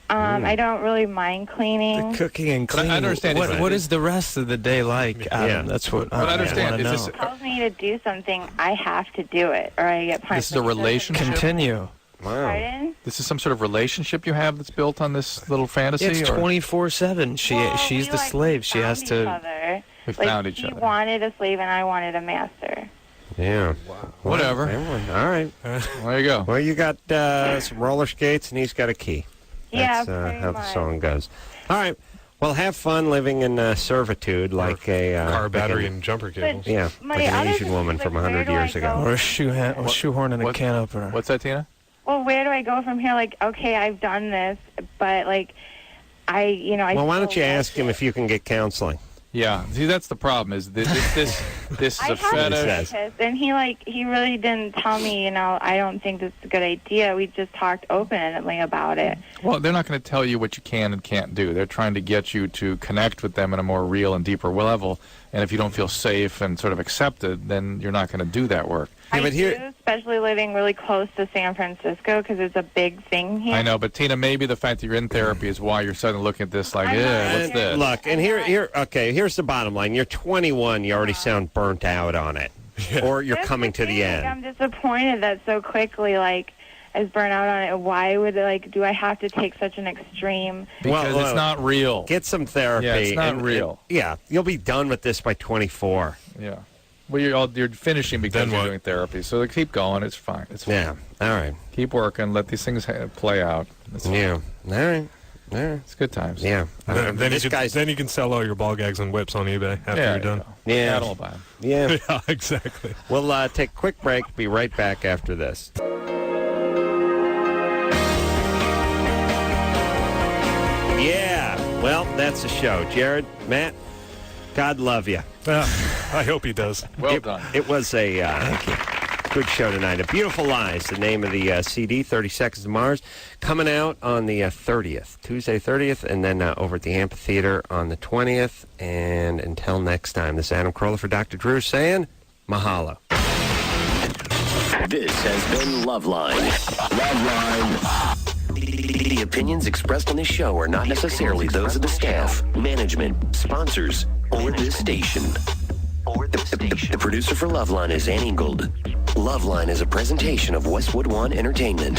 Speaker 15: I don't really mind cleaning.
Speaker 5: The cooking and cleaning.
Speaker 4: I understand.
Speaker 5: What is the rest of the day like? That's what I
Speaker 4: understand.
Speaker 5: want to know.
Speaker 15: If it tells me to do something, I have to do it, or I get punished.
Speaker 4: This is a relationship?
Speaker 5: Continue.
Speaker 2: Wow.
Speaker 15: Pardon?
Speaker 4: This is some sort of relationship you have that's built on this little fantasy?
Speaker 5: It's 24/7. She's the slave. She has to...
Speaker 4: We found each other.
Speaker 15: He wanted a slave, and I wanted a master.
Speaker 2: Yeah.
Speaker 4: Wow. Whatever.
Speaker 2: All right.
Speaker 4: There you go.
Speaker 2: Well, you got some roller skates, and he's got a key.
Speaker 15: Yeah,
Speaker 2: That's how the song goes. All right. Well, have fun living in servitude like a...
Speaker 3: car battery and jumper cables.
Speaker 2: Yeah, like an Asian woman from 100 years ago.
Speaker 5: Or a shoehorn in a can opener.
Speaker 4: What's that, Tina?
Speaker 15: Well, where do I go from here? Like, okay, I've done this, but, like, I
Speaker 2: Well, why don't you ask him if you can get counseling?
Speaker 4: Yeah, see, that's the problem. Is this is a fetish?
Speaker 15: And he really didn't tell me. I don't think this is a good idea. We just talked openly about it.
Speaker 4: Well, they're not going to tell you what you can and can't do. They're trying to get you to connect with them in a more real and deeper level. And if you don't feel safe and sort of accepted, then you're not going to do that work.
Speaker 15: I do, especially living really close to San Francisco, because it's a big thing here.
Speaker 4: I know, but Tina, maybe the fact that you're in therapy is why you're suddenly looking at this like, what's this?
Speaker 2: Look, and here's the bottom line. You're 21. You already sound burnt out on it. Or you're coming to the end.
Speaker 15: I'm disappointed that so quickly, is burnt out on it. Why would, do I have to take such an extreme...
Speaker 4: Because it's not real.
Speaker 2: Get some therapy.
Speaker 4: Yeah, it's not real.
Speaker 2: You'll be done with this by 24.
Speaker 4: Yeah. Well, you're finishing because you're doing therapy, so keep going. It's fine. It's fine.
Speaker 2: Yeah. All right.
Speaker 4: Keep working. Let these things play out.
Speaker 2: Yeah. All right. Yeah.
Speaker 4: It's good times.
Speaker 2: Yeah.
Speaker 3: Then you can sell all your ball gags and whips on eBay after you're done.
Speaker 2: Yeah.
Speaker 4: That'll buy 'em.
Speaker 2: Yeah.
Speaker 3: Yeah, exactly.
Speaker 2: We'll take a quick break. Be right back after this. Yeah. Well, that's the show. Jared, Matt, God love you.
Speaker 3: I hope he does.
Speaker 4: Well done.
Speaker 2: It was a good show tonight. A Beautiful Lies, the name of the CD, 30 Seconds to Mars, coming out on the 30th, Tuesday 30th, and then over at the Amphitheater on the 20th. And until next time, this is Adam Carolla for Dr. Drew saying mahalo.
Speaker 1: This has been Loveline. Loveline. The opinions expressed on this show are not necessarily those of the staff, management, sponsors, or this station. The producer for Loveline is Ann Ingold. Loveline is a presentation of Westwood One Entertainment.